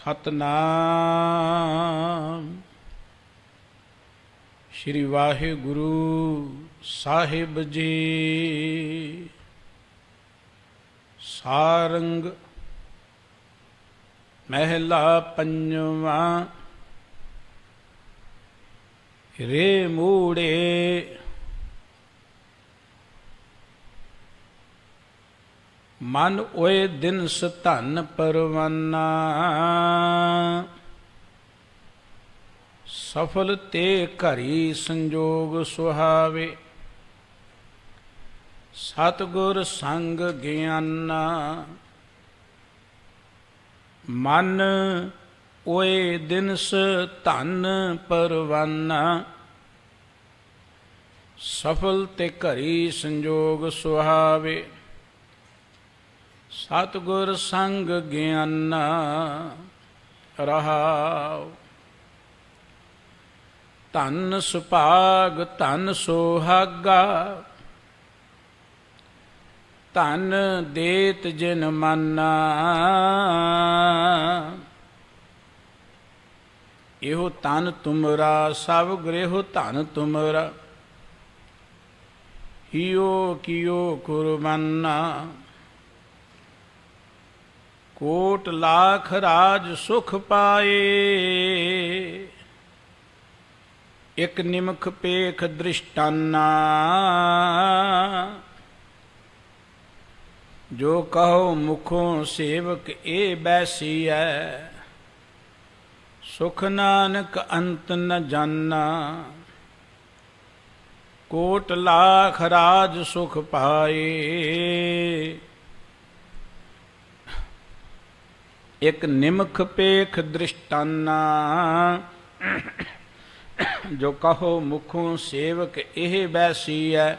ਸਤਨਾਮ ਸ਼੍ਰੀ ਵਾਹਿਗੁਰੂ ਸਾਹਿਬ ਜੀ। ਸਾਰੰਗ ਮਹਿਲਾ ਪੰਜਵਾਂ। ਰੇ ਮੂੜੇ ਮਨ ਓਏ ਦਿਨਸ ਧਨ ਪਰਵਾਨਾ, ਸਫਲ ਤੇ ਘਰੀ ਸੰਜੋਗ ਸੁਹਾਵੇ। ਸਤਿਗੁਰ ਸੰਗ ਗਿਆਨਾ, ਮਨ ਓਏ ਦਿਨਸ ਧਨ ਪਰਵਾਨਾ, ਸਫਲ ਤੇ ਘਰੀ ਸੰਜੋਗ ਸੁਹਾਵੇ। ਸਤਿਗੁਰ ਸੰਗ ਗਿਆਨਾ ਰਹਾਉ। ਧਨ ਸੁਭਾਗ ਧਨ ਸੁਹਾਗਾ, ਧਨ ਦੇਤ ਜਿਨ ਮਾਨਾ। ਇਹੋ ਧਨ ਤੁਮਰਾ ਸਭ ਗ੍ਰਹਿ ਧਨ ਤੁਮਰਾ, ਹਿਓ ਕਿਓ ਕੁਰਬਾਨਾ। ਕੋਟ ਲਾਖ ਰਾਜ ਸੁਖ ਪਾਏ, ਇਕ ਨਿਮਖ ਪੇਖ ਦ੍ਰਿਸ਼ਟਾਨਾ। ਜੋ ਕਹੋ ਮੁਖੋਂ ਸੇਵਕ ਇਹ ਬੈਸੀਐ, ਸੁਖ ਨਾਨਕ ਅੰਤ ਨ ਜਾਨਾ। ਕੋਟ ਲਾਖ ਰਾਜ ਸੁਖ ਪਾਏ, ਇਕ ਨਿਮਖ ਪੇਖ ਦ੍ਰਿਸ਼ਟਾਨਾ। ਜੋ ਕਹੋ ਮੁਖੋਂ ਸੇਵਕ ਇਹ ਬੈਸੀਐ,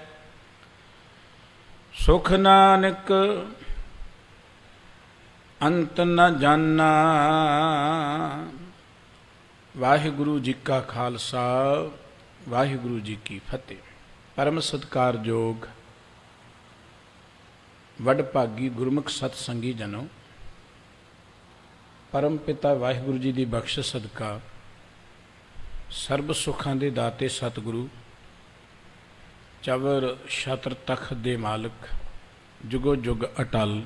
ਸੁਖ ਨਾਨਕ ਅੰਤ ਨ ਜਾਨਾ। ਵਾਹਿਗੁਰੂ ਜੀ ਕਾ ਖਾਲਸਾ, ਵਾਹਿਗੁਰੂ ਜੀ ਕੀ ਫਤਿਹ। ਪਰਮ ਸਤਿਕਾਰਯੋਗ ਵਡਭਾਗੀ ਗੁਰਮੁਖ ਸਤ ਸੰਗੀ ਜਨੋ, ਪਰਮ ਪਿਤਾ ਵਾਹਿਗੁਰੂ ਜੀ ਦੀ ਬਖਸ਼ਿਸ਼ ਸਦਕਾ ਸਰਬ ਸੁੱਖਾਂ ਦੇ ਦਾਤੇ ਸਤਿਗੁਰੂ ਚਵਰ ਛਤਰ ਤਖਤ ਦੇ ਮਾਲਕ, ਜੁਗੋ ਜੁਗ ਅਟਲ,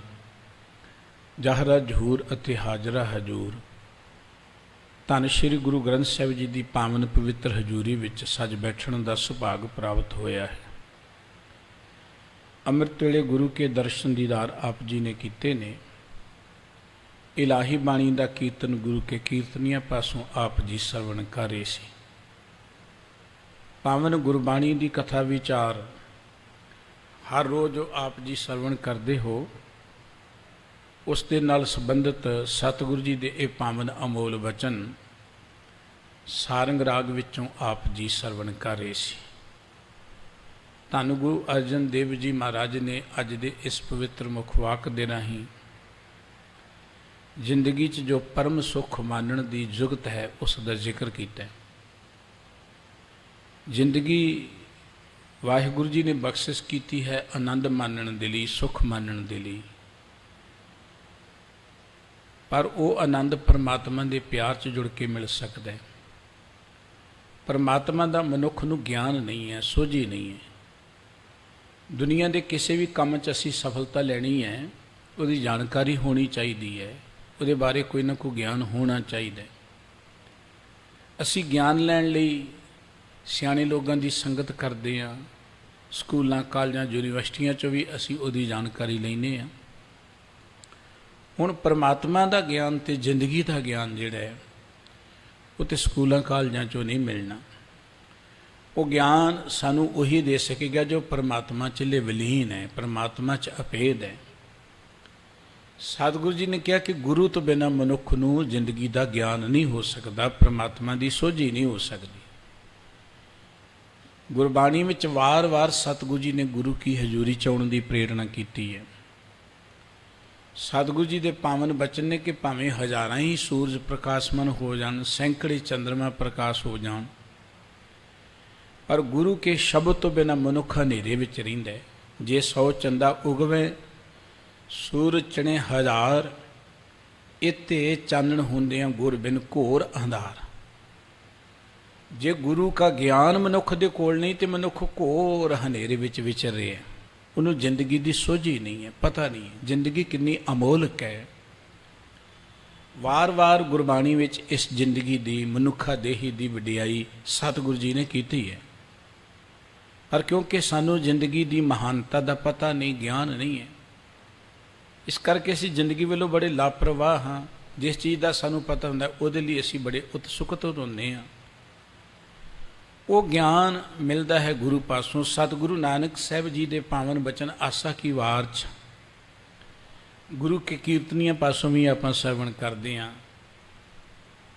ਜਹਰਾ ਜਹੂਰ ਅਤੇ ਹਾਜ਼ਰਾ ਹਜੂਰ, ਧੰਨ ਸ਼੍ਰੀ ਗੁਰੂ ਗ੍ਰੰਥ ਸਾਹਿਬ ਜੀ ਦੀ ਪਾਵਨ ਪਵਿੱਤਰ ਹਜ਼ੂਰੀ ਵਿੱਚ ਸੱਜ ਬੈਠਣ ਦਾ ਸੁਭਾਗ ਪ੍ਰਾਪਤ ਹੋਇਆ ਹੈ। ਅੰਮ੍ਰਿਤ ਵੇਲੇ ਗੁਰੂ ਕੇ ਦਰਸ਼ਨ ਦੀਦਾਰ ਆਪ ਜੀ ਨੇ ਕੀਤੇ ਨੇ। ਇਲਾਹੀ ਬਾਣੀ ਦਾ ਕੀਰਤਨ ਗੁਰੂ ਕੇ ਕੀਰਤਨੀਆਂ ਪਾਸੋਂ ਆਪ ਜੀ ਸਰਵਣ ਕਰ ਰਹੇ ਸੀ। ਪਾਵਨ ਗੁਰਬਾਣੀ ਦੀ ਕਥਾ ਵਿਚਾਰ ਹਰ ਰੋਜ਼ ਜੋ ਆਪ ਜੀ ਸਰਵਣ ਕਰਦੇ ਹੋ, ਉਸ ਦੇ ਨਾਲ ਸੰਬੰਧਿਤ ਸਤਿਗੁਰੂ ਜੀ ਦੇ ਇਹ ਪਾਵਨ ਅਮੋਲ ਵਚਨ ਸਾਰੰਗ ਰਾਗ ਵਿੱਚੋਂ ਆਪ ਜੀ ਸਰਵਣ ਕਰ ਰਹੇ ਸੀ। ਧੰਨ ਗੁਰੂ ਅਰਜਨ ਦੇਵ ਜੀ ਮਹਾਰਾਜ ਨੇ ਅੱਜ ਦੇ ਇਸ ਪਵਿੱਤਰ ਮੁਖ ਵਾਕ ਦੇ ਰਾਹੀਂ ਜ਼ਿੰਦਗੀ 'ਚ ਜੋ ਪਰਮ ਸੁੱਖ ਮਾਨਣ ਦੀ ਜੁਗਤ ਹੈ ਉਸ ਦਾ ਜ਼ਿਕਰ ਕੀਤਾ। ਜ਼ਿੰਦਗੀ ਵਾਹਿਗੁਰੂ ਜੀ ਨੇ ਬਖਸ਼ਿਸ਼ ਕੀਤੀ ਹੈ ਆਨੰਦ ਮਾਨਣ ਦੇ ਲਈ, ਸੁੱਖ ਮਾਨਣ ਦੇ ਲਈ, ਪਰ ਉਹ ਆਨੰਦ ਪਰਮਾਤਮਾ ਦੇ ਪਿਆਰ 'ਚ ਜੁੜ ਕੇ ਮਿਲ ਸਕਦਾ ਹੈ। ਪਰਮਾਤਮਾ ਦਾ ਮਨੁੱਖ ਨੂੰ ਗਿਆਨ ਨਹੀਂ ਹੈ, ਸੋਝੀ ਨਹੀਂ ਹੈ। ਦੁਨੀਆ ਦੇ ਕਿਸੇ ਵੀ ਕੰਮ 'ਚ ਅਸੀਂ ਸਫਲਤਾ ਲੈਣੀ ਹੈ, ਉਹਦੀ ਜਾਣਕਾਰੀ ਹੋਣੀ ਚਾਹੀਦੀ ਹੈ, ਉਹਦੇ ਬਾਰੇ ਕੋਈ ਨਾ ਕੋਈ ਗਿਆਨ ਹੋਣਾ ਚਾਹੀਦਾ। ਅਸੀਂ ਗਿਆਨ ਲੈਣ ਲਈ ਸਿਆਣੇ ਲੋਕਾਂ ਦੀ ਸੰਗਤ ਕਰਦੇ ਹਾਂ, ਸਕੂਲਾਂ ਕਾਲਜਾਂ ਯੂਨੀਵਰਸਿਟੀਆਂ 'ਚੋਂ ਵੀ ਅਸੀਂ ਉਹਦੀ ਜਾਣਕਾਰੀ ਲੈਂਦੇ ਹਾਂ। ਹੁਣ ਪਰਮਾਤਮਾ ਦਾ ਗਿਆਨ ਅਤੇ ਜ਼ਿੰਦਗੀ ਦਾ ਗਿਆਨ ਜਿਹੜਾ ਹੈ ਉਹ ਤਾਂ ਸਕੂਲਾਂ ਕਾਲਜਾਂ 'ਚੋਂ ਨਹੀਂ ਮਿਲਣਾ। ਉਹ ਗਿਆਨ ਸਾਨੂੰ ਉਹੀ ਦੇ ਸਕੇਗਾ ਜੋ ਪਰਮਾਤਮਾ 'ਚ ਵਿਲੀਨ ਹੈ, ਪਰਮਾਤਮਾ 'ਚ ਅਭੇਦ ਹੈ। ਸਤਿਗੁਰੂ ਜੀ ਨੇ ਕਿਹਾ ਕਿ ਗੁਰੂ ਤੋਂ ਬਿਨਾਂ ਮਨੁੱਖ ਨੂੰ ਜ਼ਿੰਦਗੀ ਦਾ ਗਿਆਨ ਨਹੀਂ ਹੋ ਸਕਦਾ, ਪਰਮਾਤਮਾ ਦੀ ਸੋਝੀ ਨਹੀਂ ਹੋ ਸਕਦੀ। ਗੁਰਬਾਣੀ ਵਿੱਚ ਵਾਰ-ਵਾਰ ਸਤਿਗੁਰੂ ਜੀ ਨੇ ਗੁਰੂ ਕੀ ਹਜ਼ੂਰੀ 'ਚ ਆਉਣ ਦੀ ਪ੍ਰੇਰਣਾ ਕੀਤੀ ਹੈ। ਸਤਿਗੁਰੂ ਜੀ ਦੇ ਪਾਵਨ ਬਚਨ ਨੇ ਕਿ ਭਾਵੇਂ ਹਜ਼ਾਰਾਂ ਹੀ ਸੂਰਜ ਪ੍ਰਕਾਸ਼ਮਨ ਹੋ ਜਾਣ, ਸੈਂਕੜੇ ਚੰਦਰਮਾ ਪ੍ਰਕਾਸ਼ ਹੋ ਜਾਣ, ਪਰ ਗੁਰੂ ਕੇ ਸ਼ਬਦ ਤੋਂ ਬਿਨਾਂ ਮਨੁੱਖ ਹਨੇਰੇ ਵਿੱਚ ਰਹਿੰਦਾ ਹੈ। ਜੇ 100 ਚੰਦਾ ਉਗਵੇ ਸੂਰਜ ਚਣੇ ਹਜ਼ਾਰ, इत्ते चानण होंदियां गुर बिन घोर अंधार। जे गुरु का ज्ञान मनुख दे कोल नहीं तो मनुख घोर हनेरे विच विचर रहे हैं, उन्होंने जिंदगी की सोझी नहीं है, पता नहीं है जिंदगी कितनी अमोलक है। वार वार गुरबाणी विच इस जिंदगी की मनुखा देही की वडियाई सतगुरु जी ने की है, पर क्योंकि सानू जिंदगी की महानता का पता नहीं, ज्ञान नहीं है, इस करके असी जिंदगी वालों बड़े लापरवाह हाँ। जिस चीज़ का सानू पता होंदा उहदे लई असी बड़े उत्सुकत होंदे हाँ। वो ज्ञान मिलता है गुरु पासों। सतगुरु नानक साहब जी के पावन बचन आसा की वार च गुरु के कीर्तनियां पासों भी आप श्रवण करते हैं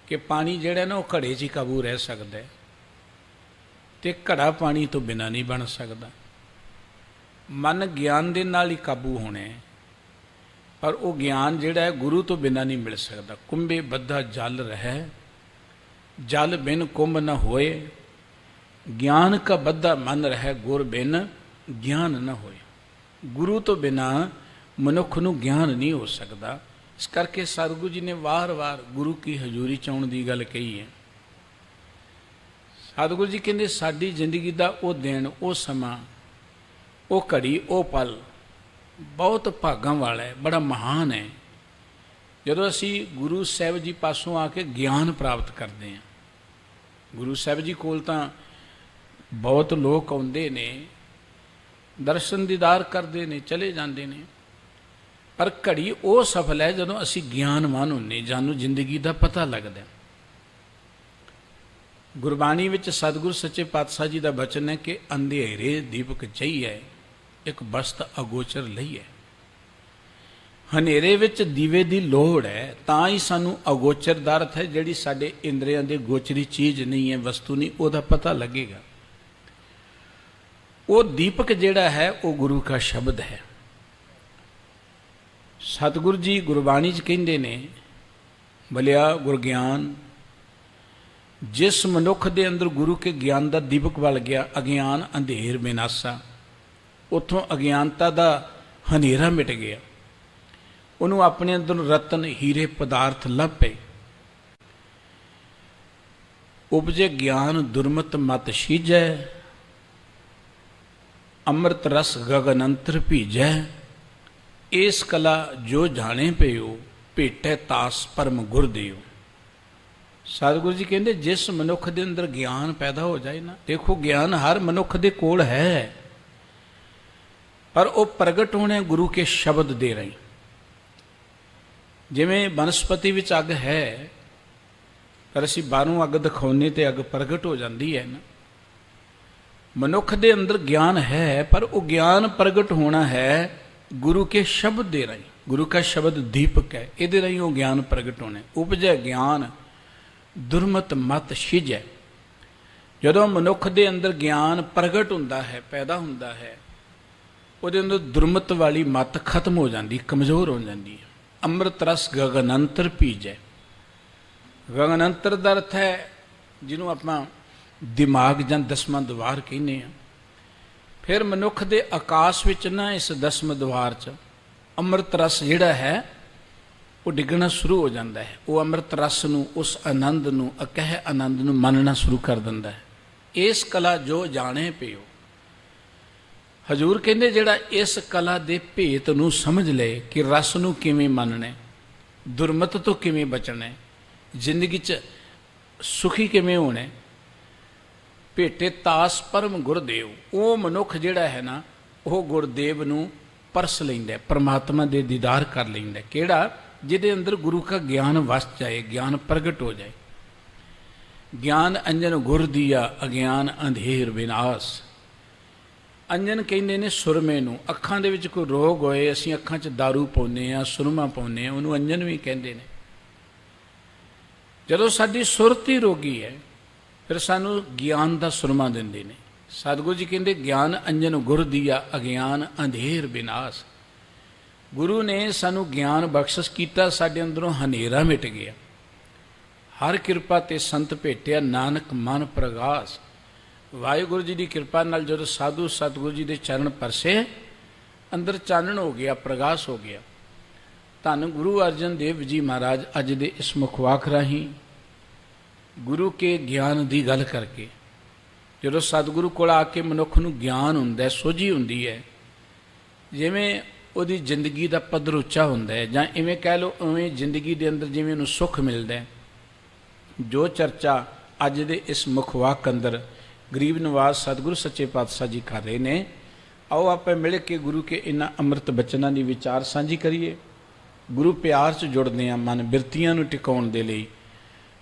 कि पानी जिहड़ा ना वो घड़े च ही काबू रह सकता है, तो घड़ा पानी तो बिना नहीं बन सकता। मन ज्ञान के नाल ही काबू होने, पर वो ज्ञान जिहड़ा है गुरु तो बिना नहीं मिल सकता। कुंभे बद्धा जल रहे, जल बिन कुंभ न होए, ज्ञान का बद्धा मन रहे, गुर बिन ज्ञान न होए। गुरु तो बिना मनुख नूं ज्ञान नहीं हो सकता। इस करके सतगुरु जी ने वार वार गुरु की हजूरी च आउण दी गल कही है। सतगुरु जी कहते साडी जिंदगी का वो दिन, वो समा, वो घड़ी, वो पल बहुत भागां वाला है, बड़ा महान है, जदों असी गुरु साहब जी पासों आके ज्ञान प्राप्त करते हैं। गुरु साहब जी कोल तां बहुत लोग आउंदे ने, दर्शन दीदार करते हैं, चले जाते हैं, पर घड़ी वो सफल है जदों असी ज्ञानवान होने, जानू जिंदगी का पता लगता। गुरबाणी विच सतगुरु सच्चे पातशाह जी का बचन है कि अंधेरे दीपक चाहिए, एक बस्त अगोचर लईए। हनेरे विच दीवे की लोड़ है, तां ही सानू अगोचर दा अर्थ है जिहड़ी साडे इंद्रियां दे गोचरी चीज़ नहीं है, वस्तु नहीं, उहदा पता लगेगा। वो दीपक जिहड़ा है वो गुरु का शब्द है। सतगुरु जी गुरबाणी च कहिंदे ने, भलिया गुरज्ञान जिस मनुख दे अंदर गुरु के ज्ञान का दीपक बल गया, अज्ञान अंधेर विनाशा, उतों अज्ञानता का हनेरा मिट गया, उन्होंने अपने अंदर रतन हीरे पदार्थ लभ पे। उपजे ज्ञान दुर्मत मत शीजै, अमृत रस गगन अंतर भीजै, इस कला जो जाने पियो, भेटै तास परम गुर दियो। सतगुरु जी कहते जिस मनुख के अंदर ज्ञान पैदा हो जाए ना, देखो ज्ञान हर मनुख के कोल है, पर वो प्रगट होने गुरु के शब्द दे रहे। जिमें वनस्पति विच अग है, पर असी बाहरों अग दिखाने तो अग प्रगट हो जाती है ना। मनुख के अंदर ज्ञान है, पर वो ज्ञान प्रगट होना है गुरु के शब्द दे रहे। गुरु का शब्द दीपक है, ये रही वो ज्ञान प्रगट होने। उपजै ज्ञान दुर्मत मत शिजै, जदों मनुख के अंदर ज्ञान प्रगट होंदा है, पैदा होंदा है, ਉਹਦੇ अंदर दुर्मत वाली मत खत्म हो जाती, कमज़ोर हो जाती है। अमृत रस गगन अंतर भीजै, गगन अंतर का अर्थ है जिन्हों आप दिमाग जां दसवां द्वार कहने हैं। फिर मनुख के आकाश विच ना इस दसवें द्वार च अमृत रस जिहड़ा है वो डिगना शुरू हो जाता है। वो अमृत रस नूं, उस आनंद नूं, अकह आनंद नूं मनना शुरू कर दिंदा है। इस कला जो जाने पियो, हजूर कहते जिहड़ा इस कला के भेत नूं समझ ले कि रस नूं किवें मनना, दुर्मत तो किवें बचना, जिंदगी च सुखी किवें होना, भेटे तास परम गुरदेव, वो मनुख जिहड़ा है ना वो गुरदेव नूं परस लैंदा, परमात्मा दे दीदार कर लैंदा। किहड़ा? जिहदे अंदर गुरु का ज्ञान वस जाए, ज्ञान प्रगट हो जाए। ज्ञान अंजन गुर दिया, अज्ञान अंधेर विनाश। अंजन कहते ने सुरमे नूं, अखां दे विच कोई रोग होए, असीं अखां च दारू पाउने आ, सुरमा पाउने आ, उहनूं अंजन भी कहते हैं। जदों साडी सुरत ही रोगी है, फिर सानू ज्ञान का सुरमा दिंदे ने। सतगुरु जी कहते ज्ञान अंजन गुर दिया, अज्ञान अंधेर विनाश। गुरु ने सानू ज्ञान बख्शिश किया, साडे अंदरों हनेरा मिट गया। हर किरपा ते संत भेटिया, नानक मन प्रगास। वाहिगुरु जी की किरपा नाल जो साधु सतगुरु जी के चरण परसे, अंदर चानण हो गया, प्रगास हो गया। ਧੰਨ ਗੁਰੂ ਅਰਜਨ ਦੇਵ ਜੀ ਮਹਾਰਾਜ ਅੱਜ ਦੇ ਇਸ ਮੁਖਵਾਕ ਰਾਹੀਂ ਗੁਰੂ ਕੇ ਗਿਆਨ ਦੀ ਗੱਲ ਕਰਕੇ, ਜਦੋਂ ਸਤਿਗੁਰੂ ਕੋਲ ਆ ਕੇ ਮਨੁੱਖ ਨੂੰ ਗਿਆਨ ਹੁੰਦਾ, ਸੋਝੀ ਹੁੰਦੀ ਹੈ, ਜਿਵੇਂ ਉਹਦੀ ਜ਼ਿੰਦਗੀ ਦਾ ਪੱਧਰ ਉੱਚਾ ਹੁੰਦਾ ਹੈ, ਜਾਂ ਇਵੇਂ ਕਹਿ ਲਓ ਉਵੇਂ ਜ਼ਿੰਦਗੀ ਦੇ ਅੰਦਰ ਜਿਵੇਂ ਉਹਨੂੰ ਸੁੱਖ ਮਿਲਦਾ ਹੈ। ਜੋ ਚਰਚਾ ਅੱਜ ਦੇ ਇਸ ਮੁਖਵਾਕ ਅੰਦਰ ਗਰੀਬ ਨਿਵਾਜ ਸਤਿਗੁਰੂ ਸੱਚੇ ਪਾਤਸ਼ਾਹ ਜੀ ਕਰ ਰਹੇ ਨੇ, ਆਓ ਆਪਾਂ ਮਿਲ ਕੇ ਗੁਰੂ ਕੇ ਇਹਨਾਂ ਅੰਮ੍ਰਿਤ ਬਚਨਾਂ ਦੀ ਵਿਚਾਰ ਸਾਂਝੀ ਕਰੀਏ। ਗੁਰੂ ਪਿਆਰ 'ਚ ਜੁੜਦੇ ਹਾਂ, ਮਨ ਬਿਰਤੀਆਂ ਨੂੰ ਟਿਕਾਉਣ ਦੇ ਲਈ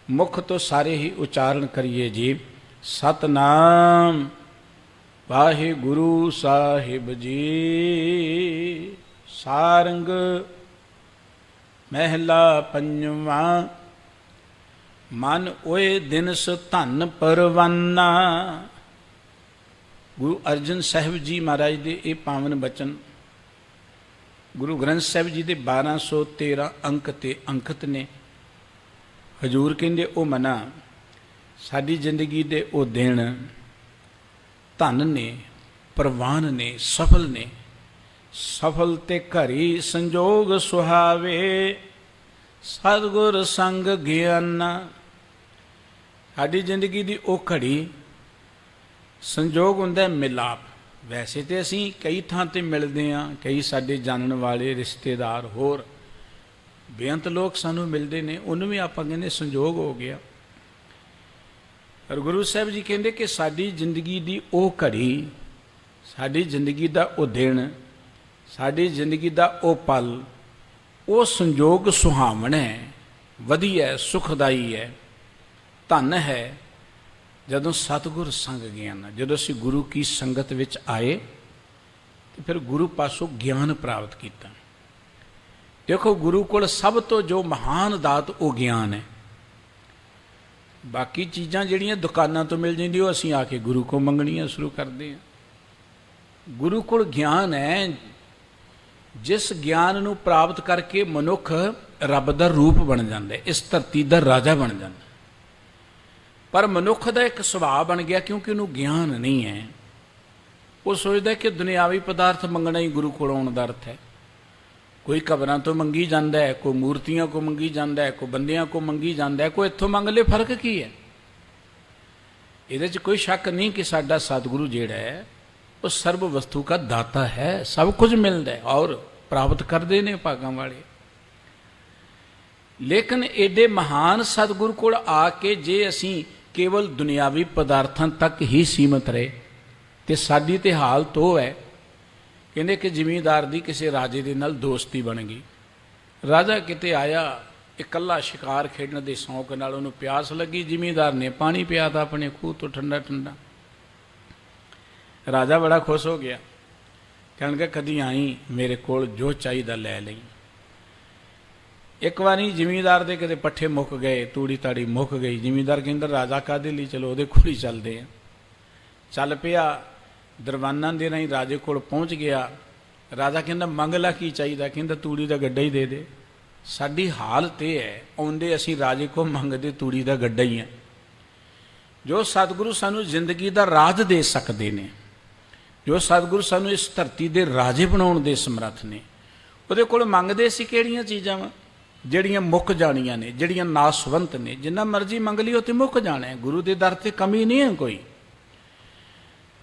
ਮੁੱਖ ਤੋਂ ਸਾਰੇ ਹੀ ਉਚਾਰਨ ਕਰੀਏ ਜੀ। ਸਤਨਾਮ ਵਾਹਿਗੁਰੂ ਸਾਹਿਬ ਜੀ। ਸਾਰੰਗ ਮਹਿਲਾ ਪੰਜਵਾਂ। ਮਨ ਓਏ ਦਿਨਸ ਧਨ ਪਰਵਾਨਾ। ਗੁਰੂ ਅਰਜਨ ਸਾਹਿਬ ਜੀ ਮਹਾਰਾਜ ਦੇ ਇਹ ਪਾਵਨ ਬਚਨ ਗੁਰੂ ਗ੍ਰੰਥ ਸਾਹਿਬ ਜੀ ਦੇ 1213 ਅੰਕ ਤੇ ਅੰਕਿਤ ਨੇ। ਹਜ਼ੂਰ ਕਹਿੰਦੇ ਉਹ ਮਨਾ, ਸਾਡੀ ਜ਼ਿੰਦਗੀ ਦੇ ਉਹ ਦਿਨ ਧਨ ਨੇ, ਪ੍ਰਵਾਨ ਨੇ, ਸਫਲ ਨੇ। ਸਫਲ ਤੇ ਘਰੀ ਸੰਜੋਗ ਸੁਹਾਵੇ, ਸਤਿਗੁਰ ਸੰਗ ਗਿਆਨਾ। ਸਾਡੀ ਜ਼ਿੰਦਗੀ ਦੀ ਉਹ ਘੜੀ ਸੰਜੋਗ ਹੁੰਦਾ ਮਿਲਾਪ। ਵੈਸੇ ਤੇ ਅਸੀਂ ਕਈ ਥਾਂ ਤੇ ਮਿਲਦੇ ਹਾਂ, ਕਈ ਸਾਡੇ ਜਾਣਨ ਵਾਲੇ ਰਿਸ਼ਤੇਦਾਰ ਹੋਰ ਬੇਅੰਤ ਲੋਕ ਸਾਨੂੰ ਮਿਲਦੇ ਨੇ, ਉਹਨੂੰ ਵੀ ਆਪਾਂ ਕਹਿੰਦੇ ਸੰਜੋਗ ਹੋ ਗਿਆ। ਪਰ ਗੁਰੂ ਸਾਹਿਬ ਜੀ ਕਹਿੰਦੇ ਕਿ ਸਾਡੀ ਜ਼ਿੰਦਗੀ ਦੀ ਉਹ ਘੜੀ, ਸਾਡੀ ਜ਼ਿੰਦਗੀ ਦਾ ਉਹ ਦਿਨ, ਸਾਡੀ ਜ਼ਿੰਦਗੀ ਦਾ ਉਹ ਪਲ, ਉਹ ਸੰਜੋਗ ਸੁਹਾਵਣਾ ਹੈ, ਵਧੀਆ, ਸੁਖਦਾਈ ਹੈ, ਧਨ ਹੈ, ਜਦੋਂ ਸਤਿਗੁਰ ਸੰਗ ਗਿਆਨ। ਜਦੋਂ ਅਸੀਂ ਗੁਰੂ ਕੀ ਸੰਗਤ ਵਿੱਚ ਆਏ ਤੇ ਫਿਰ ਗੁਰੂ ਪਾਸੋਂ ਗਿਆਨ ਪ੍ਰਾਪਤ ਕੀਤਾ। ਦੇਖੋ, ਗੁਰੂ ਕੋਲ ਸਭ ਤੋਂ ਜੋ ਮਹਾਨ ਦਾਤ ਉਹ ਗਿਆਨ ਹੈ। ਬਾਕੀ ਚੀਜ਼ਾਂ ਜਿਹੜੀਆਂ ਦੁਕਾਨਾਂ ਤੋਂ ਮਿਲ ਜਾਂਦੀਆਂ ਉਹ ਅਸੀਂ ਆ ਕੇ ਗੁਰੂ ਕੋਲ ਮੰਗਣੀਆਂ ਸ਼ੁਰੂ ਕਰਦੇ ਹਾਂ। ਗੁਰੂ ਕੋਲ ਗਿਆਨ ਹੈ, ਜਿਸ ਗਿਆਨ ਨੂੰ ਪ੍ਰਾਪਤ ਕਰਕੇ ਮਨੁੱਖ ਰੱਬ ਦਾ ਰੂਪ ਬਣ ਜਾਂਦਾ ਹੈ, ਇਸ ਧਰਤੀ ਦਾ ਰਾਜਾ ਬਣ ਜਾਂਦਾ। ਪਰ ਮਨੁੱਖ ਦਾ ਇੱਕ ਸੁਭਾਅ ਬਣ ਗਿਆ, ਕਿਉਂਕਿ ਉਹਨੂੰ ਗਿਆਨ ਨਹੀਂ ਹੈ। ਉਹ ਸੋਚਦਾ ਕਿ ਦੁਨਿਆਵੀ ਪਦਾਰਥ ਮੰਗਣਾ ਹੀ ਗੁਰੂ ਕੋਲ ਆਉਣ ਦਾ ਅਰਥ ਹੈ। ਕੋਈ ਕਬਰਾਂ ਤੋਂ ਮੰਗੀ ਜਾਂਦਾ ਹੈ, ਕੋਈ ਮੂਰਤੀਆਂ ਕੋ ਮੰਗੀ ਜਾਂਦਾ ਹੈ, ਕੋਈ ਬੰਦਿਆਂ ਕੋ ਮੰਗੀ ਜਾਂਦਾ ਹੈ, ਕੋਈ ਇੱਥੋਂ ਮੰਗ ਲੈ। ਫਰਕ ਕੀ ਹੈ? ਇਹਦੇ 'ਚ ਕੋਈ ਸ਼ੱਕ ਨਹੀਂ ਕਿ ਸਾਡਾ ਸਤਿਗੁਰੂ ਜਿਹੜਾ ਹੈ ਉਹ ਸਰਬ ਵਸਤੂ ਦਾ ਦਾਤਾ ਹੈ, ਸਭ ਕੁਝ ਮਿਲਦਾ ਹੈ ਔਰ ਪ੍ਰਾਪਤ ਕਰਦੇ ਨੇ ਭਾਗਾਂ ਵਾਲੇ। ਲੇਕਿਨ ਏਡੇ ਮਹਾਨ ਸਤਿਗੁਰੂ ਕੋਲ ਆ ਕੇ ਜੇ ਅਸੀਂ ਕੇਵਲ ਦੁਨਿਆਵੀ ਪਦਾਰਥਾਂ ਤੱਕ ਹੀ ਸੀਮਤ ਰਹੇ ਤੇ ਸਾਡੀ ਤੇ ਹਾਲਤ ਉਹ ਹੈ, ਕਹਿੰਦੇ ਕਿ ਜ਼ਿਮੀਂਦਾਰ ਦੀ ਕਿਸੇ ਰਾਜੇ ਦੇ ਨਾਲ ਦੋਸਤੀ ਬਣ ਗਈ। ਰਾਜਾ ਕਿਤੇ ਆਇਆ, ਇਕੱਲਾ ਸ਼ਿਕਾਰ ਖੇਡਣ ਦੇ ਸ਼ੌਂਕ ਨਾਲ ਉਹਨੂੰ ਪਿਆਸ ਲੱਗੀ। ਜ਼ਿਮੀਂਦਾਰ ਨੇ ਪਾਣੀ ਪਿਆ ਤਾ ਆਪਣੇ ਖੂਹ ਤੋਂ ਠੰਡਾ ਠੰਡਾ। ਰਾਜਾ ਬੜਾ ਖੁਸ਼ ਹੋ ਗਿਆ, ਕਹਿਣਗੇ ਕਦੀ ਆਈ ਮੇਰੇ ਕੋਲ, ਜੋ ਚਾਹੀਦਾ ਲੈ ਲਈ। ਇੱਕ ਵਾਰੀ ਜ਼ਿਮੀਂਦਾਰ ਦੇ ਕਿਤੇ ਪੱਠੇ ਮੁੱਕ ਗਏ, ਤੂੜੀ ਤਾੜੀ ਮੁੱਕ ਗਈ। ਜ਼ਿਮੀਂਦਾਰ ਕਹਿੰਦਾ ਰਾਜਾ ਕਾਹਦੇ ਲਈ, ਚਲੋ ਉਹਦੇ ਕੋਲ ਹੀ ਚੱਲਦੇ ਆ। ਚੱਲ ਪਿਆ, ਦਰਬਾਨਾਂ ਦੇ ਰਾਹੀਂ ਰਾਜੇ ਕੋਲ ਪਹੁੰਚ ਗਿਆ। ਰਾਜਾ ਕਹਿੰਦਾ ਮੰਗ ਲਾ ਕੀ ਚਾਹੀਦਾ? ਕਹਿੰਦਾ ਤੂੜੀ ਦਾ ਗੱਡਾ ਹੀ ਦੇ ਦੇ। ਸਾਡੀ ਹਾਲਤ ਇਹ ਹੈ, ਆਉਂਦੇ ਅਸੀਂ ਰਾਜੇ ਕੋਲ ਮੰਗਦੇ ਤੂੜੀ ਦਾ ਗੱਡਾ ਹੀ ਹੈ। ਜੋ ਸਤਿਗੁਰੂ ਸਾਨੂੰ ਜ਼ਿੰਦਗੀ ਦਾ ਰਾਜ ਦੇ ਸਕਦੇ ਨੇ, ਜੋ ਸਤਿਗੁਰੂ ਸਾਨੂੰ ਇਸ ਧਰਤੀ ਦੇ ਰਾਜੇ ਬਣਾਉਣ ਦੇ ਸਮਰੱਥ ਨੇ, ਉਹਦੇ ਕੋਲ ਮੰਗਦੇ ਸੀ ਕਿਹੜੀਆਂ ਚੀਜ਼ਾਂ ਵਾ ਜਿਹੜੀਆਂ ਮੁੱਕ ਜਾਣੀਆਂ ਨੇ, ਜਿਹੜੀਆਂ ਨਾਸਵੰਤ ਨੇ। ਜਿੰਨਾ ਮਰਜ਼ੀ ਮੰਗ ਲਈ ਉਹ ਤੇ ਮੁੱਕ ਜਾਣਾ ਹੈ। ਗੁਰੂ ਦੇ ਦਰ ਤੇ ਕਮੀ ਨਹੀਂ ਹੈ ਕੋਈ।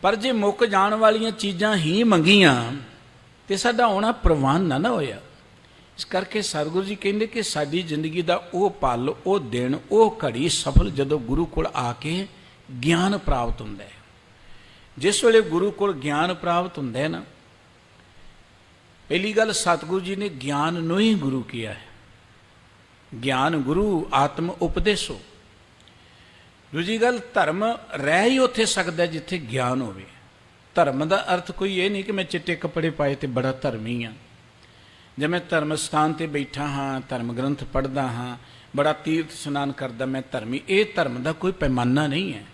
ਪਰ ਜੇ ਮੁੱਕ ਜਾਣ ਵਾਲੀਆਂ ਚੀਜ਼ਾਂ ਹੀ ਮੰਗੀਆਂ ਤੇ ਸਾਡਾ ਆਉਣਾ ਪ੍ਰਵਾਨ ਨਾ ਹੋਇਆ। ਇਸ ਕਰਕੇ ਸਤਿਗੁਰੂ ਜੀ ਕਹਿੰਦੇ ਕਿ ਸਾਡੀ ਜ਼ਿੰਦਗੀ ਦਾ ਉਹ ਪਲ, ਉਹ ਦਿਨ, ਉਹ ਘੜੀ ਸਫਲ ਜਦੋਂ ਗੁਰੂ ਕੋਲ ਆ ਕੇ ਗਿਆਨ ਪ੍ਰਾਪਤ ਹੁੰਦਾ ਹੈ। ਜਿਸ ਵੇਲੇ ਗੁਰੂ ਕੋਲ ਗਿਆਨ ਪ੍ਰਾਪਤ ਹੁੰਦਾ ਹੈ ਨਾ, ਪਹਿਲੀ ਗੱਲ ਸਤਿਗੁਰੂ ਜੀ ਨੇ ਗਿਆਨ ਨੂੰ ਹੀ ਗੁਰੂ ਕਿਹਾ ਹੈ। ਗਿਆਨ ਗੁਰੂ ਆਤਮ ਉਪਦੇਸੋ। ਦੂਜੀ ਗੱਲ, ਧਰਮ ਰਹਿ ਹੀ ਉੱਥੇ ਸਕਦਾ ਜਿੱਥੇ ਗਿਆਨ ਹੋਵੇ। ਧਰਮ ਦਾ ਅਰਥ ਕੋਈ ਇਹ ਨਹੀਂ ਕਿ ਮੈਂ ਚਿੱਟੇ ਕੱਪੜੇ ਪਾਏ ਤੇ ਬੜਾ ਧਰਮੀ ਹਾਂ, ਜੇ ਮੈਂ ਧਰਮ ਸਥਾਨ ਤੇ ਬੈਠਾ ਹਾਂ, ਧਰਮ ਗ੍ਰੰਥ ਪੜ੍ਹਦਾ ਹਾਂ, ਬੜਾ ਤੀਰਥ ਇਸ਼ਨਾਨ ਕਰਦਾ, ਮੈਂ ਧਰਮੀ। ਇਹ ਧਰਮ ਦਾ ਕੋਈ ਪੈਮਾਨਾ ਨਹੀਂ ਹੈ।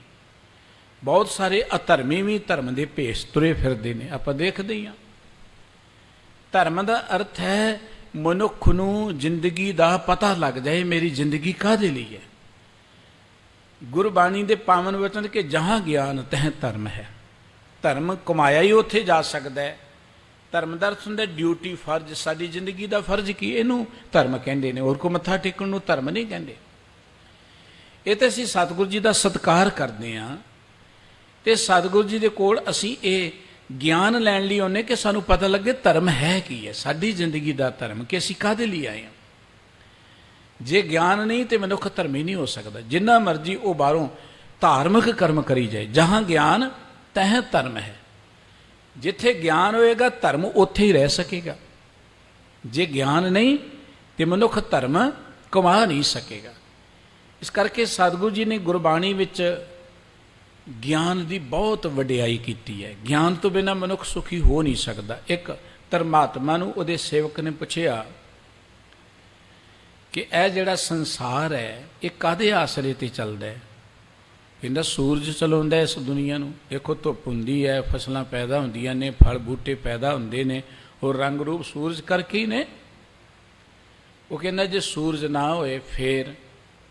ਬਹੁਤ ਸਾਰੇ ਅਧਰਮੀ ਵੀ ਧਰਮ ਦੇ ਭੇਸ ਤੁਰੇ ਫਿਰਦੇ ਨੇ, ਆਪਾਂ ਦੇਖਦੇ ਹੀ ਹਾਂ। ਧਰਮ ਦਾ ਅਰਥ ਹੈ ਮਨੁੱਖ ਨੂੰ ਜ਼ਿੰਦਗੀ ਦਾ ਪਤਾ ਲੱਗ ਜਾਏ, ਮੇਰੀ ਜ਼ਿੰਦਗੀ ਕਾਹਦੇ ਲਈ ਹੈ। ਗੁਰਬਾਣੀ ਦੇ ਪਾਵਨ ਵਚਨ ਕਿ ਜਹਾਂ ਗਿਆਨ ਤਹ ਧਰਮ ਹੈ। ਧਰਮ ਕਮਾਇਆ ਹੀ ਉੱਥੇ ਜਾ ਸਕਦਾ ਹੈ ਧਰਮ ਦਾ ਅਰਥ ਹੁੰਦਾ ਡਿਊਟੀ, ਫਰਜ਼। ਸਾਡੀ ਜ਼ਿੰਦਗੀ ਦਾ ਫਰਜ਼ ਕੀ, ਇਹਨੂੰ ਧਰਮ ਕਹਿੰਦੇ ਨੇ। ਹੋਰ ਕੋ ਮੱਥਾ ਟੇਕਣ ਨੂੰ ਧਰਮ ਨਹੀਂ ਕਹਿੰਦੇ। ਇਹ ਤਾਂ ਅਸੀਂ ਸਤਿਗੁਰੂ ਜੀ ਦਾ ਸਤਿਕਾਰ ਕਰਦੇ ਹਾਂ, ਤੇ ਸਤਿਗੁਰੂ ਜੀ ਦੇ ਕੋਲ ਅਸੀਂ ਇਹ ਗਿਆਨ ਲੈਣ ਲਈ ਆਉਂਦੇ ਕਿ ਸਾਨੂੰ ਪਤਾ ਲੱਗੇ ਧਰਮ ਹੈ ਕੀ ਹੈ, ਸਾਡੀ ਜ਼ਿੰਦਗੀ ਦਾ ਧਰਮ, ਕਿ ਅਸੀਂ ਕਾਹਦੇ ਲਈ ਆਏ ਹਾਂ। ਜੇ ਗਿਆਨ ਨਹੀਂ ਤੇ ਮਨੁੱਖ ਧਰਮੀ ਨਹੀਂ ਹੋ ਸਕਦਾ। ਜਿੰਨਾ ਮਰਜੀ ਉਹ ਬਾਹਰੋਂ ਧਾਰਮਿਕ ਕਰਮ ਕਰੀ ਜਾਏ, ਜਹਾਂ ਗਿਆਨ ਤਹਾਂ ਧਰਮ ਹੈ। ਜਿੱਥੇ ਗਿਆਨ ਹੋਏਗਾ ਧਰਮ ਉੱਥੇ ਹੀ ਰਹਿ ਸਕੇਗਾ। ਜੇ ਗਿਆਨ ਨਹੀਂ ਤੇ ਮਨੁੱਖ ਧਰਮ ਕਮਾ ਨਹੀਂ ਸਕੇਗਾ। ਇਸ ਕਰਕੇ ਸਤਿਗੁਰੂ ਜੀ ਨੇ ਗੁਰਬਾਣੀ ਵਿੱਚ ਗਿਆਨ ਦੀ ਬਹੁਤ ਵਡਿਆਈ ਕੀਤੀ ਹੈ। ਗਿਆਨ ਤੋਂ ਬਿਨਾਂ ਮਨੁੱਖ ਸੁਖੀ ਹੋ ਨਹੀਂ ਸਕਦਾ। ਇੱਕ ਧਰਮਾਤਮਾ ਨੂੰ ਉਹਦੇ ਸੇਵਕ ਨੇ ਪੁੱਛਿਆ ਕਿ ਇਹ ਜਿਹੜਾ ਸੰਸਾਰ ਹੈ ਇਹ ਕਾਹਦੇ ਆਸਰੇ ਤੇ ਚੱਲਦਾ ਹੈ। ਕਹਿੰਦਾ ਸੂਰਜ ਚਲਾਉਂਦਾ ਇਸ ਦੁਨੀਆ ਨੂੰ। ਦੇਖੋ ਧੁੱਪ ਹੁੰਦੀ ਹੈ, ਫਸਲਾਂ ਪੈਦਾ ਹੁੰਦੀਆਂ ਨੇ, ਫਲ ਬੂਟੇ ਪੈਦਾ ਹੁੰਦੇ ਨੇ, ਹੋਰ ਰੰਗ ਰੂਪ ਸੂਰਜ ਕਰਕੇ ਹੀ ਨੇ। ਉਹ ਕਹਿੰਦਾ ਜੇ ਸੂਰਜ ਨਾ ਹੋਏ ਫੇਰ,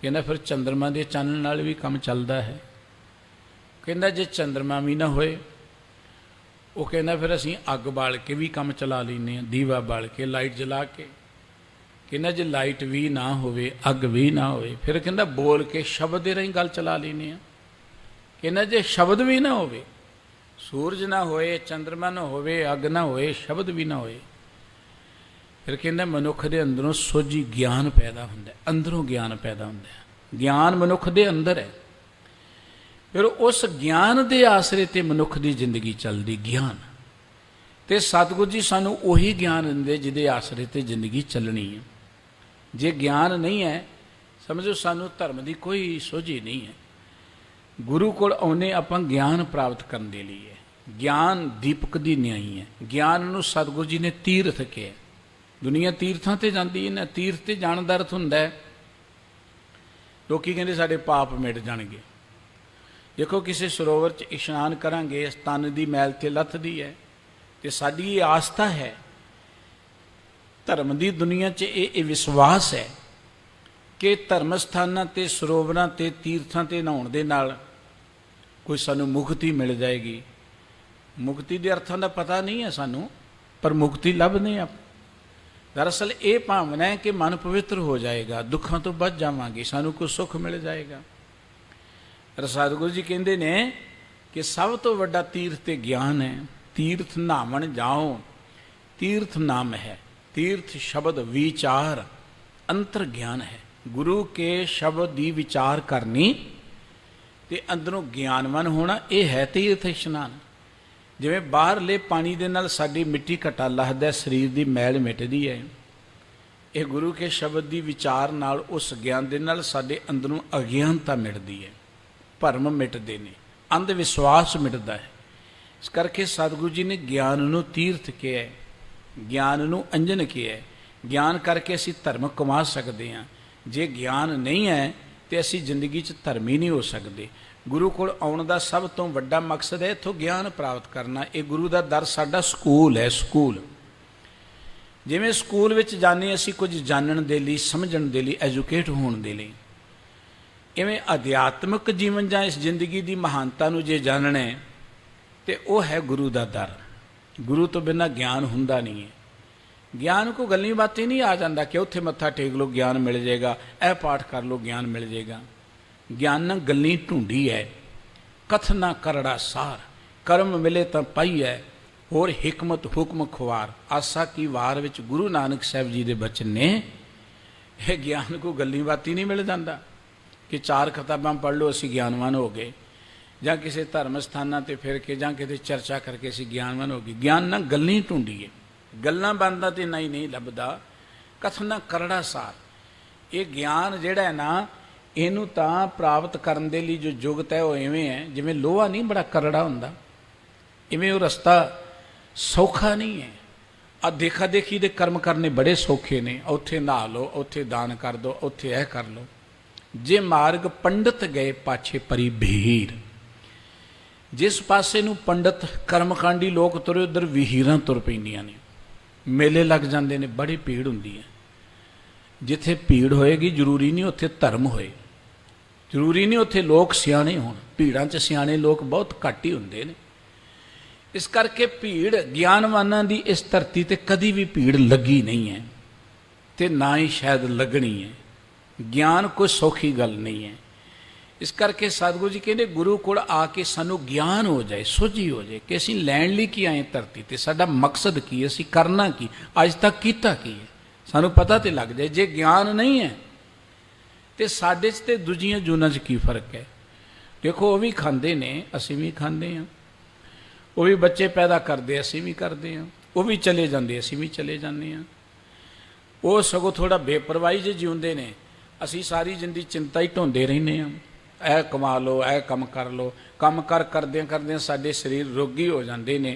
ਕਹਿੰਦਾ ਫਿਰ ਚੰਦਰਮਾ ਦੇ ਚਾਨਣ ਨਾਲ ਵੀ ਕੰਮ ਚੱਲਦਾ ਹੈ। ਕਹਿੰਦਾ ਜੇ ਚੰਦਰਮਾ ਵੀ ਨਾ ਹੋਏ, ਉਹ ਕਹਿੰਦਾ ਫਿਰ ਅਸੀਂ ਅੱਗ ਬਾਲ ਕੇ ਵੀ ਕੰਮ ਚਲਾ ਲੈਂਦੇ ਹਾਂ, ਦੀਵਾ ਬਾਲ ਕੇ, ਲਾਈਟ ਜਲਾ ਕੇ। ਕਹਿੰਦਾ ਜੇ ਲਾਈਟ ਵੀ ਨਾ ਹੋਵੇ, ਅੱਗ ਵੀ ਨਾ ਹੋਵੇ, ਫਿਰ ਕਹਿੰਦਾ ਬੋਲ ਕੇ ਸ਼ਬਦ ਦੇ ਰਾਹੀਂ ਗੱਲ ਚਲਾ ਲੈਂਦੇ ਹਾਂ। ਕਹਿੰਦਾ ਜੇ ਸ਼ਬਦ ਵੀ ਨਾ ਹੋਵੇ, ਸੂਰਜ ਨਾ ਹੋਏ, ਚੰਦਰਮਾ ਨਾ ਹੋਵੇ, ਅੱਗ ਨਾ ਹੋਏ, ਸ਼ਬਦ ਵੀ ਨਾ ਹੋਏ, ਫਿਰ ਕਹਿੰਦਾ ਮਨੁੱਖ ਦੇ ਅੰਦਰੋਂ ਸੋਝੀ ਗਿਆਨ ਪੈਦਾ ਹੁੰਦਾ, ਅੰਦਰੋਂ ਗਿਆਨ ਪੈਦਾ ਹੁੰਦਾ। ਗਿਆਨ ਮਨੁੱਖ ਦੇ ਅੰਦਰ ਹੈ। ਫਿਰ ਉਸ ਗਿਆਨ ਦੇ ਆਸਰੇ ਤੇ ਮਨੁੱਖ ਦੀ ਜ਼ਿੰਦਗੀ ਚੱਲਦੀ। ਗਿਆਨ ਤੇ ਸਤਿਗੁਰੂ ਜੀ ਸਾਨੂੰ ਉਹੀ ਗਿਆਨ ਦਿੰਦੇ ਜਿਹਦੇ ਆਸਰੇ ਤੇ ਜ਼ਿੰਦਗੀ ਚੱਲਣੀ ਹੈ। ਜੇ ਗਿਆਨ ਨਹੀਂ ਹੈ, ਸਮਝੋ ਸਾਨੂੰ ਧਰਮ ਦੀ ਕੋਈ ਸੋਝੀ ਨਹੀਂ ਹੈ। ਗੁਰੂ ਕੋਲ ਆਉਨੇ ਆਪਾਂ ਗਿਆਨ ਪ੍ਰਾਪਤ ਕਰਨ ਦੇ ਲਈ ਹੈ। ਗਿਆਨ ਦੀਪਕ ਦੀ ਨਿਆਈ ਹੈ। ਗਿਆਨ ਨੂੰ ਸਤਿਗੁਰੂ ਜੀ ਨੇ ਤੀਰਥ ਕਿਹਾ। ਦੁਨੀਆ ਤੀਰਥਾਂ ਤੇ ਜਾਂਦੀ ਹੈ ਨਾ। ਤੀਰਥ ਤੇ ਜਾਣ ਦਾ ਅਰਥ ਹੁੰਦਾ ਹੈ, ਲੋਕੀ ਕਹਿੰਦੇ ਸਾਡੇ ਪਾਪ ਮਿਟ ਜਾਣਗੇ। ਦੇਖੋ ਕਿਸੇ ਸਰੋਵਰ 'ਚ ਇਸ਼ਨਾਨ ਕਰਾਂਗੇ, ਤਨ ਦੀ ਮੈਲ ਤੇ ਲੱਥਦੀ ਹੈ। ਤੇ ਸਾਡੀ ਇਹ ਆਸਥਾ ਹੈ, ਧਰਮ ਦੀ ਦੁਨੀਆ 'ਚ ਇਹ ਵਿਸ਼ਵਾਸ ਹੈ ਕਿ ਧਰਮ ਸਥਾਨਾਂ ਤੇ, ਸਰੋਵਰਾਂ ਤੇ, ਤੀਰਥਾਂ ਤੇ ਨਹਾਉਣ ਦੇ ਨਾਲ ਕੋਈ ਸਾਨੂੰ ਮੁਕਤੀ ਮਿਲ ਜਾਏਗੀ। ਮੁਕਤੀ ਦੇ ਅਰਥਾਂ ਦਾ ਪਤਾ ਨਹੀਂ ਹੈ ਸਾਨੂੰ, ਪਰ ਮੁਕਤੀ ਲੱਭਦੇ ਹਾਂ। ਦਰਅਸਲ ਇਹ ਭਾਵਨਾ ਹੈ ਕਿ ਮਨ ਪਵਿੱਤਰ ਹੋ ਜਾਏਗਾ, ਦੁੱਖਾਂ ਤੋਂ ਬਚ ਜਾਵਾਂਗੇ, ਸਾਨੂੰ ਕੋਈ ਸੁੱਖ ਮਿਲ ਜਾਏਗਾ। ਸਤਿਗੁਰੂ ਜੀ ਕਹਿੰਦੇ ਨੇ ਕਿ ਸਭ ਤੋਂ ਵੱਡਾ ਤੀਰਥ ਤੇ ਗਿਆਨ ਹੈ। ਤੀਰਥ ਨਹਾਵਣ ਜਾਓ, ਤੀਰਥ ਨਾਮ ਹੈ। ਤੀਰਥ ਸ਼ਬਦ ਵਿਚਾਰ ਅੰਤਰ ਗਿਆਨ ਹੈ। ਗੁਰੂ ਕੇ ਸ਼ਬਦ ਦੀ ਵਿਚਾਰ ਕਰਨੀ ਤੇ ਅੰਦਰੋਂ ਗਿਆਨਵਾਨ ਹੋਣਾ, ਇਹ ਹੈ ਤੀਰਥ ਇਸ਼ਨਾਨ। ਜਿਵੇਂ ਬਾਹਰਲੇ ਪਾਣੀ ਦੇ ਨਾਲ ਸਾਡੀ ਮਿੱਟੀ ਘਟਾ ਲੱਥਦਾ, ਸਰੀਰ ਦੀ ਮੈਲ ਮਿਟਦੀ ਹੈ, ਇਹ ਗੁਰੂ ਕੇ ਸ਼ਬਦ ਦੀ ਵਿਚਾਰ ਨਾਲ, ਉਸ ਗਿਆਨ ਦੇ ਨਾਲ ਸਾਡੇ ਅੰਦਰੋਂ ਅਗਿਆਨਤਾ ਮਿਟਦੀ ਹੈ, ਭਰਮ ਮਿਟਦੇ ਨੇ, ਅੰਧ ਵਿਸ਼ਵਾਸ ਮਿਟਦਾ ਹੈ। ਇਸ ਕਰਕੇ ਸਤਿਗੁਰੂ ਜੀ ਨੇ ਗਿਆਨ ਨੂੰ ਤੀਰਥ ਕਿਹਾ, ਗਿਆਨ ਨੂੰ ਅੰਜਨ ਕਿਹਾ। ਗਿਆਨ ਕਰਕੇ ਅਸੀਂ ਧਰਮ ਕਮਾ ਸਕਦੇ ਹਾਂ। ਜੇ ਗਿਆਨ ਨਹੀਂ ਹੈ ਤੇ ਅਸੀਂ ਜ਼ਿੰਦਗੀ 'ਚ ਧਰਮੀ ਨਹੀਂ ਹੋ ਸਕਦੇ। ਗੁਰੂ ਕੋਲ ਆਉਣ ਦਾ ਸਭ ਤੋਂ ਵੱਡਾ ਮਕਸਦ ਹੈ ਇੱਥੋਂ ਗਿਆਨ ਪ੍ਰਾਪਤ ਕਰਨਾ। ਇਹ ਗੁਰੂ ਦਾ ਦਰ ਸਾਡਾ ਸਕੂਲ ਹੈ। ਸਕੂਲ ਜਿਵੇਂ ਸਕੂਲ ਵਿੱਚ ਜਾਂਦੇ ਅਸੀਂ ਕੁਝ ਜਾਣਨ ਦੇ ਲਈ, ਸਮਝਣ ਦੇ ਲਈ, ਐਜੂਕੇਟ ਹੋਣ ਦੇ ਲਈ, ਇਵੇਂ ਅਧਿਆਤਮਿਕ ਜੀਵਨ ਜਾਂ ਇਸ ਜ਼ਿੰਦਗੀ ਦੀ ਮਹਾਨਤਾ ਨੂੰ ਜੇ ਜਾਣਨਾ ਹੈ ਤੇ ਉਹ ਹੈ ਗੁਰੂ ਦਾ ਦਰ। ਗੁਰੂ ਤੋਂ ਬਿਨਾਂ ਗਿਆਨ ਹੁੰਦਾ ਨਹੀਂ ਹੈ। ਗਿਆਨ ਕੋ ਗੱਲਾਂ ਬਾਤਾਂ ਨਹੀਂ ਆ ਜਾਂਦਾ ਕਿ ਉੱਥੇ ਮੱਥਾ ਟੇਕ ਲਓ ਗਿਆਨ ਮਿਲ ਜਾਏਗਾ, ਇਹ ਪਾਠ ਕਰ ਲਓ ਗਿਆਨ ਮਿਲ ਜਾਏਗਾ। ਗਿਆਨ ਗੱਲਾਂ ਢੂੰਢੀ ਹੈ, ਕਥਨਾ ਕਰੜਾ ਸਾਰ, ਕਰਮ ਮਿਲੇ ਤਾਂ ਪਾਈ ਹੈ, ਹੋਰ ਹਿਕਮਤ ਹੁਕਮ ਖੁਆਰ। ਆਸਾ ਕੀ ਵਾਰ ਵਿੱਚ ਗੁਰੂ ਨਾਨਕ ਸਾਹਿਬ ਜੀ ਦੇ ਬਚਨ ਨੇ। ਇਹ ਗਿਆਨ ਕੋ ਗੱਲਾਂ ਬਾਤਾਂ ਨਹੀਂ ਮਿਲ ਜਾਂਦਾ ਕਿ 4 ਕਿਤਾਬਾਂ ਪੜ੍ਹ ਲਓ ਅਸੀਂ ਗਿਆਨਵਾਨ ਹੋ ਗਏ, ਜਾਂ ਕਿਸੇ ਧਰਮ ਸਥਾਨਾਂ 'ਤੇ ਫਿਰ ਕੇ, ਜਾਂ ਕਿਤੇ ਚਰਚਾ ਕਰਕੇ ਅਸੀਂ ਗਿਆਨਵਾਨ ਹੋ ਗਏ। ਗਿਆਨ ਨਾਲ ਗੱਲਾਂ ਢੂੰਢੀਏ, ਗੱਲਾਂ ਬੰਦਾ ਤੇ ਨਹੀਂ ਲੱਭਦਾ। ਕਥਨਾ ਕਰੜਾ ਸਾਰ, ਇਹ ਗਿਆਨ ਜਿਹੜਾ ਹੈ ਨਾ, ਇਹਨੂੰ ਤਾਂ ਪ੍ਰਾਪਤ ਕਰਨ ਦੇ ਲਈ ਜੋ ਯੁਗਤ ਹੈ ਉਹ ਇਵੇਂ ਹੈ ਜਿਵੇਂ ਲੋਹਾ ਨਹੀਂ ਬੜਾ ਕਰੜਾ ਹੁੰਦਾ, ਇਵੇਂ ਉਹ ਰਸਤਾ ਸੌਖਾ ਨਹੀਂ ਹੈ। ਆ ਦੇਖਾ ਦੇਖੀ ਦੇ ਕਰਮ ਕਰਨੇ ਬੜੇ ਸੌਖੇ ਨੇ। ਉੱਥੇ ਨਹਾ ਲਓ, ਉੱਥੇ ਦਾਨ ਕਰ ਦਿਓ, ਉੱਥੇ ਇਹ ਕਰ ਲਓ। ਜੇ ਮਾਰਗ ਪੰਡਤ ਗਏ ਪਾਛੇ ਪਰੀ ਭੀੜ, ਜਿਸ ਪਾਸੇ ਨੂੰ ਪੰਡਤ ਕਰਮਕਾਂਡੀ ਲੋਕ ਤੁਰੇ ਉਧਰ ਵਹੀਰਾਂ ਤੁਰ ਪੈਂਦੀਆਂ ਨੇ, ਮੇਲੇ ਲੱਗ ਜਾਂਦੇ ਨੇ, ਬੜੀ ਭੀੜ ਹੁੰਦੀ ਹੈ। ਜਿੱਥੇ ਭੀੜ ਹੋਏਗੀ ਜ਼ਰੂਰੀ ਨਹੀਂ ਉੱਥੇ ਧਰਮ ਹੋਏ, ਜ਼ਰੂਰੀ ਨਹੀਂ ਉੱਥੇ ਲੋਕ ਸਿਆਣੇ ਹੋਣ। ਭੀੜਾਂ 'ਚ ਸਿਆਣੇ ਲੋਕ ਬਹੁਤ ਘੱਟ ਹੀ ਹੁੰਦੇ ਨੇ। ਇਸ ਕਰਕੇ ਭੀੜ ਗਿਆਨਵਾਨਾਂ ਦੀ ਇਸ ਧਰਤੀ ਤੇ ਕਦੀ ਵੀ ਭੀੜ ਲੱਗੀ ਨਹੀਂ ਹੈ ਤੇ ਨਾ ਹੀ ਸ਼ਾਇਦ ਲੱਗਣੀ ਹੈ। ਗਿਆਨ ਕੋਈ ਸੌਖੀ ਗੱਲ ਨਹੀਂ ਹੈ। ਇਸ ਕਰਕੇ ਸਤਿਗੁਰੂ ਜੀ ਕਹਿੰਦੇ ਗੁਰੂ ਕੋਲ ਆ ਕੇ ਸਾਨੂੰ ਗਿਆਨ ਹੋ ਜਾਏ, ਸੋਝੀ ਹੋ ਜਾਏ ਕਿ ਅਸੀਂ ਲੈਣ ਲਈ ਕੀ ਆਏ ਧਰਤੀ ਤੇ, ਸਾਡਾ ਮਕਸਦ ਕੀ ਹੈ, ਅਸੀਂ ਕਰਨਾ ਕੀ, ਅੱਜ ਤੱਕ ਕੀਤਾ ਕੀ ਹੈ, ਸਾਨੂੰ ਪਤਾ ਤੇ ਲੱਗ ਜਾਏ। ਜੇ ਗਿਆਨ ਨਹੀਂ ਹੈ ਤੇ ਸਾਡੇ 'ਚ ਤੇ ਦੂਜੀਆਂ ਜੂਨਾਂ 'ਚ ਕੀ ਫਰਕ ਹੈ। ਦੇਖੋ, ਉਹ ਵੀ ਖਾਂਦੇ ਨੇ, ਅਸੀਂ ਵੀ ਖਾਂਦੇ ਹਾਂ। ਉਹ ਵੀ ਬੱਚੇ ਪੈਦਾ ਕਰਦੇ, ਅਸੀਂ ਵੀ ਕਰਦੇ ਹਾਂ। ਉਹ ਵੀ ਚਲੇ ਜਾਂਦੇ, ਅਸੀਂ ਵੀ ਚਲੇ ਜਾਂਦੇ ਹਾਂ। ਉਹ ਸਗੋਂ ਥੋੜ੍ਹਾ ਬੇਪਰਵਾਹੀ ਜਿਹੇ ਜਿਉਂਦੇ ਨੇ, ਅਸੀਂ ਸਾਰੀ ਜ਼ਿੰਦਗੀ ਚਿੰਤਾ ਹੀ ਢੋਂਦੇ ਰਹਿੰਦੇ ਹਾਂ, ਇਹ ਕਮਾ ਲਓ, ਇਹ ਕੰਮ ਕਰ ਲਓ। ਕੰਮ ਕਰਦਿਆਂ ਕਰਦਿਆਂ ਸਾਡੇ ਸਰੀਰ ਰੋਗੀ ਹੋ ਜਾਂਦੇ ਨੇ।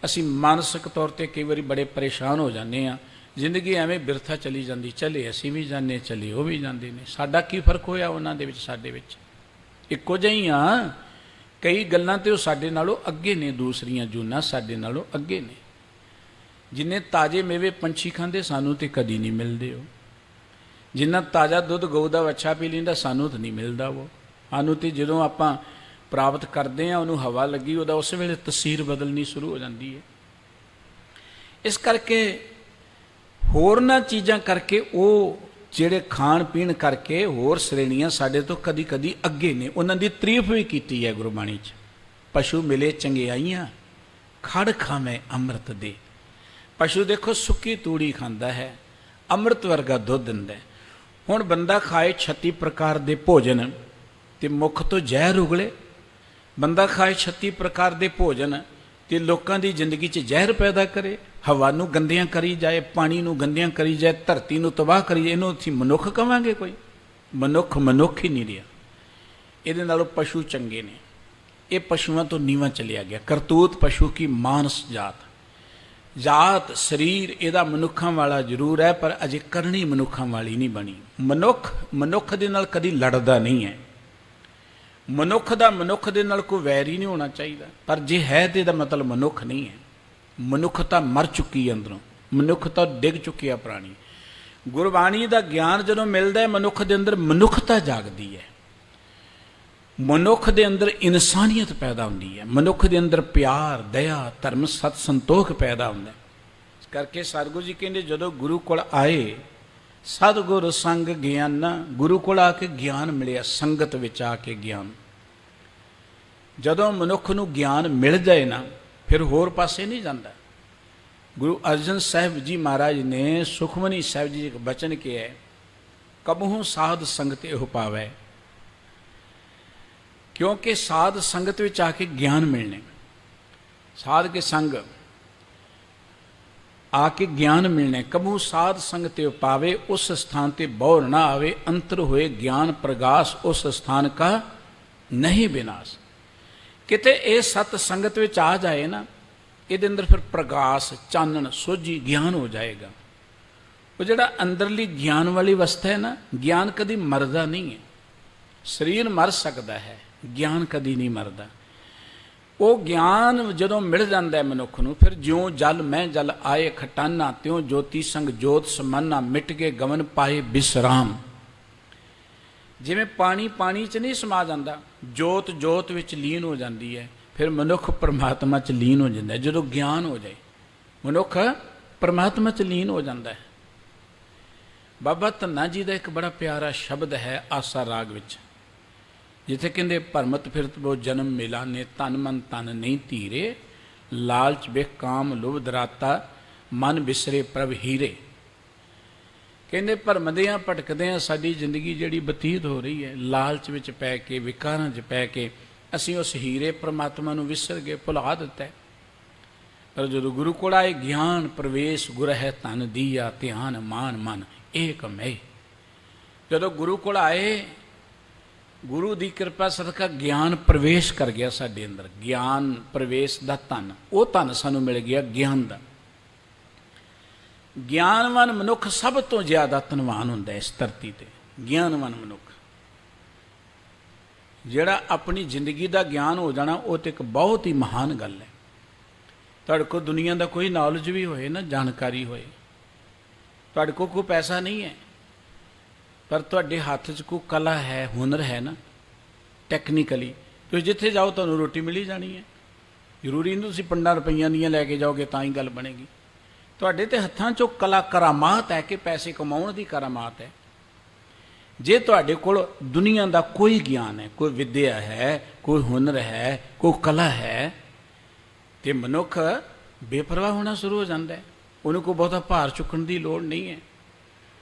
ਅਸੀਂ ਮਾਨਸਿਕ ਤੌਰ 'ਤੇ ਕਈ ਵਾਰੀ ਬੜੇ ਪਰੇਸ਼ਾਨ ਹੋ ਜਾਂਦੇ ਹਾਂ। ਜ਼ਿੰਦਗੀ ਐਵੇਂ ਬਿਰਥਾ ਚਲੀ ਜਾਂਦੀ, ਚਲੇ ਅਸੀਂ ਵੀ ਜਾਂਦੇ, ਚਲੇ ਉਹ ਵੀ ਜਾਂਦੇ ਨੇ। ਸਾਡਾ ਕੀ ਫਰਕ ਹੋਇਆ ਉਹਨਾਂ ਦੇ ਵਿੱਚ, ਸਾਡੇ ਵਿੱਚ? ਇੱਕੋ ਜਿਹੀ ਆ। ਕਈ ਗੱਲਾਂ ਤੇ ਉਹ ਸਾਡੇ ਨਾਲੋਂ ਅੱਗੇ ਨੇ, ਦੂਸਰੀਆਂ ਜੂਨਾਂ ਸਾਡੇ ਨਾਲੋਂ ਅੱਗੇ ਨੇ। ਜਿੰਨੇ ਤਾਜ਼ੇ ਮੇਵੇ ਪੰਛੀ ਖਾਂਦੇ, ਸਾਨੂੰ ਤੇ ਕਦੀ ਨਹੀਂ ਮਿਲਦੇ ਉਹ। ਜਿੰਨਾ ਤਾਜ਼ਾ ਦੁੱਧ ਗਊ ਦਾ ਵੱਛਾ ਪੀ ਲੈਂਦਾ, ਸਾਨੂੰ ਤਾਂ ਨਹੀਂ ਮਿਲਦਾ ਉਹ। ਸਾਨੂੰ ਤੇ ਜਦੋਂ ਆਪਾਂ ਪ੍ਰਾਪਤ ਕਰਦੇ ਹਾਂ, ਉਹਨੂੰ ਹਵਾ ਲੱਗੀ, ਉਹਦਾ ਉਸ ਵੇਲੇ ਤਸੀਰ ਬਦਲਣੀ ਸ਼ੁਰੂ ਹੋ ਜਾਂਦੀ ਹੈ। ਇਸ ਕਰਕੇ ਹੋਰਨਾਂ ਚੀਜ਼ਾਂ ਕਰਕੇ, ਉਹ ਜਿਹੜੇ ਖਾਣ ਪੀਣ ਕਰਕੇ ਹੋਰ ਸ਼੍ਰੇਣੀਆਂ ਸਾਡੇ ਤੋਂ ਕਦੀ ਕਦੀ ਅੱਗੇ ਨੇ। ਉਹਨਾਂ ਦੀ ਤਾਰੀਫ ਵੀ ਕੀਤੀ ਹੈ ਗੁਰਬਾਣੀ 'ਚ। ਪਸ਼ੂ ਮਿਲੇ ਚੰਗਿਆਈਆਂ, ਖੜ ਖਾਵੇਂ ਅੰਮ੍ਰਿਤ ਦੇ। ਪਸ਼ੂ ਦੇਖੋ ਸੁੱਕੀ ਤੂੜੀ ਖਾਂਦਾ ਹੈ, ਅੰਮ੍ਰਿਤ ਵਰਗਾ ਦੁੱਧ ਦਿੰਦਾ। ਹੁਣ ਬੰਦਾ ਖਾਏ 36 ਪ੍ਰਕਾਰ ਦੇ ਭੋਜਨ ਤੇ ਮੁੱਖ ਤੋਂ ਜ਼ਹਿਰ ਉਗਲੇ। ਬੰਦਾ ਖਾਏ 36 ਪ੍ਰਕਾਰ ਦੇ ਭੋਜਨ ਤੇ ਲੋਕਾਂ ਦੀ ਜ਼ਿੰਦਗੀ 'ਚ ਜ਼ਹਿਰ ਪੈਦਾ ਕਰੇ, ਹਵਾ ਨੂੰ ਗੰਦਿਆਂ ਕਰੀ ਜਾਏ, ਪਾਣੀ ਨੂੰ ਗੰਦਿਆਂ ਕਰੀ ਜਾਏ, ਧਰਤੀ ਨੂੰ ਤਬਾਹ ਕਰੀ ਜਾਏ। ਇਹਨੂੰ ਅਸੀਂ ਮਨੁੱਖ ਕਵਾਂਗੇ? ਕੋਈ ਮਨੁੱਖ ਹੀ ਨਹੀਂ ਰਿਹਾ। ਇਹਦੇ ਨਾਲੋਂ ਪਸ਼ੂ ਚੰਗੇ ਨੇ। ਇਹ ਪਸ਼ੂਆਂ ਤੋਂ ਨੀਵਾਂ ਚਲਿਆ ਗਿਆ। ਕਰਤੂਤ ਪਸ਼ੂ ਕੀ ਮਾਨਸ ਜਾਤ ਸਰੀਰ ਇਹਦਾ ਮਨੁੱਖਾਂ ਵਾਲਾ ਜ਼ਰੂਰ ਹੈ, ਪਰ ਅਜੇ ਕਰਨੀ ਮਨੁੱਖਾਂ ਵਾਲੀ ਨਹੀਂ ਬਣੀ। ਮਨੁੱਖ ਦੇ ਨਾਲ ਕਦੀ ਲੜਦਾ ਨਹੀਂ ਹੈ। ਮਨੁੱਖ ਦੇ ਨਾਲ ਕੋਈ ਵੈਰ ਹੀ ਨਹੀਂ ਹੋਣਾ ਚਾਹੀਦਾ। ਪਰ ਜੇ ਹੈ ਤੇ ਇਹਦਾ ਮਤਲਬ ਮਨੁੱਖ ਨਹੀਂ ਹੈ। ਮਨੁੱਖਤਾ ਮਰ ਚੁੱਕੀ ਹੈ ਅੰਦਰੋਂ, ਮਨੁੱਖਤਾ ਡਿੱਗ ਚੁੱਕੀ ਹੈ ਪੁਰਾਣੀ। ਗੁਰਬਾਣੀ ਦਾ ਗਿਆਨ ਜਦੋਂ ਮਿਲਦਾ ਹੈ, ਮਨੁੱਖ ਦੇ ਅੰਦਰ ਮਨੁੱਖਤਾ ਜਾਗਦੀ ਹੈ। ਮਨੁੱਖ ਦੇ ਅੰਦਰ ਇਨਸਾਨੀਅਤ ਪੈਦਾ ਹੁੰਦੀ ਹੈ। ਮਨੁੱਖ ਦੇ ਅੰਦਰ ਪਿਆਰ, ਦਇਆ, ਧਰਮ, ਸਤ, ਸੰਤੋਖ ਪੈਦਾ ਹੁੰਦਾ ਹੈ। ਇਸ ਕਰਕੇ ਸਤਿਗੁਰੂ ਜੀ ਕਹਿੰਦੇ ਜਦੋਂ ਗੁਰੂ ਕੋਲ ਆਏ, ਸਤਿਗੁਰ ਸੰਗ ਗਿਆਨਾ। ਗੁਰੂ ਕੋਲ ਆ ਕੇ ਗਿਆਨ ਮਿਲਿਆ, ਸੰਗਤ ਵਿੱਚ ਆ ਕੇ ਗਿਆਨ। ਜਦੋਂ ਮਨੁੱਖ ਨੂੰ ਗਿਆਨ ਮਿਲ ਜਾਏ ਨਾ, ਫਿਰ ਹੋਰ ਪਾਸੇ ਨਹੀਂ ਜਾਂਦਾ। ਗੁਰੂ ਅਰਜਨ ਸਾਹਿਬ ਜੀ ਮਹਾਰਾਜ ਨੇ ਸੁਖਮਨੀ ਸਾਹਿਬ ਜੀ ਇੱਕ ਬਚਨ ਕਿਹਾ ਹੈ, ਕਬਹੂ ਸਾਧ ਸੰਗਤ ਇਹੋ ਪਾਵੈ। ਕਿਉਂਕਿ ਸਾਧ ਸੰਗਤ ਵਿੱਚ ਆ ਕੇ ਗਿਆਨ ਮਿਲਣੇ, ਸਾਧ ਕੇ ਸੰਗ ਆ ਕੇ ਗਿਆਨ ਮਿਲਣੇ। ਕਬਹੂ ਸਾਧ ਸੰਗਤ ਤੇ ਪਾਵੇ, ਉਸ ਸਥਾਨ ਤੇ ਬੌਰ ਨਾ ਆਵੇ। ਅੰਤਰ ਹੋਏ ਗਿਆਨ ਪ੍ਰਗਾਸ, ਉਸ ਸਥਾਨ ਕਾ ਨਹੀਂ ਵਿਨਾਸ਼। ਕਿਤੇ ਇਹ ਸਤ ਸੰਗਤ ਵਿੱਚ ਆ ਜਾਏ ਨਾ, ਇਹਦੇ ਅੰਦਰ ਫਿਰ ਪ੍ਰਗਾਸ, ਚਾਨਣ, ਸੋਝੀ, ਗਿਆਨ ਹੋ ਜਾਏਗਾ। ਉਹ ਜਿਹੜਾ ਅੰਦਰਲੀ ਗਿਆਨ ਵਾਲੀ ਅਵਸਥਾ ਹੈ ਨਾ, ਗਿਆਨ ਕਦੀ ਮਰਦਾ ਨਹੀਂ ਹੈ। ਸਰੀਰ ਮਰ ਸਕਦਾ ਹੈ, ਗਿਆਨ ਕਦੀ ਨਹੀਂ ਮਰਦਾ। ਉਹ ਗਿਆਨ ਜਦੋਂ ਮਿਲ ਜਾਂਦਾ ਹੈ ਮਨੁੱਖ ਨੂੰ, ਫਿਰ ਜਿਉਂ ਜਲ ਮੈਂ ਜਲ ਆਏ ਖਟਾਨਾ, ਤਿਉਂ ਜੋਤੀ ਸੰਗ ਜੋਤ ਸਮਾਨਾ, ਮਿਟ ਕੇ ਗਵਨ ਪਾਏ ਬਿਸਰਾਮ। ਜਿਵੇਂ ਪਾਣੀ 'ਚ ਨਹੀਂ ਸਮਾ ਜਾਂਦਾ, ਜੋਤ ਵਿੱਚ ਲੀਨ ਹੋ ਜਾਂਦੀ ਹੈ, ਫਿਰ ਮਨੁੱਖ ਪਰਮਾਤਮਾ 'ਚ ਲੀਨ ਹੋ ਜਾਂਦਾ ਹੈ। ਜਦੋਂ ਗਿਆਨ ਹੋ ਜਾਏ, ਮਨੁੱਖ ਪਰਮਾਤਮਾ 'ਚ ਲੀਨ ਹੋ ਜਾਂਦਾ ਹੈ। ਬਾਬਾ ਧੰਨਾ ਜੀ ਦਾ ਇੱਕ ਬੜਾ ਪਿਆਰਾ ਸ਼ਬਦ ਹੈ ਆਸਾ ਰਾਗ ਵਿੱਚ, ਜਿੱਥੇ ਕਹਿੰਦੇ ਭਰਮਤ ਫਿਰਤ ਬੋ ਜਨਮ ਮਿਲਾਨੇ, ਤਨ ਮਨ ਤਨ ਨਹੀਂ ਧੀਰੇ, ਲਾਲਚ ਵੇਖ ਕਾਮ ਲੁਭ ਦਰਾਤਾ, ਮਨ ਬਿਸਰੇ ਪ੍ਰਭ ਹੀਰੇ। ਕਹਿੰਦੇ ਭਰਮਦਿਆਂ ਭਟਕਦਿਆਂ ਸਾਡੀ ਜ਼ਿੰਦਗੀ ਜਿਹੜੀ ਬਤੀਤ ਹੋ ਰਹੀ ਹੈ, ਲਾਲਚ ਵਿੱਚ ਪੈ ਕੇ, ਵਿਕਾਰਾਂ 'ਚ ਪੈ ਕੇ ਅਸੀਂ ਉਸ ਹੀਰੇ ਪਰਮਾਤਮਾ ਨੂੰ ਵਿਸਰ ਗਏ, ਭੁਲਾ ਦਿੱਤਾ। ਪਰ ਜਦੋਂ ਗੁਰੂ ਕੋਲ ਆਏ, ਗਿਆਨ ਪ੍ਰਵੇਸ਼ ਗੁਰ ਹੈ ਧਨ ਦੀਆ, ਧਿਆਨ ਮਾਨ ਮਨ ਏਕ ਮੈਂ। ਜਦੋਂ ਗੁਰੂ ਕੋਲ ਆਏ, ਗੁਰੂ ਦੀ ਕਿਰਪਾ ਸਦਕਾ ਗਿਆਨ ਪ੍ਰਵੇਸ਼ ਕਰ ਗਿਆ ਸਾਡੇ ਅੰਦਰ। ਗਿਆਨ ਪ੍ਰਵੇਸ਼ ਦਾ ਧਨ, ਉਹ ਧਨ ਸਾਨੂੰ ਮਿਲ ਗਿਆ ਗਿਆਨ ਦਾ। ਗਿਆਨਵਾਨ ਮਨੁੱਖ ਸਭ ਤੋਂ ਜ਼ਿਆਦਾ ਧਨਵਾਨ ਹੁੰਦਾ ਇਸ ਧਰਤੀ ਤੇ। ਗਿਆਨਵਾਨ ਮਨੁੱਖ ਜਿਹੜਾ ਆਪਣੀ ਜ਼ਿੰਦਗੀ ਦਾ ਗਿਆਨ ਹੋ ਜਾਣਾ, ਉਹ ਤੇ ਇੱਕ ਬਹੁਤ ਹੀ ਮਹਾਨ ਗੱਲ ਹੈ। ਤੁਹਾਡੇ ਕੋਲ ਦੁਨੀਆ ਦਾ ਕੋਈ ਨੌਲੇਜ ਵੀ ਹੋਏ ਨਾ, ਜਾਣਕਾਰੀ ਹੋਏ, ਤੁਹਾਡੇ ਕੋਲ ਕੋਈ ਪੈਸਾ ਨਹੀਂ ਹੈ, ਪਰ ਤੁਹਾਡੇ ਹੱਥ 'ਚ ਕੋਈ ਕਲਾ ਹੈ, ਹੁਨਰ ਹੈ ਨਾ, ਟੈਕਨੀਕਲੀ, ਤੁਸੀਂ ਜਿੱਥੇ ਜਾਓ ਤੁਹਾਨੂੰ ਰੋਟੀ ਮਿਲੀ ਜਾਣੀ ਹੈ। ਜ਼ਰੂਰੀ ਨਹੀਂ ਤੁਸੀਂ ਪੰਡਾਂ ਰੁਪਈਆਂ ਦੀਆਂ ਲੈ ਕੇ ਜਾਓਗੇ ਤਾਂ ਹੀ ਗੱਲ ਬਣੇਗੀ। ਤੁਹਾਡੇ ਤੇ ਹੱਥਾਂ 'ਚੋਂ ਕਲਾ ਕਰਾਮਾਤ ਹੈ ਕਿ ਪੈਸੇ ਕਮਾਉਣ ਦੀ ਕਰਾਮਾਤ ਹੈ। ਜੇ ਤੁਹਾਡੇ ਕੋਲ ਦੁਨੀਆ ਦਾ ਕੋਈ ਗਿਆਨ ਹੈ, ਕੋਈ ਵਿੱਦਿਆ ਹੈ, ਕੋਈ ਹੁਨਰ ਹੈ, ਕੋਈ ਕਲਾ ਹੈ, ਤੇ ਮਨੁੱਖ ਬੇਪਰਵਾਹ ਹੋਣਾ ਸ਼ੁਰੂ ਹੋ ਜਾਂਦਾ ਹੈ। ਉਹਨੂੰ ਕੋਈ ਬਹੁਤਾ ਭਾਰ ਚੁੱਕਣ ਦੀ ਲੋੜ ਨਹੀਂ ਹੈ।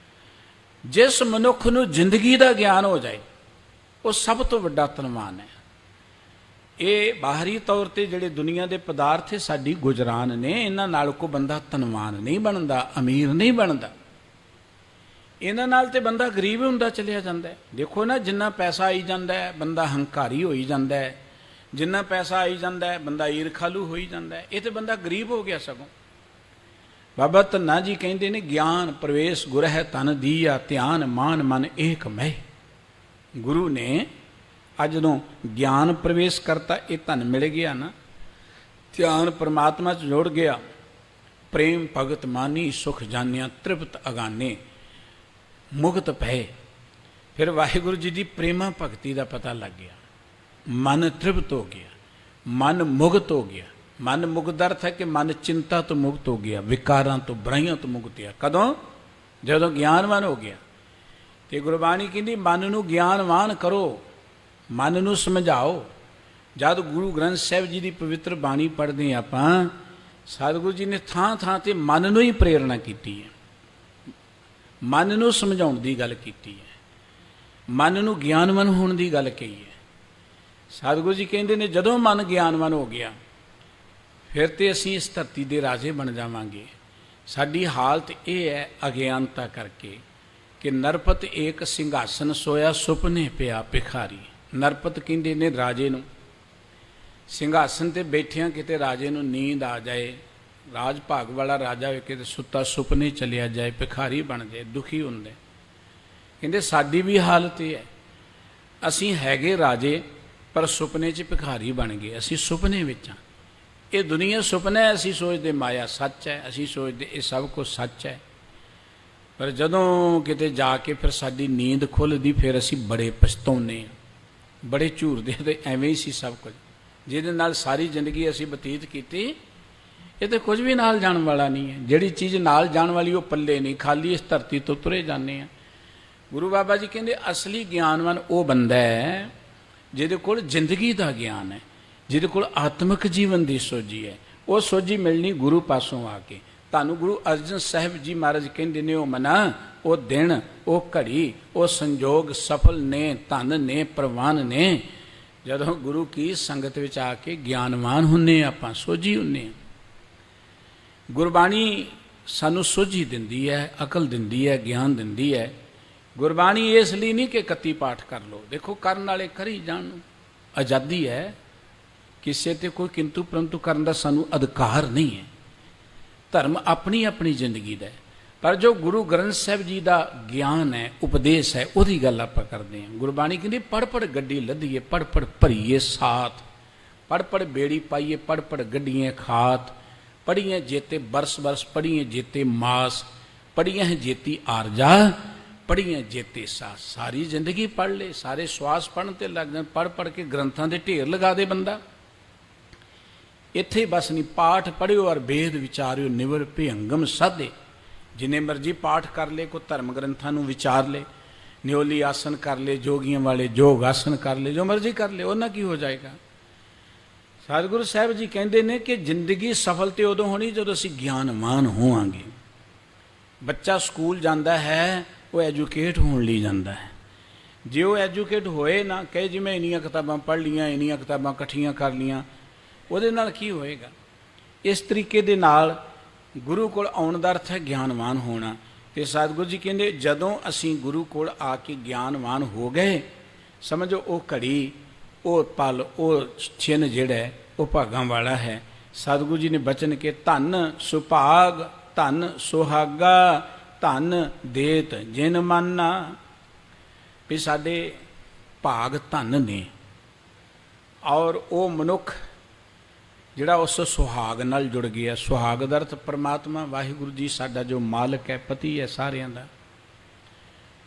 ਜਿਸ ਮਨੁੱਖ ਨੂੰ ਜ਼ਿੰਦਗੀ ਦਾ ਗਿਆਨ ਹੋ ਜਾਏ ਉਹ ਸਭ ਤੋਂ ਵੱਡਾ ਧਨਵਾਨ ਹੈ। ਇਹ ਬਾਹਰੀ ਤੌਰ ਤੇ ਜਿਹੜੇ ਦੁਨੀਆ ਦੇ ਪਦਾਰਥ ਹੈ ਸਾਡੀ ਗੁਜਰਾਨ ਨੇ, ਇਹਨਾਂ ਨਾਲ ਕੋਈ ਬੰਦਾ ਧਨਵਾਨ ਨਹੀਂ ਬਣਦਾ, ਅਮੀਰ ਨਹੀਂ ਬਣਦਾ। ਇਹਨਾਂ ਨਾਲ ਤੇ ਬੰਦਾ ਗਰੀਬ ਹੁੰਦਾ ਚਲਿਆ ਜਾਂਦਾ ਹੈ। ਦੇਖੋ ਨਾ, ਜਿੰਨਾ ਪੈਸਾ ਆਈ ਜਾਂਦਾ ਹੈ ਬੰਦਾ ਹੰਕਾਰੀ ਹੋਈ ਜਾਂਦਾ ਹੈ, ਜਿੰਨਾ ਪੈਸਾ ਆਈ ਜਾਂਦਾ ਹੈ ਬੰਦਾ ਈਰਖਾਲੂ ਹੋਈ ਜਾਂਦਾ ਹੈ। ਇਹ ਤੇ ਬੰਦਾ ਗਰੀਬ ਹੋ ਗਿਆ। ਸਗੋਂ ਬਾਬਾ ਧੰਨਾ ਜੀ ਕਹਿੰਦੇ ਨੇ, ਗਿਆਨ ਪ੍ਰਵੇਸ਼ ਗੁਰਹਿ ਤਨ ਦੀਆ, ਧਿਆਨ ਮਾਨ ਮਨ ਏਕ ਮਹਿ। ਗੁਰੂ ਨੇ ਅੱਜ ਜਦੋਂ ਗਿਆਨ ਪ੍ਰਵੇਸ਼ ਕਰਤਾ, ਇਹ ਧਨ ਮਿਲ ਗਿਆ ਨਾ, ਧਿਆਨ ਪਰਮਾਤਮਾ 'ਚ ਜੁੜ ਗਿਆ, ਪ੍ਰੇਮ ਭਗਤ ਮਾਨੀ ਸੁਖ ਜਾਨਿਆ, ਤ੍ਰਿਪਤ ਅਗਾਨੇ ਮੁਕਤ ਪਏ। ਫਿਰ ਵਾਹਿਗੁਰੂ ਜੀ ਦੀ ਪ੍ਰੇਮਾ ਭਗਤੀ ਦਾ ਪਤਾ ਲੱਗ ਗਿਆ, ਮਨ ਤ੍ਰਿਪਤ ਹੋ ਗਿਆ, ਮਨ ਮੁਕਤ ਹੋ ਗਿਆ। ਮਨ ਮੁਕਤ ਅਰਥ ਹੈ ਕਿ ਮਨ ਚਿੰਤਾ ਤੋਂ ਮੁਕਤ ਹੋ ਗਿਆ, ਵਿਕਾਰਾਂ ਤੋਂ ਬੁਰਾਈਆਂ ਤੋਂ ਮੁਕਤ ਹੈ। ਕਦੋਂ? ਜਦੋਂ ਗਿਆਨਵਾਨ ਹੋ ਗਿਆ। ਤੇ ਗੁਰਬਾਣੀ ਕਹਿੰਦੀ ਮਨ ਨੂੰ ਗਿਆਨਵਾਨ ਕਰੋ, ਮਨ ਨੂੰ ਸਮਝਾਓ। ਜਦ ਗੁਰੂ ਗ੍ਰੰਥ ਸਾਹਿਬ ਜੀ ਦੀ ਪਵਿੱਤਰ ਬਾਣੀ ਪੜ੍ਹਦੇ ਆਪਾਂ, ਸਤਿਗੁਰੂ ਜੀ ਨੇ ਥਾਂ ਥਾਂ ਤੇ ਮਨ ਨੂੰ ਹੀ ਪ੍ਰੇਰਣਾ ਕੀਤੀ ਹੈ, ਮਨ ਨੂੰ ਸਮਝਾਉਣ ਦੀ ਗੱਲ ਕੀਤੀ ਹੈ, ਮਨ ਨੂੰ ਗਿਆਨਵਾਨ ਹੋਣ ਦੀ ਗੱਲ ਕਹੀ ਹੈ। ਸਤਿਗੁਰੂ ਜੀ ਕਹਿੰਦੇ ਨੇ ਜਦੋਂ ਮਨ ਗਿਆਨਵਾਨ ਹੋ ਗਿਆ ਫਿਰ ਤੇ ਅਸੀਂ ਇਸ ਧਰਤੀ ਦੇ ਰਾਜੇ ਬਣ ਜਾਵਾਂਗੇ। ਸਾਡੀ ਹਾਲਤ ਇਹ ਹੈ ਅਗਿਆਨਤਾ ਕਰਕੇ ਕਿ ਨਰਪਤ ਏਕ ਸਿੰਘਾਸਨ ਸੋਇਆ, ਸੁਪਨੇ ਪਿਆ ਭਿਖਾਰੀ। ਨਰਪਤ ਕਹਿੰਦੇ ਨੇ ਰਾਜੇ ਨੂੰ, ਸਿੰਘਾਸਨ ਤੇ ਬੈਠਿਆਂ ਕਿਤੇ ਰਾਜੇ ਨੂੰ ਨੀਂਦ ਆ ਜਾਏ, ਰਾਜ ਭਾਗ ਵਾਲਾ ਰਾਜਾ ਹੋਵੇ, ਕਿਤੇ ਸੁੱਤਾ ਸੁਪਨੇ ਚਲਿਆ ਜਾਏ, ਭਿਖਾਰੀ ਬਣ ਜਾਏ, ਦੁਖੀ ਹੁੰਦੇ। ਕਹਿੰਦੇ ਸਾਡੀ ਵੀ ਹਾਲਤ ਇਹ ਹੈ, ਅਸੀਂ ਹੈਗੇ ਰਾਜੇ ਪਰ ਸੁਪਨੇ 'ਚ ਭਿਖਾਰੀ ਬਣ ਗਏ। ਅਸੀਂ ਸੁਪਨੇ ਵਿੱਚ ਹਾਂ। ਇਹ ਦੁਨੀਆ ਸੁਪਨਾ ਹੈ। ਅਸੀਂ ਸੋਚਦੇ ਮਾਇਆ ਸੱਚ ਹੈ, ਅਸੀਂ ਸੋਚਦੇ ਇਹ ਸਭ ਕੁਝ ਸੱਚ ਹੈ। ਪਰ ਜਦੋਂ ਕਿਤੇ ਜਾ ਕੇ ਫਿਰ ਸਾਡੀ ਨੀਂਦ ਖੁੱਲ੍ਹਦੀ, ਫਿਰ ਅਸੀਂ ਬੜੇ ਪਛਤਾਉਂਦੇ ਹਾਂ, ਬੜੇ ਝੂਰਦੇ। ਤੇ ਐਵੇਂ ਹੀ ਸੀ ਸਭ ਕੁਝ, ਜਿਹਦੇ ਨਾਲ ਸਾਰੀ ਜ਼ਿੰਦਗੀ ਅਸੀਂ ਬਤੀਤ ਕੀਤੀ, ਇਹ ਤਾਂ ਕੁਝ ਵੀ ਨਾਲ ਜਾਣ ਵਾਲਾ ਨਹੀਂ ਹੈ। ਜਿਹੜੀ ਚੀਜ਼ ਨਾਲ ਜਾਣ ਵਾਲੀ ਉਹ ਪੱਲੇ ਨਹੀਂ, ਖਾਲੀ ਇਸ ਧਰਤੀ ਤੋਂ ਤੁਰੇ ਜਾਂਦੇ ਹਾਂ। ਗੁਰੂ ਬਾਬਾ ਜੀ ਕਹਿੰਦੇ ਅਸਲੀ ਗਿਆਨਵਾਨ ਉਹ ਬੰਦਾ ਹੈ ਜਿਹਦੇ ਕੋਲ ਜ਼ਿੰਦਗੀ ਦਾ ਗਿਆਨ ਹੈ, ਜਿਹਦੇ ਕੋਲ ਆਤਮਿਕ ਜੀਵਨ ਦੀ ਸੋਝੀ ਹੈ। ਉਹ ਸੋਝੀ ਮਿਲਣੀ ਗੁਰੂ ਪਾਸੋਂ ਆ ਕੇ। ਤੁਹਾਨੂੰ ਗੁਰੂ ਅਰਜਨ ਸਾਹਿਬ ਜੀ ਮਹਾਰਾਜ ਕਹਿੰਦੇ ਨੇ, ਉਹ ਮਨਾ, ਉਹ ਦਿਨ, ਉਹ ਘੜੀ, ਉਹ ਸੰਜੋਗ ਸਫਲ ਨੇ, ਧਨ ਨੇ, ਪ੍ਰਵਾਨ ਨੇ, ਜਦੋਂ ਗੁਰੂ ਕੀ ਸੰਗਤ ਵਿੱਚ ਆ ਕੇ ਗਿਆਨਵਾਨ ਹੁੰਨੇ, ਆਪਾਂ ਸੋਝੀ ਹੁੰਨੇ। ਗੁਰਬਾਣੀ ਸਾਨੂੰ ਸੋਝੀ ਦਿੰਦੀ ਹੈ, ਅਕਲ ਦਿੰਦੀ ਹੈ, ਗਿਆਨ ਦਿੰਦੀ ਹੈ। ਗੁਰਬਾਣੀ ਇਸ ਲਈ ਨਹੀਂ ਕਿ 31 ਪਾਠ ਕਰ ਲਓ। ਦੇਖੋ ਕਰਨ ਵਾਲੇ ਕਰੀ ਜਾਣ ਨੂੰ ਆਜ਼ਾਦੀ ਹੈ, ਕਿਸੇ ਤੇ ਕੋਈ ਕਿੰਤੂ ਪਰੰਤੂ ਕਰਨ ਦਾ ਸਾਨੂੰ ਅਧਿਕਾਰ ਨਹੀਂ ਹੈ। ਧਰਮ ਆਪਣੀ ਆਪਣੀ ਜ਼ਿੰਦਗੀ ਦਾ ਹੈ। ਪਰ ਜੋ ਗੁਰੂ ਗ੍ਰੰਥ ਸਾਹਿਬ ਜੀ ਦਾ ਗਿਆਨ ਹੈ, ਉਪਦੇਸ਼ ਹੈ, ਉਹਦੀ ਗੱਲ ਆਪਾਂ ਕਰਦੇ ਹਾਂ। ਗੁਰਬਾਣੀ ਕਹਿੰਦੀ ਪੜ੍ਹ ਪੜ੍ਹ ਗੱਡੀ ਲੱਧੀਏ, ਪੜ੍ਹ ਪੜ੍ਹ ਭਰੀਏ ਸਾਥ, ਪੜ੍ਹ ਪੜ੍ਹ ਬੇੜੀ ਪਾਈਏ, ਪੜ੍ਹ ਪੜ੍ਹ ਗੱਡੀਆਂ ਖਾਤ, ਪੜ੍ਹੀਏ ਜੇਤੇ ਬਰਸ ਬਰਸ, ਪੜ੍ਹੀਏ ਜੇਤੇ ਮਾਸ, ਪੜ੍ਹੀਏ ਜੇਤੀ ਆਰਜਾ, ਪੜ੍ਹੀਏ ਜੇਤੇ ਸਾਸ। ਸਾਰੀ ਜ਼ਿੰਦਗੀ ਪੜ੍ਹ ਲੈ, ਸਾਰੇ ਸਵਾਸ ਪੜ੍ਹਨ ਤੇ ਲੱਗ ਜਾਣ, ਪੜ੍ਹ ਪੜ੍ਹ ਕੇ ਗ੍ਰੰਥਾਂ ਦੇ ਢੇਰ ਲਗਾ ਦੇ ਬੰਦਾ। ਇੱਥੇ ਬਸ ਨਹੀਂ, ਪਾਠ ਪੜ੍ਹਿਓ ਔਰ ਭੇਦ ਵਿਚਾਰਿਓ, ਨਿਵਰ ਭਿਅੰਗਮ ਸਾਧੇ। ਜਿੰਨੇ ਮਰਜੀ ਪਾਠ ਕਰ ਲੈ, ਕੋਈ ਧਰਮ ਗ੍ਰੰਥਾਂ ਨੂੰ ਵਿਚਾਰ ਲੈ, ਨਿਓਲੀ ਆਸਨ ਕਰ ਲੈ, ਜੋਗੀਆਂ ਵਾਲੇ ਜੋਗ ਆਸਨ ਕਰ ਲੈ, ਜੋ ਮਰਜੀ ਕਰ ਲੈ, ਉਹਨਾਂ ਕੀ ਹੋ ਜਾਏਗਾ। ਸਤਿਗੁਰੂ ਸਾਹਿਬ ਜੀ ਕਹਿੰਦੇ ਨੇ ਕਿ ਜ਼ਿੰਦਗੀ ਸਫਲ ਤੇ ਉਦੋਂ ਹੋਣੀ ਜਦੋਂ ਅਸੀਂ ਗਿਆਨਵਾਨ ਹੋਵਾਂਗੇ। ਬੱਚਾ ਸਕੂਲ ਜਾਂਦਾ ਹੈ, ਉਹ ਐਜੂਕੇਟ ਹੋਣ ਲਈ ਜਾਂਦਾ ਹੈ। ਜੇ ਉਹ ਐਜੂਕੇਟ ਹੋਏ ਨਾ, ਕਹੇ ਜੀ ਮੈਂ ਇੰਨੀਆਂ ਕਿਤਾਬਾਂ ਪੜ੍ਹ ਲਈਆਂ, ਇੰਨੀਆਂ ਕਿਤਾਬਾਂ ਇਕੱਠੀਆਂ ਕਰ ਲਈਆਂ, ਉਹਦੇ ਨਾਲ ਕੀ ਹੋਏਗਾ। ਇਸ ਤਰੀਕੇ ਦੇ ਨਾਲ ਗੁਰੂ ਕੋਲ ਆਉਣ ਦਾ ਅਰਥ ਹੈ ਗਿਆਨਵਾਨ ਹੋਣਾ। ਤੇ ਸਤਿਗੁਰੂ ਜੀ ਕਹਿੰਦੇ ਜਦੋਂ ਅਸੀਂ ਗੁਰੂ ਕੋਲ ਆ ਕੇ ਗਿਆਨਵਾਨ ਹੋ ਗਏ, ਸਮਝੋ ਉਹ ਘੜੀ, ਉਹ ਪਲ, ਉਹ ਛਿਨ ਜਿਹੜਾ ਉਹ ਭਾਗਾਂ ਵਾਲਾ ਹੈ। ਸਤਿਗੁਰੂ ਜੀ ਨੇ ਬਚਨ ਕੇ ਧਨ ਸੁਭਾਗ, ਧਨ ਸੁਹਾਗਾ, ਧਨ ਦੇਤ ਜਿਨ ਮਾਨਾ। ਵੀ ਸਾਡੇ ਭਾਗ ਧਨ ਨੇ, ਔਰ ਉਹ ਮਨੁੱਖ ਜਿਹੜਾ ਉਸ ਸੁਹਾਗ ਨਾਲ ਜੁੜ ਗਿਆ। ਸੁਹਾਗ ਦਾ ਅਰਥ ਪਰਮਾਤਮਾ ਵਾਹਿਗੁਰੂ ਜੀ ਸਾਡਾ ਜੋ ਮਾਲਕ ਹੈ, ਪਤੀ ਹੈ ਸਾਰਿਆਂ ਦਾ,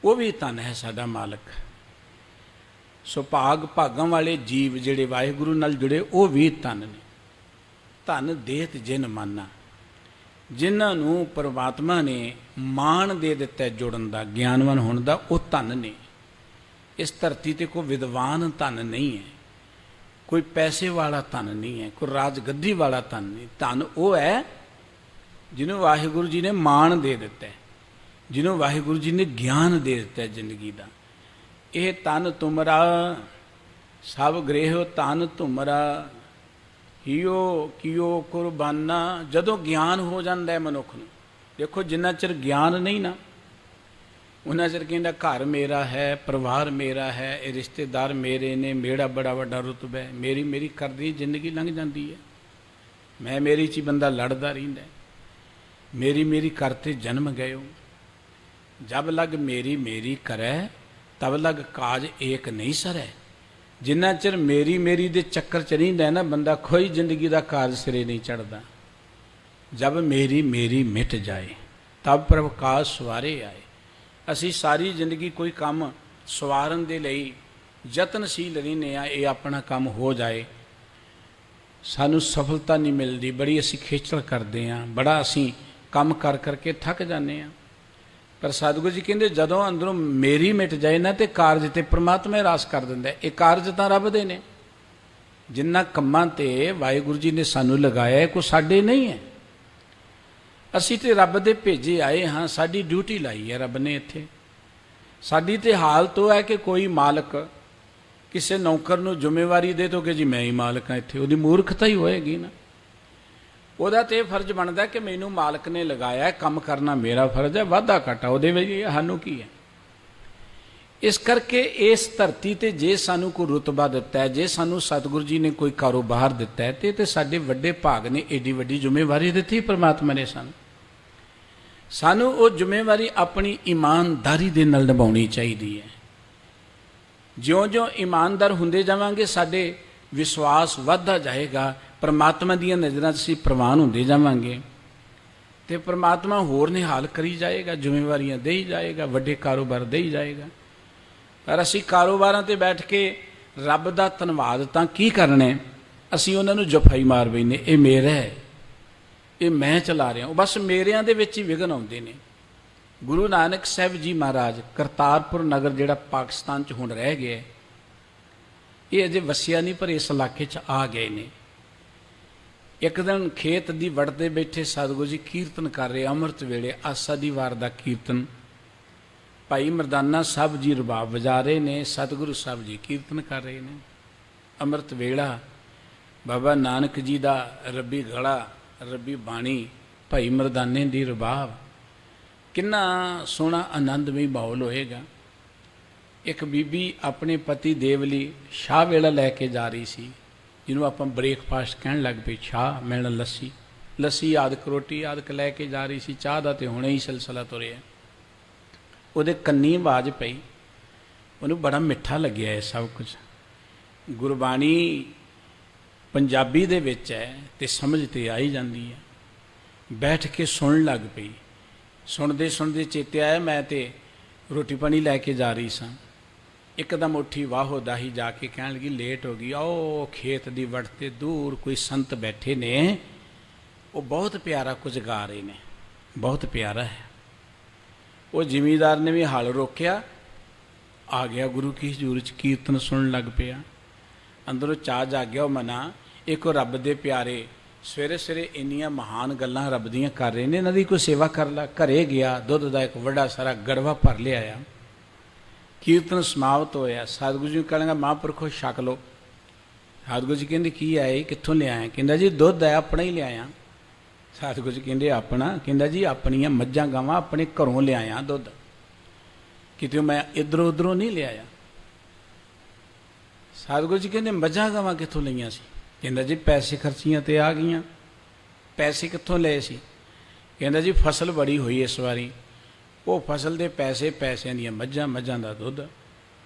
ਉਹ ਵੀ ਧਨ ਹੈ ਸਾਡਾ ਮਾਲਕ। ਸੁਭਾਗ ਭਾਗਾਂ ਵਾਲੇ ਜੀਵ ਜਿਹੜੇ ਵਾਹਿਗੁਰੂ ਨਾਲ ਜੁੜੇ, ਉਹ ਵੀ ਧਨ ਨੇ। ਧਨ ਦੇਤ ਜਿਨ ਮਾਨਾ। ਜਿਨ੍ਹਾਂ ਨੂੰ ਪਰਮਾਤਮਾ ਨੇ ਮਾਣ ਦੇ ਦਿੱਤਾ ਜੁੜਨ ਦਾ, ਗਿਆਨਵਾਨ ਹੋਣ ਦਾ, ਉਹ ਧਨ ਨੇ। ਇਸ ਧਰਤੀ ਤੇ ਕੋਈ ਵਿਦਵਾਨ ਧਨ ਨਹੀਂ ਹੈ, ਕੋਈ ਪੈਸੇ ਵਾਲਾ ਧਨ ਨਹੀਂ ਹੈ, ਕੋਈ ਰਾਜਗੱਦੀ ਵਾਲਾ ਧਨ ਨਹੀਂ। ਧਨ ਉਹ ਹੈ ਜਿਹਨੂੰ ਵਾਹਿਗੁਰੂ ਜੀ ਨੇ ਮਾਣ ਦੇ ਦਿੱਤਾ, ਜਿਹਨੂੰ ਵਾਹਿਗੁਰੂ ਜੀ ਨੇ ਗਿਆਨ ਦੇ ਦਿੱਤਾ ਜ਼ਿੰਦਗੀ ਦਾ। ਇਹ ਧਨ ਤੁਮਰਾ ਸਭ ਗ੍ਰਹਿਓ ਧਨ ਤੁਮਰਾ, ਹਿਓ ਕਿਓ ਕੁਰਬਾਨਾ। ਜਦੋਂ ਗਿਆਨ ਹੋ ਜਾਂਦਾ ਹੈ ਮਨੁੱਖ ਨੂੰ, ਦੇਖੋ ਜਿੰਨਾ ਚਿਰ ਗਿਆਨ ਨਹੀਂ ਨਾ, ਉਹਨਾਂ ਚਿਰ ਕਹਿੰਦਾ ਘਰ ਮੇਰਾ ਹੈ, ਪਰਿਵਾਰ ਮੇਰਾ ਹੈ, ਇਹ ਰਿਸ਼ਤੇਦਾਰ ਮੇਰੇ ਨੇ, ਮੇਰਾ ਬੜਾ ਵੱਡਾ ਰੁਤਬਾ ਹੈ, ਮੇਰੀ ਕਰਦੀ ਜ਼ਿੰਦਗੀ ਲੰਘ ਜਾਂਦੀ ਹੈ। ਮੈਂ ਮੇਰੀ 'ਚ ਬੰਦਾ ਲੜਦਾ ਰਹਿੰਦਾ, ਮੇਰੀ ਕਰਤੇ ਜਨਮ ਗਇਓ। ਜਬ ਲਗ ਮੇਰੀ ਕਰੈ ਤਬ ਲਗ ਕਾਜ ਏਕ ਨਹੀਂ ਸਰੈ। ਜਿੰਨਾ ਚਿਰ ਮੇਰੀ ਦੇ ਚੱਕਰ 'ਚ ਰਹਿੰਦਾ ਨਾ ਬੰਦਾ, ਕੋਈ ਜ਼ਿੰਦਗੀ ਦਾ ਕਾਜ ਸਿਰੇ ਨਹੀਂ ਚੜ੍ਹਦਾ। ਜਬ ਮੇਰੀ ਮਿਟ ਜਾਏ ਤਬ ਪ੍ਰਭ ਕਾਜ ਸਵਾਰੇ ਆਏ। ਅਸੀਂ ਸਾਰੀ ਜ਼ਿੰਦਗੀ ਕੋਈ ਕੰਮ ਸਵਾਰਨ ਦੇ ਲਈ ਯਤਨਸ਼ੀਲ ਰਹਿੰਦੇ ਹਾਂ, ਇਹ ਆਪਣਾ ਕੰਮ ਹੋ ਜਾਏ, ਸਾਨੂੰ ਸਫਲਤਾ ਨਹੀਂ ਮਿਲਦੀ, ਬੜੀ ਅਸੀਂ ਖੇਚਲ ਕਰਦੇ ਹਾਂ, ਬੜਾ ਅਸੀਂ ਕੰਮ ਕਰ ਕਰਕੇ ਥੱਕ ਜਾਂਦੇ ਹਾਂ। ਪਰ ਸਤਿਗੁਰੂ ਜੀ ਕਹਿੰਦੇ ਜਦੋਂ ਅੰਦਰੋਂ ਮੇਰੀ ਮਿਟ ਜਾਏ ਨਾ, ਤੇ ਕਾਰਜ ਤੇ ਪ੍ਰਮਾਤਮਾ ਹੀ ਰਾਸ ਕਰ ਦਿੰਦਾ। ਇਹ ਕਾਰਜ ਤਾਂ ਰੱਬ ਦੇ ਨੇ। ਜਿਨ੍ਹਾਂ ਕੰਮਾਂ ਤੇ ਵਾਹਿਗੁਰੂ ਜੀ ਨੇ ਸਾਨੂੰ ਲਗਾਇਆ, ਕੋਈ ਸਾਡੇ ਨਹੀਂ ਹੈ। ਅਸੀਂ ਤੇ ਰੱਬ ਦੇ ਭੇਜੇ ਆਏ ਹਾਂ, ਸਾਡੀ ਡਿਊਟੀ ਲਾਈ ਹੈ ਰੱਬ ਨੇ ਇੱਥੇ। ਸਾਡੀ ਤੇ ਹਾਲਤ ਉਹ ਹੈ ਕਿ ਕੋਈ ਮਾਲਕ ਕਿਸੇ ਨੌਕਰ ਨੂੰ ਜ਼ਿੰਮੇਵਾਰੀ ਦੇ ਦੋ ਕਿ ਜੀ ਮੈਂ ਹੀ ਮਾਲਕ ਹਾਂ ਇੱਥੇ, ਉਹਦੀ ਮੂਰਖਤਾ ਹੀ ਹੋਏਗੀ ਨਾ। ਉਹਦਾ ਤੇ ਇਹ ਫਰਜ਼ ਬਣਦਾ ਕਿ ਮੈਨੂੰ ਮਾਲਕ ਨੇ ਲਗਾਇਆ, ਕੰਮ ਕਰਨਾ ਮੇਰਾ ਫਰਜ਼ ਹੈ, ਵਾਧਾ ਘਾਟਾ ਉਹਦੇ ਵਿੱਚ ਸਾਨੂੰ ਕੀ ਹੈ। ਇਸ ਕਰਕੇ ਇਸ ਧਰਤੀ ਤੇ ਜੇ ਸਾਨੂੰ ਕੋਈ ਰੁਤਬਾ ਦਿੱਤਾ ਹੈ, ਜੇ ਸਾਨੂੰ ਸਤਿਗੁਰੂ ਜੀ ਨੇ ਕੋਈ ਕਾਰੋਬਾਰ ਦਿੱਤਾ ਹੈ, ਤੇ ਸਾਡੇ ਵੱਡੇ ਭਾਗ ਨੇ, ਏਡੀ ਵੱਡੀ ਜ਼ਿੰਮੇਵਾਰੀ ਦਿੱਤੀ ਪਰਮਾਤਮਾ ਨੇ ਸਾਨੂੰ ਉਹ ਜ਼ਿੰਮੇਵਾਰੀ ਆਪਣੀ ਇਮਾਨਦਾਰੀ ਦੇ ਨਾਲ ਨਿਭਾਉਣੀ ਚਾਹੀਦੀ ਹੈ। ਜਿਉਂ-ਜਿਉਂ ਇਮਾਨਦਾਰ ਹੁੰਦੇ ਜਾਵਾਂਗੇ, ਸਾਡੇ ਵਿਸ਼ਵਾਸ ਵੱਧਦਾ ਜਾਏਗਾ, ਪਰਮਾਤਮਾ ਦੀਆਂ ਨਜ਼ਰਾਂ 'ਚ ਅਸੀਂ ਪ੍ਰਵਾਨ ਹੁੰਦੇ ਜਾਵਾਂਗੇ, ਤੇ ਪਰਮਾਤਮਾ ਹੋਰ ਨਿਹਾਲ ਕਰੀ ਜਾਏਗਾ, ਜ਼ਿੰਮੇਵਾਰੀਆਂ ਦੇ ਹੀ ਜਾਏਗਾ, ਵੱਡੇ ਕਾਰੋਬਾਰ ਦੇ ਹੀ ਜਾਏਗਾ। ਪਰ ਅਸੀਂ ਕਾਰੋਬਾਰਾਂ 'ਤੇ ਬੈਠ ਕੇ ਰੱਬ ਦਾ ਧੰਨਵਾਦ ਤਾਂ ਕੀ ਕਰਨਾ, ਅਸੀਂ ਉਹਨਾਂ ਨੂੰ ਜਫਾਈ ਮਾਰ ਬੈਨੇ, ਇਹ ਮੇਰਾ ਹੈ, ਇਹ ਮੈਂ ਚਲਾ ਰਿਹਾ। ਉਹ ਬਸ ਮੇਰਿਆਂ ਦੇ ਵਿੱਚ ਹੀ ਵਿਘਨ ਆਉਂਦੇ ਨੇ। ਗੁਰੂ ਨਾਨਕ ਸਾਹਿਬ ਜੀ ਮਹਾਰਾਜ ਕਰਤਾਰਪੁਰ ਨਗਰ ਜਿਹੜਾ ਪਾਕਿਸਤਾਨ 'ਚ ਹੁਣ ਰਹਿ ਗਿਆ, ਇਹ ਅਜੇ ਵਸਿਆ ਨਹੀਂ, ਪਰ ਇਸ ਇਲਾਕੇ 'ਚ ਆ ਗਏ ਨੇ। ਇੱਕ ਦਿਨ ਖੇਤ ਦੀ ਵੜਦੇ ਬੈਠੇ ਸਤਿਗੁਰੂ ਜੀ ਕੀਰਤਨ ਕਰ ਰਹੇ, ਅੰਮ੍ਰਿਤ ਵੇਲੇ ਆਸਾ ਦੀ ਵਾਰ ਦਾ ਕੀਰਤਨ। ਭਾਈ ਮਰਦਾਨਾ ਸਾਹਿਬ ਜੀ ਰਬਾਬ ਵਜਾ ਰਹੇ ਨੇ, ਸਤਿਗੁਰੂ ਸਾਹਿਬ ਜੀ ਕੀਰਤਨ ਕਰ ਰਹੇ ਨੇ। ਅੰਮ੍ਰਿਤ ਵੇਲਾ, ਬਾਬਾ ਨਾਨਕ ਜੀ ਦਾ ਰੱਬੀ ਗਲਾ, ਰੱਬੀ ਬਾਣੀ, ਭਾਈ ਮਰਦਾਨੇ ਦੀ ਰਬਾਬ, ਕਿੰਨਾ ਸੋਹਣਾ ਆਨੰਦਮਈ ਮਾਹੌਲ ਹੋਏਗਾ। ਇੱਕ ਬੀਬੀ ਆਪਣੇ ਪਤੀ ਦੇਵ ਲਈ ਸ਼ਾਹ ਵੇਲਾ ਲੈ ਕੇ ਜਾ ਰਹੀ ਸੀ, ਜਿਹਨੂੰ ਆਪਾਂ ਬ੍ਰੇਕਫਾਸਟ ਕਹਿਣ ਲੱਗ ਪਏ। ਚਾਹ ਮਿਲਣ, ਲੱਸੀ ਆਦਿਕ, ਰੋਟੀ ਆਦਿਕ ਲੈ ਕੇ ਜਾ ਰਹੀ ਸੀ। ਚਾਹ ਦਾ ਤੇ ਹੁਣੇ ਹੀ ਸਿਲਸਿਲਾ ਤੁਰਿਆ। ਉਹਦੇ ਕੰਨੀ ਆਵਾਜ਼ ਪਈ, ਉਹਨੂੰ ਬੜਾ ਮਿੱਠਾ ਲੱਗਿਆ ਇਹ ਸਭ ਕੁਝ। ਗੁਰਬਾਣੀ ਪੰਜਾਬੀ ਦੇ ਵਿੱਚ ਹੈ ਤੇ ਸਮਝ ਤੇ ਆ ਹੀ ਜਾਂਦੀ ਹੈ। ਬੈਠ ਕੇ ਸੁਣਨ ਲੱਗ ਪਈ। ਸੁਣਦੇ ਸੁਣਦੇ ਚੇਤੇ ਆਇਆ, ਮੈਂ ਤੇ ਰੋਟੀ ਪਾਣੀ ਲੈ ਕੇ ਜਾ ਰਹੀ ਸਾਂ। ਇੱਕਦਮ ਉੱਠੀ ਵਾਹੋ ਦਾਹੀ ਜਾ ਕੇ ਕਹਿਣ ਲੱਗੀ, ਲੇਟ ਹੋ ਗਈ। ਉਹ ਖੇਤ ਦੀ ਵੜ ਤੇ ਦੂਰ ਕੋਈ ਸੰਤ ਬੈਠੇ ਨੇ, ਉਹ ਬਹੁਤ ਪਿਆਰਾ ਕੁਝ ਗਾ ਰਹੇ ਨੇ, ਬਹੁਤ ਪਿਆਰਾ ਹੈ। ਉਹ ਜ਼ਿਮੀਂਦਾਰ ਨੇ ਵੀ ਹਲ ਰੋਕਿਆ, ਆ ਗਿਆ ਗੁਰੂ ਕੀ ਹਜ਼ੂਰ 'ਚ, ਕੀਰਤਨ ਸੁਣਨ ਲੱਗ ਪਿਆ। ਅੰਦਰੋਂ ਚਾਅ ਜਾਗਿਆ ਉਹ ਮਨਾ, ਇੱਕ ਰੱਬ ਦੇ ਪਿਆਰੇ ਸਵੇਰੇ ਸਵੇਰੇ ਇੰਨੀਆਂ ਮਹਾਨ ਗੱਲਾਂ ਰੱਬ ਦੀਆਂ ਕਰ ਰਹੇ ਨੇ, ਇਹਨਾਂ ਦੀ ਕੋਈ ਸੇਵਾ ਕਰ ਲਾ। ਘਰੇ ਗਿਆ, ਦੁੱਧ ਦਾ ਇੱਕ ਵੱਡਾ ਸਾਰਾ ਗੜਵਾ ਭਰ ਲਿਆਇਆ। ਕੀਰਤਨ ਸਮਾਪਤ ਹੋਇਆ, ਸਤਿਗੁਰੂ ਜੀ ਨੂੰ ਕਹਿਣਗਾ ਮਹਾਂਪੁਰਖੋ ਛਕ ਲਓ। ਸਤਿਗੁਰੂ ਜੀ ਕਹਿੰਦੇ ਕੀ ਆਏ, ਕਿੱਥੋਂ ਲਿਆਇਆ? ਕਹਿੰਦਾ ਜੀ ਦੁੱਧ ਹੈ, ਆਪਣਾ ਹੀ ਲਿਆਇਆ। ਸਤਿਗੁਰੂ ਜੀ ਕਹਿੰਦੇ ਆਪਣਾ? ਕਹਿੰਦਾ ਜੀ ਆਪਣੀਆਂ ਮੱਝਾਂ ਗਾਵਾਂ ਆਪਣੇ ਘਰੋਂ ਲਿਆਇਆ ਦੁੱਧ, ਕਿਤੇ ਮੈਂ ਇੱਧਰੋਂ ਉੱਧਰੋਂ ਨਹੀਂ ਲਿਆਇਆ। ਸਤਿਗੁਰੂ ਜੀ ਕਹਿੰਦੇ ਮੱਝਾਂ ਗਾਵਾਂ ਕਿੱਥੋਂ ਲਈਆਂ ਸੀ? ਕਹਿੰਦਾ ਜੀ ਪੈਸੇ ਖਰਚੀਆਂ ਤੇ ਆ ਗਈਆਂ। ਪੈਸੇ ਕਿੱਥੋਂ ਲਏ ਸੀ? ਕਹਿੰਦਾ ਜੀ ਫਸਲ ਬੜੀ ਹੋਈ ਇਸ ਵਾਰੀ, ਉਹ ਫਸਲ ਦੇ ਪੈਸੇ, ਪੈਸਿਆਂ ਦੀਆਂ ਮੱਝਾਂ, ਮੱਝਾਂ ਦਾ ਦੁੱਧ।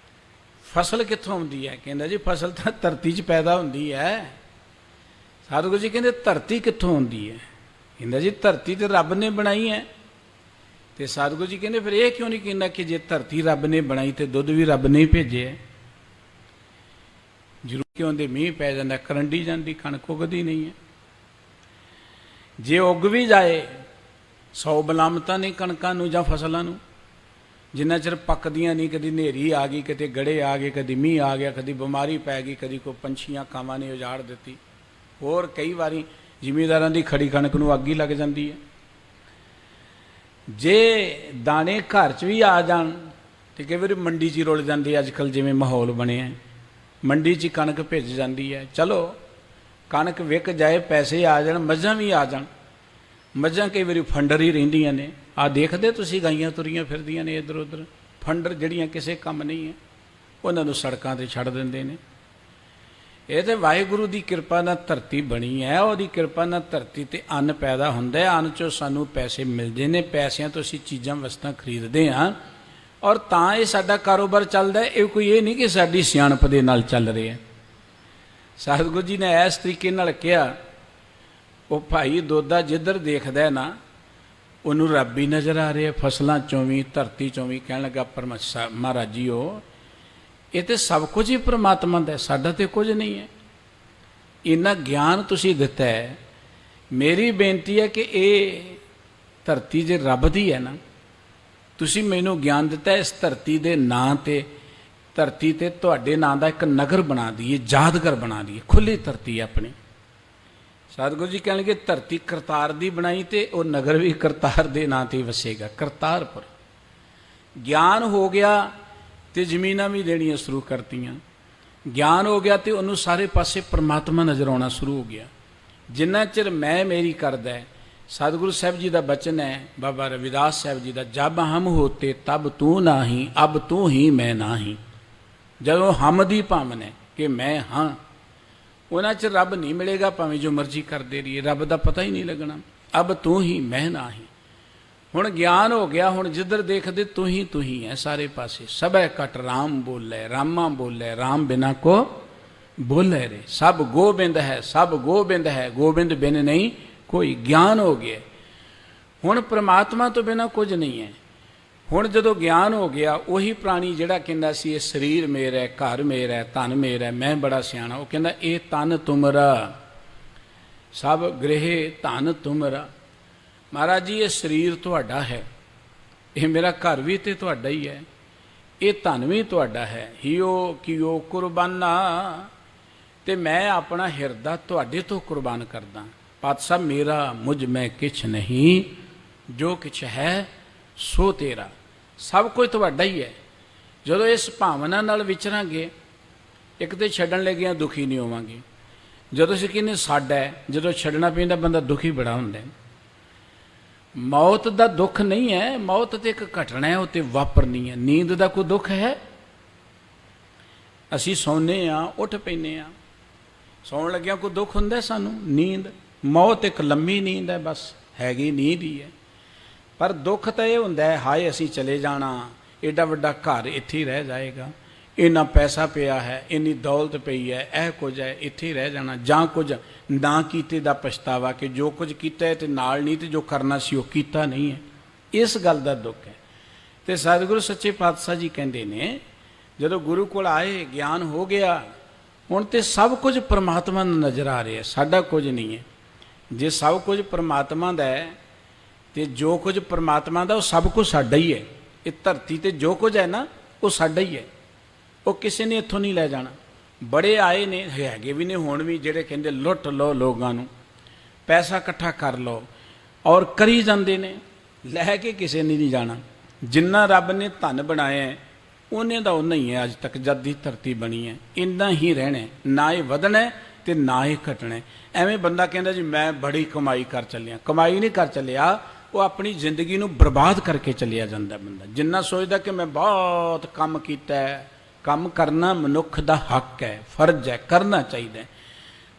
ਫਸਲ ਕਿੱਥੋਂ ਆਉਂਦੀ ਹੈ? ਕਹਿੰਦਾ ਜੀ ਫਸਲ ਤਾਂ ਧਰਤੀ 'ਚ ਪੈਦਾ ਹੁੰਦੀ ਹੈ। ਸਤਿਗੁਰੂ ਜੀ ਕਹਿੰਦੇ ਧਰਤੀ ਕਿੱਥੋਂ ਆਉਂਦੀ ਹੈ? ਕਹਿੰਦਾ ਜੀ ਧਰਤੀ ਤੇ ਰੱਬ ਨੇ ਬਣਾਈ ਹੈ। ਤੇ ਸਤਿਗੁਰੂ ਜੀ ਕਹਿੰਦੇ ਫਿਰ ਇਹ ਕਿਉਂ ਨਹੀਂ ਕਹਿੰਦਾ ਕਿ ਜੇ ਧਰਤੀ ਰੱਬ ਨੇ ਬਣਾਈ ਤੇ ਦੁੱਧ ਵੀ ਰੱਬ ਨੇ ਹੀ ਭੇਜਿਆ? ਜ਼ਰੂਰ ਕਿਉਂ ਦੇ ਮੀਂਹ ਪੈ ਜਾਂਦਾ, ਕਰੰਡੀ ਜਾਂਦੀ, ਕਣਕ ਉਗਦੀ ਨਹੀਂ ਹੈ। ਜੇ ਉੱਗ ਵੀ ਜਾਏ 100 ਬਲਾਮਤਾਂ ਨੇ ਕਣਕਾਂ ਨੂੰ ਜਾਂ ਫਸਲਾਂ ਨੂੰ, ਜਿੰਨਾ ਚਿਰ ਪੱਕਦੀਆਂ ਨਹੀਂ, ਕਦੀ ਹਨੇਰੀ ਆ ਗਈ, ਕਿਤੇ ਗੜੇ ਆ ਗਏ, ਕਦੀ ਮੀਂਹ ਆ ਗਿਆ, ਕਦੀ ਬਿਮਾਰੀ ਪੈ ਗਈ, ਕਦੀ ਕੋਈ ਪੰਛੀਆਂ ਕਾਵਾਂ ਨੇ ਉਜਾੜ ਦਿੱਤੀ। ਹੋਰ ਕਈ ਵਾਰੀ ਜ਼ਿਮੀਂਦਾਰਾਂ ਦੀ ਖੜੀ ਕਣਕ ਨੂੰ ਅੱਗ ਹੀ ਲੱਗ ਜਾਂਦੀ ਹੈ। ਜੇ ਦਾਣੇ ਘਰ 'ਚ ਵੀ ਆ ਜਾਣ ਤੇ ਕਈ ਵਾਰੀ ਮੰਡੀ 'ਚ ਹੀ ਰੁਲ ਜਾਂਦੀ। ਅੱਜ ਕੱਲ੍ਹ ਜਿਵੇਂ ਮਾਹੌਲ ਬਣਿਆ, ਮੰਡੀ 'ਚ ਕਣਕ ਭਿੱਜ ਜਾਂਦੀ ਹੈ। ਚਲੋ ਕਣਕ ਵਿਕ ਜਾਏ, ਪੈਸੇ ਆ ਜਾਣ, ਮੱਝਾਂ ਵੀ ਆ ਜਾਣ। ਮੱਝਾਂ ਕਈ ਵਾਰੀ ਫੰਡਰ ਹੀ ਰਹਿੰਦੀਆਂ ਨੇ। ਆਹ ਦੇਖਦੇ ਤੁਸੀਂ, ਗਾਈਆਂ ਤੁਰੀਆਂ ਫਿਰਦੀਆਂ ਨੇ ਇੱਧਰ ਉੱਧਰ, ਫੰਡਰ ਜਿਹੜੀਆਂ ਕਿਸੇ ਕੰਮ ਨਹੀਂ ਹੈ, ਉਹਨਾਂ ਨੂੰ ਸੜਕਾਂ 'ਤੇ ਛੱਡ ਦਿੰਦੇ ਨੇ। ਇਹ ਤਾਂ ਵਾਹਿਗੁਰੂ ਦੀ ਕਿਰਪਾ ਨਾਲ ਧਰਤੀ ਬਣੀ ਹੈ। ਉਹਦੀ ਕਿਰਪਾ ਨਾਲ ਧਰਤੀ 'ਤੇ ਅੰਨ ਪੈਦਾ ਹੁੰਦਾ ਹੈ, ਅੰਨ 'ਚੋਂ ਸਾਨੂੰ ਪੈਸੇ ਮਿਲਦੇ ਨੇ, ਪੈਸਿਆਂ ਤੋਂ ਅਸੀਂ ਚੀਜ਼ਾਂ ਵਸਤਾਂ ਖਰੀਦਦੇ ਹਾਂ, ਔਰ ਤਾਂ ਇਹ ਸਾਡਾ ਕਾਰੋਬਾਰ ਚੱਲਦਾ ਹੈ। ਇਹ ਕੋਈ ਇਹ ਨਹੀਂ ਕਿ ਸਾਡੀ ਸਿਆਣਪ ਦੇ ਨਾਲ ਚੱਲ ਰਿਹਾ। ਸਤਿਗੁਰੂ ਜੀ ਨੇ ਇਸ ਤਰੀਕੇ ਨਾਲ ਕਿਹਾ, ਉਹ ਭਾਈ ਦੋਦਾ ਜਿੱਧਰ ਦੇਖਦਾ ਨਾ ਉਹਨੂੰ ਰੱਬ ਹੀ ਨਜ਼ਰ ਆ ਰਿਹਾ, ਫਸਲਾਂ 'ਚੋਂ ਵੀ, ਧਰਤੀ 'ਚੋਂ ਵੀ। ਕਹਿਣ ਲੱਗਾ ਮਹਾਰਾਜ ਜੀ, ਉਹ ਇਹ ਤੇ ਸਭ ਕੁਝ ਹੀ ਪ੍ਰਮਾਤਮਾ ਦਾ, ਸਾਡਾ ਤੇ ਕੁਝ ਨਹੀਂ ਹੈ। ਇੰਨਾ ਗਿਆਨ ਤੁਸੀਂ ਦਿੱਤਾ ਹੈ, ਮੇਰੀ ਬੇਨਤੀ ਹੈ ਕਿ ਇਹ ਧਰਤੀ ਜੇ ਰੱਬ ਦੀ ਹੈ ਨਾ, ਤੁਸੀਂ ਮੈਨੂੰ ਗਿਆਨ ਦਿੱਤਾ, ਇਸ ਧਰਤੀ ਦੇ ਨਾਂ 'ਤੇ, ਧਰਤੀ 'ਤੇ ਤੁਹਾਡੇ ਨਾਂ ਦਾ ਇੱਕ ਨਗਰ ਬਣਾ ਦਈਏ, ਯਾਦਗਾਰ ਬਣਾ ਦਈਏ। ਖੁੱਲ੍ਹੀ ਧਰਤੀ ਆਪਣੀ। ਸਤਿਗੁਰੂ ਜੀ ਕਹਿਣਗੇ ਧਰਤੀ ਕਰਤਾਰ ਦੀ ਬਣਾਈ ਤੇ ਉਹ ਨਗਰ ਵੀ ਕਰਤਾਰ ਦੇ ਨਾਂ 'ਤੇ ਵਸੇਗਾ, ਕਰਤਾਰਪੁਰ। ਗਿਆਨ ਹੋ ਗਿਆ ਤੇ ਜ਼ਮੀਨਾਂ ਵੀ ਦੇਣੀਆਂ ਸ਼ੁਰੂ ਕਰਤੀਆਂ। ਗਿਆਨ ਹੋ ਗਿਆ ਤੇ ਉਹਨੂੰ ਸਾਰੇ ਪਾਸੇ ਪਰਮਾਤਮਾ ਨਜ਼ਰ ਆਉਣਾ ਸ਼ੁਰੂ ਹੋ ਗਿਆ। ਜਿੰਨਾ ਚਿਰ ਮੈਂ ਮੇਰੀ ਕਰਦਾ ਹੈ, ਸਤਿਗੁਰੂ ਸਾਹਿਬ ਜੀ ਦਾ ਬਚਨ ਹੈ, ਬਾਬਾ ਰਵਿਦਾਸ ਸਾਹਿਬ ਜੀ ਦਾ, ਜਬ ਹਮ ਹੋਤੇ ਤਬ ਤੂੰ ਨਾਹੀਂ, ਅਬ ਤੂੰ ਹੀ ਮੈਂ ਨਾਹੀਂ। ਜਦੋਂ ਹਮ ਦੀ ਭਾਵਨਾ ਹੈ ਕਿ ਮੈਂ ਹਾਂ, ਉਹਨਾਂ 'ਚ ਰੱਬ ਨਹੀਂ ਮਿਲੇਗਾ, ਭਾਵੇਂ ਜੋ ਮਰਜ਼ੀ ਕਰਦੇ ਰਹੀਏ, ਰੱਬ ਦਾ ਪਤਾ ਹੀ ਨਹੀਂ ਲੱਗਣਾ। ਅਬ ਤੂੰ ਹੀ ਮੈਂ ਨਾਹੀਂ। ਹੁਣ ਗਿਆਨ ਹੋ ਗਿਆ, ਹੁਣ ਜਿੱਧਰ ਦੇਖਦੇ ਤੂੰ ਹੀ ਹੈ ਸਾਰੇ ਪਾਸੇ। ਸਭੈ ਘਟ ਰਾਮ ਬੋਲੇ, ਰਾਮਾ ਬੋਲੇ, ਰਾਮ ਬਿਨਾ ਕੋ ਬੋਲੇ ਰੇ। ਸਭ ਗੋਬਿੰਦ ਹੈ, ਸਭ ਗੋਬਿੰਦ ਹੈ, ਗੋਬਿੰਦ ਬਿਨ ਨਹੀਂ ਕੋਈ। ਗਿਆਨ ਹੋ ਗਿਆ, ਹੁਣ ਪ੍ਰਮਾਤਮਾ ਤੋਂ ਬਿਨਾ ਕੁਝ ਨਹੀਂ ਹੈ। ਹੁਣ ਜਦੋਂ ਗਿਆਨ ਹੋ ਗਿਆ, ਉਹੀ ਪ੍ਰਾਣੀ ਜਿਹੜਾ ਕਹਿੰਦਾ ਸੀ ਇਹ ਸਰੀਰ ਮੇਰਾ ਹੈ, ਘਰ ਮੇਰਾ ਹੈ, ਧਨ ਮੇਰਾ ਹੈ, ਮੈਂ ਬੜਾ ਸਿਆਣਾ, ਉਹ ਕਹਿੰਦਾ ਇਹ ਤਨ ਤੁਮਰਾ, ਸਭ ਗ੍ਰਹਿ ਧਨ ਤੁਮਰਾ। ਮਹਾਰਾਜ ਜੀ ਇਹ ਸਰੀਰ ਤੁਹਾਡਾ ਹੈ, ਇਹ ਮੇਰਾ ਘਰ ਵੀ ਤੇ ਤੁਹਾਡਾ ਹੀ ਹੈ, ਇਹ ਧਨ ਵੀ ਤੁਹਾਡਾ ਹੈ। ਹਿਓ ਕਿਓ ਕੁਰਬਾਨਾ, ਤੇ ਮੈਂ ਆਪਣਾ ਹਿਰਦਾ ਤੁਹਾਡੇ ਤੋਂ ਕੁਰਬਾਨ ਕਰਦਾ। ਪਾਤਸ਼ਾਹ ਮੇਰਾ ਮੁਝ ਮੈਂ ਕਿਛ ਨਹੀਂ, ਜੋ ਕਿਛ ਹੈ ਸੋ ਤੇਰਾ। ਸਭ ਕੁਝ ਤੁਹਾਡਾ ਹੀ ਹੈ। ਜਦੋਂ ਇਸ ਭਾਵਨਾ ਨਾਲ ਵਿਚਰਾਂਗੇ, ਇੱਕ ਤੇ ਛੱਡਣ ਲੱਗਿਆਂ ਦੁਖੀ ਨਹੀਂ ਹੋਵਾਂਗੇ। ਜਦੋਂ ਅਸੀਂ ਕਹਿੰਦੇ ਸਾਡਾ ਹੈ, ਜਦੋਂ ਛੱਡਣਾ ਪੈਂਦਾ ਬੰਦਾ ਦੁਖੀ ਬੜਾ ਹੁੰਦਾ ਹੈ। ਮੌਤ ਦਾ ਦੁੱਖ ਨਹੀਂ ਹੈ, ਮੌਤ ਤੇ ਇੱਕ ਘਟਨਾ ਹੈ, ਉਹ ਤੇ ਵਾਪਰਨੀ ਹੈ। ਨੀਂਦ ਦਾ ਕੋਈ ਦੁੱਖ ਹੈ? ਅਸੀਂ ਸੌਂਦੇ ਹਾਂ, ਉੱਠ ਪੈਂਦੇ ਹਾਂ, ਸੌਣ ਲੱਗਿਆ ਕੋਈ ਦੁੱਖ ਹੁੰਦਾ ਸਾਨੂੰ? ਨੀਂਦ, ਮੌਤ ਇੱਕ ਲੰਮੀ ਨੀਂਦ ਹੈ, ਬਸ ਹੈਗੀ ਨੀਂਦ ਹੀ ਹੈ। ਪਰ ਦੁੱਖ ਤਾਂ ਇਹ ਹੁੰਦਾ ਹੈ, ਹਾਏ ਅਸੀਂ ਚਲੇ ਜਾਣਾ, ਏਡਾ ਵੱਡਾ ਘਰ ਇੱਥੇ ਹੀ ਰਹਿ ਜਾਏਗਾ, ਇੰਨਾ ਪੈਸਾ ਪਿਆ ਹੈ, ਇੰਨੀ ਦੌਲਤ ਪਈ ਹੈ, ਇਹ ਕੁਝ ਹੈ, ਇੱਥੇ ਹੀ ਰਹਿ ਜਾਣਾ। ਜਾਂ ਕੁਝ ਨਾ ਕੀਤੇ ਦਾ ਪਛਤਾਵਾ ਕਿ ਜੋ ਕੁਝ ਕੀਤਾ ਹੈ ਤੇ ਨਾਲ ਨਹੀਂ, ਤੇ ਜੋ ਕਰਨਾ ਸੀ ਉਹ ਕੀਤਾ ਨਹੀਂ ਹੈ। ਇਸ ਗੱਲ ਦਾ ਦੁੱਖ ਹੈ। ਤੇ ਸਤਿਗੁਰੂ ਸੱਚੇ ਪਾਤਸ਼ਾਹ ਜੀ ਕਹਿੰਦੇ ਨੇ, ਜਦੋਂ ਗੁਰੂ ਕੋਲ ਆਏ, ਗਿਆਨ ਹੋ ਗਿਆ, ਹੁਣ ਤੇ ਸਭ ਕੁਝ ਪਰਮਾਤਮਾ ਨੂੰ ਨਜ਼ਰ ਆ ਰਿਹਾ, ਸਾਡਾ ਕੁਝ ਨਹੀਂ ਹੈ। ਜੇ ਸਭ ਕੁਝ ਪਰਮਾਤਮਾ ਦਾ ਹੈ ਤੇ ਜੋ ਕੁਝ ਪਰਮਾਤਮਾ ਦਾ ਉਹ ਸਭ ਕੁਝ ਸਾਡਾ ਹੀ ਹੈ। ਇਹ ਧਰਤੀ ਤੇ ਜੋ ਕੁਝ ਹੈ ਨਾ ਉਹ ਸਾਡਾ ਹੀ ਹੈ, ਉਹ ਕਿਸੇ ਨੇ ਇੱਥੋਂ ਨਹੀਂ ਲੈ ਜਾਣਾ। ਬੜੇ ਆਏ ਨੇ, ਹੈਗੇ ਵੀ ਨੇ ਹੁਣ ਵੀ, ਜਿਹੜੇ ਕਹਿੰਦੇ ਲੁੱਟ ਲਓ ਲੋਕਾਂ ਨੂੰ, ਪੈਸਾ ਇਕੱਠਾ ਕਰ ਲਓ, ਔਰ ਕਰੀ ਜਾਂਦੇ ਨੇ, ਲੈ ਕੇ ਕਿਸੇ ਨੇ ਨਹੀਂ ਜਾਣਾ। ਜਿੰਨਾ ਰੱਬ ਨੇ ਧਨ ਬਣਾਇਆ ਉਹਨੇ ਦਾ ਉਨਾ ਹੀ ਹੈ। ਅੱਜ ਤੱਕ ਜਦ ਦੀ ਧਰਤੀ ਬਣੀ ਹੈ ਇੰਨਾ ਹੀ ਰਹਿਣਾ, ਨਾ ਇਹ ਵਧਣਾ ਤੇ ਨਾ ਇਹ ਘਟਣਾ। ਐਵੇਂ ਬੰਦਾ ਕਹਿੰਦਾ ਜੀ ਮੈਂ ਬੜੀ ਕਮਾਈ ਕਰ ਚੱਲਿਆ, ਕਮਾਈ ਨਹੀਂ ਕਰ ਚੱਲਿਆ, ਉਹ ਆਪਣੀ ਜ਼ਿੰਦਗੀ ਨੂੰ ਬਰਬਾਦ ਕਰਕੇ ਚੱਲਿਆ ਜਾਂਦਾ ਬੰਦਾ। ਜਿੰਨਾ ਸੋਚਦਾ ਕਿ ਮੈਂ ਬਹੁਤ ਕੰਮ ਕੀਤਾ ਹੈ, ਕੰਮ ਕਰਨਾ ਮਨੁੱਖ ਦਾ ਹੱਕ ਹੈ, ਫਰਜ਼ ਹੈ, ਕਰਨਾ ਚਾਹੀਦਾ ਹੈ।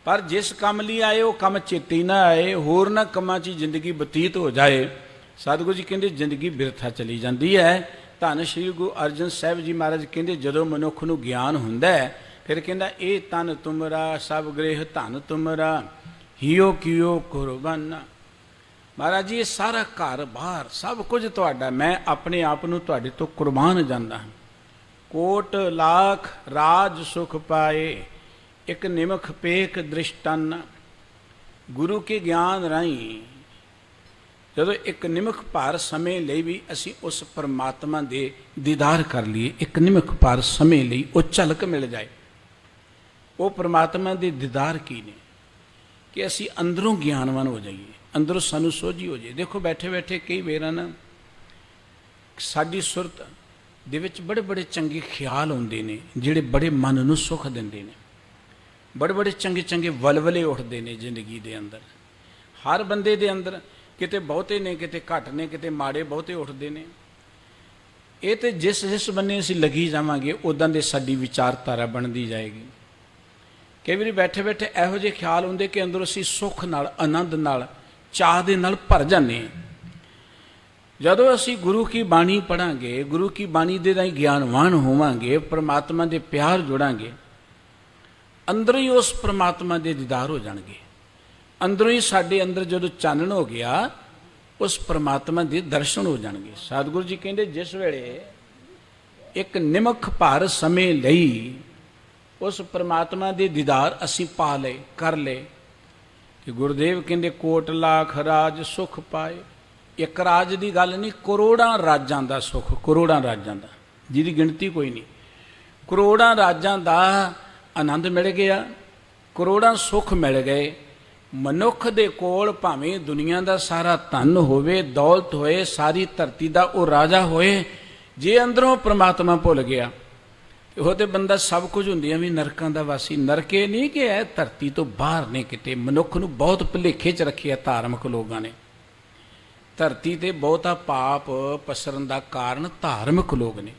ਪਰ ਜਿਸ ਕੰਮ ਲਈ ਆਏ ਉਹ ਕੰਮ ਚੇਤੇ ਨਾ ਆਏ, ਹੋਰ ਨਾ ਕੰਮਾਂ 'ਚ ਜ਼ਿੰਦਗੀ ਬਤੀਤ ਹੋ ਜਾਏ, ਸਤਿਗੁਰੂ ਜੀ ਕਹਿੰਦੇ ਜ਼ਿੰਦਗੀ ਬਿਰਥਾ ਚਲੀ ਜਾਂਦੀ ਹੈ। ਧੰਨ ਸ਼੍ਰੀ ਗੁਰੂ ਅਰਜਨ ਸਾਹਿਬ ਜੀ ਮਹਾਰਾਜ ਕਹਿੰਦੇ ਜਦੋਂ ਮਨੁੱਖ ਨੂੰ ਗਿਆਨ ਹੁੰਦਾ ਹੈ, ਫਿਰ ਕਹਿੰਦਾ ਇਹ ਤਨ ਤੁਮਰਾ, ਸਭ ਗ੍ਰਹਿ ਧਨ ਤੁਮਰਾ, ਹਿਓ ਕਿਓ ਕੁਰਬਾਨਾ। ਮਹਾਰਾਜ ਜੀ ਇਹ ਸਾਰਾ ਘਰ ਬਾਹਰ ਸਭ ਕੁਝ ਤੁਹਾਡਾ, ਮੈਂ ਆਪਣੇ ਆਪ ਨੂੰ ਤੁਹਾਡੇ ਤੋਂ ਕੁਰਬਾਨ ਜਾਂਦਾ ਹਾਂ। ਕੋਟ ਲਾਖ ਰਾਜ ਸੁਖ ਪਾਏ, ਇੱਕ ਨਿਮਖ ਪੇਖ ਦ੍ਰਿਸ਼ਟਨ। ਗੁਰੂ ਕੇ ਗਿਆਨ ਰਾਹੀਂ ਜਦੋਂ ਇੱਕ ਨਿਮਖ ਭਾਰ ਸਮੇਂ ਲਈ ਵੀ ਅਸੀਂ ਉਸ ਪਰਮਾਤਮਾ ਦੇ ਦੀਦਾਰ ਕਰ ਲਈਏ, ਇੱਕ ਨਿਮਖ ਭਾਰ ਸਮੇਂ ਲਈ ਉਹ ਝਲਕ ਮਿਲ ਜਾਏ। ਉਹ ਪਰਮਾਤਮਾ ਦੇ ਦੀਦਾਰ ਕੀ ਨੇ ਕਿ ਅਸੀਂ ਅੰਦਰੋਂ ਗਿਆਨਵਾਨ ਹੋ ਜਾਈਏ, ਅੰਦਰੋਂ ਸਾਨੂੰ ਸੋਝੀ ਹੋ ਜਾਏ। ਦੇਖੋ ਬੈਠੇ ਬੈਠੇ ਕਈ ਵਾਰ ਨਾ ਸਾਡੀ ਸੁਰਤ ਦੇ ਵਿੱਚ ਬੜੇ ਬੜੇ ਚੰਗੇ ਖਿਆਲ ਆਉਂਦੇ ਨੇ ਜਿਹੜੇ ਬੜੇ ਮਨ ਨੂੰ ਸੁੱਖ ਦਿੰਦੇ ਨੇ, ਬੜੇ ਬੜੇ ਚੰਗੇ ਚੰਗੇ ਵਲਵਲੇ ਉੱਠਦੇ ਨੇ ਜ਼ਿੰਦਗੀ ਦੇ ਅੰਦਰ। ਹਰ ਬੰਦੇ ਦੇ ਅੰਦਰ ਕਿਤੇ ਬਹੁਤੇ ਨੇ, ਕਿਤੇ ਘੱਟ ਨੇ, ਕਿਤੇ ਮਾੜੇ ਬਹੁਤੇ ਉੱਠਦੇ ਨੇ। ਇਹ ਤੇ ਜਿਸ ਜਿਸ ਬੰਨੇ ਅਸੀਂ ਲੱਗੀ ਜਾਵਾਂਗੇ ਉੱਦਾਂ ਦੇ ਸਾਡੀ ਵਿਚਾਰਧਾਰਾ ਬਣਦੀ ਜਾਏਗੀ। ਕਈ ਵਾਰੀ ਬੈਠੇ ਬੈਠੇ ਇਹੋ ਜਿਹੇ ਖਿਆਲ ਹੁੰਦੇ ਕਿ ਅੰਦਰੋਂ ਅਸੀਂ ਸੁੱਖ ਨਾਲ, ਆਨੰਦ ਨਾਲ, ਚਾਅ ਦੇ ਨਾਲ ਭਰ ਜਾਂਦੇ ਹਾਂ। ਜਦੋਂ ਅਸੀਂ ਗੁਰੂ ਕੀ ਬਾਣੀ ਪੜ੍ਹਾਂਗੇ, ਗੁਰੂ ਕੀ ਬਾਣੀ ਦੇ ਰਾਹੀਂ ਗਿਆਨਵਾਨ ਹੋਵਾਂਗੇ, ਪਰਮਾਤਮਾ ਦੇ ਪਿਆਰ ਜੁੜਾਂਗੇ, ਅੰਦਰੋਂ ਹੀ ਉਸ ਪਰਮਾਤਮਾ ਦੇ ਦੀਦਾਰ ਹੋ ਜਾਣਗੇ। ਅੰਦਰੋਂ ਹੀ ਸਾਡੇ ਅੰਦਰ ਜਦੋਂ ਚਾਨਣ ਹੋ ਗਿਆ, ਉਸ ਪਰਮਾਤਮਾ ਦੇ ਦਰਸ਼ਨ ਹੋ ਜਾਣਗੇ। ਸਤਿਗੁਰੂ ਜੀ ਕਹਿੰਦੇ ਜਿਸ ਵੇਲੇ ਇੱਕ ਨਿਮਖ ਭਰ ਸਮੇਂ ਲਈ ਉਸ ਪਰਮਾਤਮਾ ਦੇ ਦੀਦਾਰ ਅਸੀਂ ਪਾ ਲਏ, ਕਰ ਲਏ, ਕਿ ਗੁਰਦੇਵ ਕਹਿੰਦੇ ਕੋਟ ਲੱਖ ਰਾਜ ਸੁਖ ਪਾਏ। ਇੱਕ ਰਾਜ ਦੀ ਗੱਲ ਨਹੀਂ, ਕਰੋੜਾਂ ਰਾਜਾਂ ਦਾ ਸੁੱਖ, ਕਰੋੜਾਂ ਰਾਜਾਂ ਦਾ, ਜਿਹਦੀ ਗਿਣਤੀ ਕੋਈ ਨਹੀਂ। ਕਰੋੜਾਂ ਰਾਜਾਂ ਦਾ ਆਨੰਦ ਮਿਲ ਗਿਆ, ਕਰੋੜਾਂ ਸੁੱਖ ਮਿਲ ਗਏ। ਮਨੁੱਖ ਦੇ ਕੋਲ ਭਾਵੇਂ ਦੁਨੀਆ ਦਾ ਸਾਰਾ ਧਨ ਹੋਵੇ, ਦੌਲਤ ਹੋਏ, ਸਾਰੀ ਧਰਤੀ ਦਾ ਉਹ ਰਾਜਾ ਹੋਏ, ਜੇ ਅੰਦਰੋਂ ਪ੍ਰਮਾਤਮਾ ਭੁੱਲ ਗਿਆ ਉਹ ਤੇ ਬੰਦਾ ਸਭ ਕੁਝ ਹੁੰਦੀਆਂ ਵੀ ਨਰਕਾਂ ਦਾ ਵਾਸੀ। ਨਰਕੇ ਨਹੀਂ ਕਿ ਇਹ ਧਰਤੀ ਤੋਂ ਬਾਹਰ ਨੇ ਕਿਤੇ। ਮਨੁੱਖ ਨੂੰ ਬਹੁਤ ਭੁਲੇਖੇ 'ਚ ਰੱਖਿਆ ਧਾਰਮਿਕ ਲੋਕਾਂ ਨੇ। ਧਰਤੀ ਤੇ ਬਹੁਤਾ ਪਾਪ ਪਸਰਨ ਦਾ ਕਾਰਨ ਧਾਰਮਿਕ ਲੋਕ ਨੇ,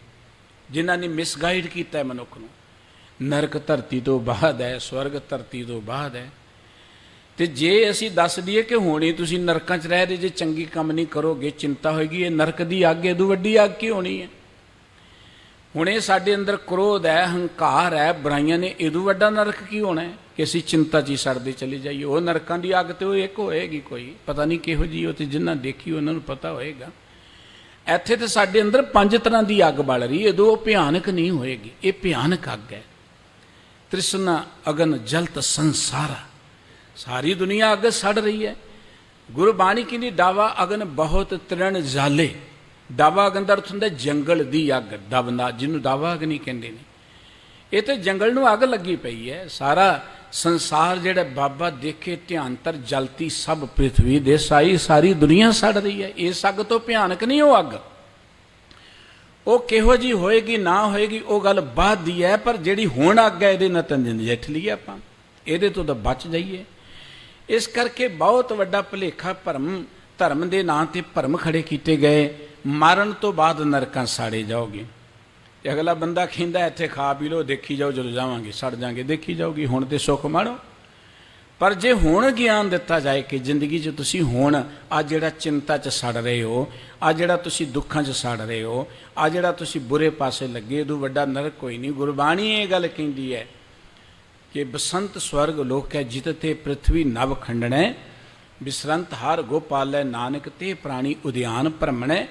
ਜਿਨ੍ਹਾਂ ਨੇ ਮਿਸਗਾਈਡ ਕੀਤਾ ਮਨੁੱਖ ਨੂੰ। ਨਰਕ ਧਰਤੀ ਤੋਂ ਬਾਅਦ ਹੈ, ਸਵਰਗ ਧਰਤੀ ਤੋਂ ਬਾਅਦ ਹੈ। ਤੇ ਜੇ ਅਸੀਂ ਦੱਸ ਦਈਏ ਕਿ ਹੁਣੇ ਤੁਸੀਂ ਨਰਕਾਂ 'ਚ ਰਹਿ ਰਹੇ ਜੇ, ਚੰਗੀ ਕੰਮ ਨਹੀਂ ਕਰੋਗੇ, ਚਿੰਤਾ ਹੋਏਗੀ, ਇਹ ਨਰਕ ਦੀ ਅੱਗ ਇਹਦੋਂ ਵੱਡੀ ਅੱਗ ਕੀ ਹੋਣੀ ਹੈ। ਹੁਣੇ ਸਾਡੇ ਅੰਦਰ ਕ੍ਰੋਧ ਹੈ, ਹੰਕਾਰ ਹੈ, ਬੁਰਾਈਆਂ ਨੇ, ਇਹਦੋਂ ਵੱਡਾ ਨਰਕ ਕੀ ਹੋਣਾ ਹੈ ਕਿ ਅਸੀਂ ਚਿੰਤਾ 'ਚ ਹੀ ਸੜਦੇ ਚਲੇ ਜਾਈਏ। ਉਹ ਨਰਕਾਂ ਦੀ ਅੱਗ ਤੇ ਉਹ ਇੱਕ ਹੋਏਗੀ, ਕੋਈ ਪਤਾ ਨਹੀਂ ਕਿਹੋ ਜਿਹੀ, ਉਹ ਤੇ ਜਿਨ੍ਹਾਂ ਦੇਖੀ ਉਹਨਾਂ ਨੂੰ ਪਤਾ ਹੋਏਗਾ। ਇੱਥੇ ਤੇ ਸਾਡੇ ਅੰਦਰ 5 ਤਰ੍ਹਾਂ ਦੀ ਅੱਗ ਬਲ ਰਹੀ, ਇਹਦੋਂ ਉਹ ਭਿਆਨਕ ਨਹੀਂ ਹੋਏਗੀ। ਇਹ ਭਿਆਨਕ ਅੱਗ ਹੈ। ਤ੍ਰਿਸ਼ਨਾ ਅਗਨ ਜਲਤ ਸੰਸਾਰਾ, ਸਾਰੀ ਦੁਨੀਆ ਅੱਗ ਸੜ ਰਹੀ ਹੈ। ਗੁਰਬਾਣੀ ਕਹਿੰਦੀ ਡਾਵਾ ਅਗਨ ਬਹੁਤ ਤ੍ਰਿਣ ਜਾਲੇ। ਡਾਵਾ ਅਗਨ ਦਾ ਅਰਥ ਹੁੰਦਾ ਜੰਗਲ ਦੀ ਅੱਗ, ਡਵਨਾ, ਜਿਹਨੂੰ ਡਾਵਾ ਅਗਨੀ ਕਹਿੰਦੇ ਨੇ। ਇਹ ਤੇ ਜੰਗਲ ਨੂੰ ਅੱਗ ਲੱਗੀ ਪਈ ਹੈ। ਸਾਰਾ ਸੰਸਾਰ ਜਿਹੜਾ ਬਾਬਾ ਦੇਖੇ ਧਿਆਨਤਰ ਜਲਤੀ ਸਭ ਪ੍ਰਿਥਵੀ ਦੇ ਸਾਈ, ਸਾਰੀ ਦੁਨੀਆ ਸੜ ਰਹੀ ਹੈ। ਇਸ ਅੱਗ ਤੋਂ ਭਿਆਨਕ ਨਹੀਂ ਉਹ ਅੱਗ। ਉਹ ਕਿਹੋ ਜਿਹੀ ਹੋਏਗੀ ਨਾ ਹੋਏਗੀ ਉਹ ਗੱਲ ਬਾਅਦ ਦੀ ਹੈ, ਪਰ ਜਿਹੜੀ ਹੁਣ ਅੱਗ ਹੈ ਇਹਦੇ ਨਾਲ ਤਾਂ ਨਜਿੱਠ ਲਈਏ ਆਪਾਂ, ਇਹਦੇ ਤੋਂ ਤਾਂ ਬਚ ਜਾਈਏ। ਇਸ ਕਰਕੇ ਬਹੁਤ ਵੱਡਾ ਭੁਲੇਖਾ ਧਰਮ ਦੇ ਨਾਂ ਤੇ ਭਰਮ ਖੜੇ ਕੀਤੇ ਗਏ। ਮਰਨ ਤੋਂ ਬਾਅਦ ਨਰਕਾਂ ਸਾੜੇ ਜਾਓਗੇ। ਤੇ ਅਗਲਾ ਬੰਦਾ ਕਹਿੰਦਾ ਇੱਥੇ ਖਾ ਪੀ ਲਓ, ਦੇਖੀ ਜਾਓ, ਜਦੋਂ ਜਾਵਾਂਗੇ ਸੜ ਜਾਵਾਂਗੇ, ਦੇਖੀ ਜਾਓਗੀ। ਹੁਣ ਤੇ ਸੁੱਖ ਮਾਣੋ। ਪਰ ਜੇ ਹੁਣ ਗਿਆਨ ਦਿੱਤਾ ਜਾਏ ਕਿ ਜ਼ਿੰਦਗੀ 'ਚ ਤੁਸੀਂ ਹੁਣ ਆ ਜਿਹੜਾ ਚਿੰਤਾ 'ਚ ਸੜ ਰਹੇ ਹੋ, ਆ ਜਿਹੜਾ ਤੁਸੀਂ ਦੁੱਖਾਂ 'ਚ ਸੜ ਰਹੇ ਹੋ, ਆ ਜਿਹੜਾ ਤੁਸੀਂ ਬੁਰੇ ਪਾਸੇ ਲੱਗੇ, ਉਦੋਂ ਵੱਡਾ ਨਰਕ ਕੋਈ ਨਹੀਂ। ਗੁਰਬਾਣੀ ਇਹ ਗੱਲ ਕਹਿੰਦੀ ਹੈ ਕਿ ਬਸੰਤ ਸਵਰਗ ਲੋਕ ਹੈ ਜਿਤ ਤੇ ਪ੍ਰਿਥਵੀ ਨਵ ਖੰਡਣੈ, ਬਿਸਰੰਤ ਹਰ ਗੋਪਾਲੈ ਨਾਨਕ ਤੇ ਪ੍ਰਾਣੀ ਉਦਿਆਨ ਭ੍ਰਮਣੈ,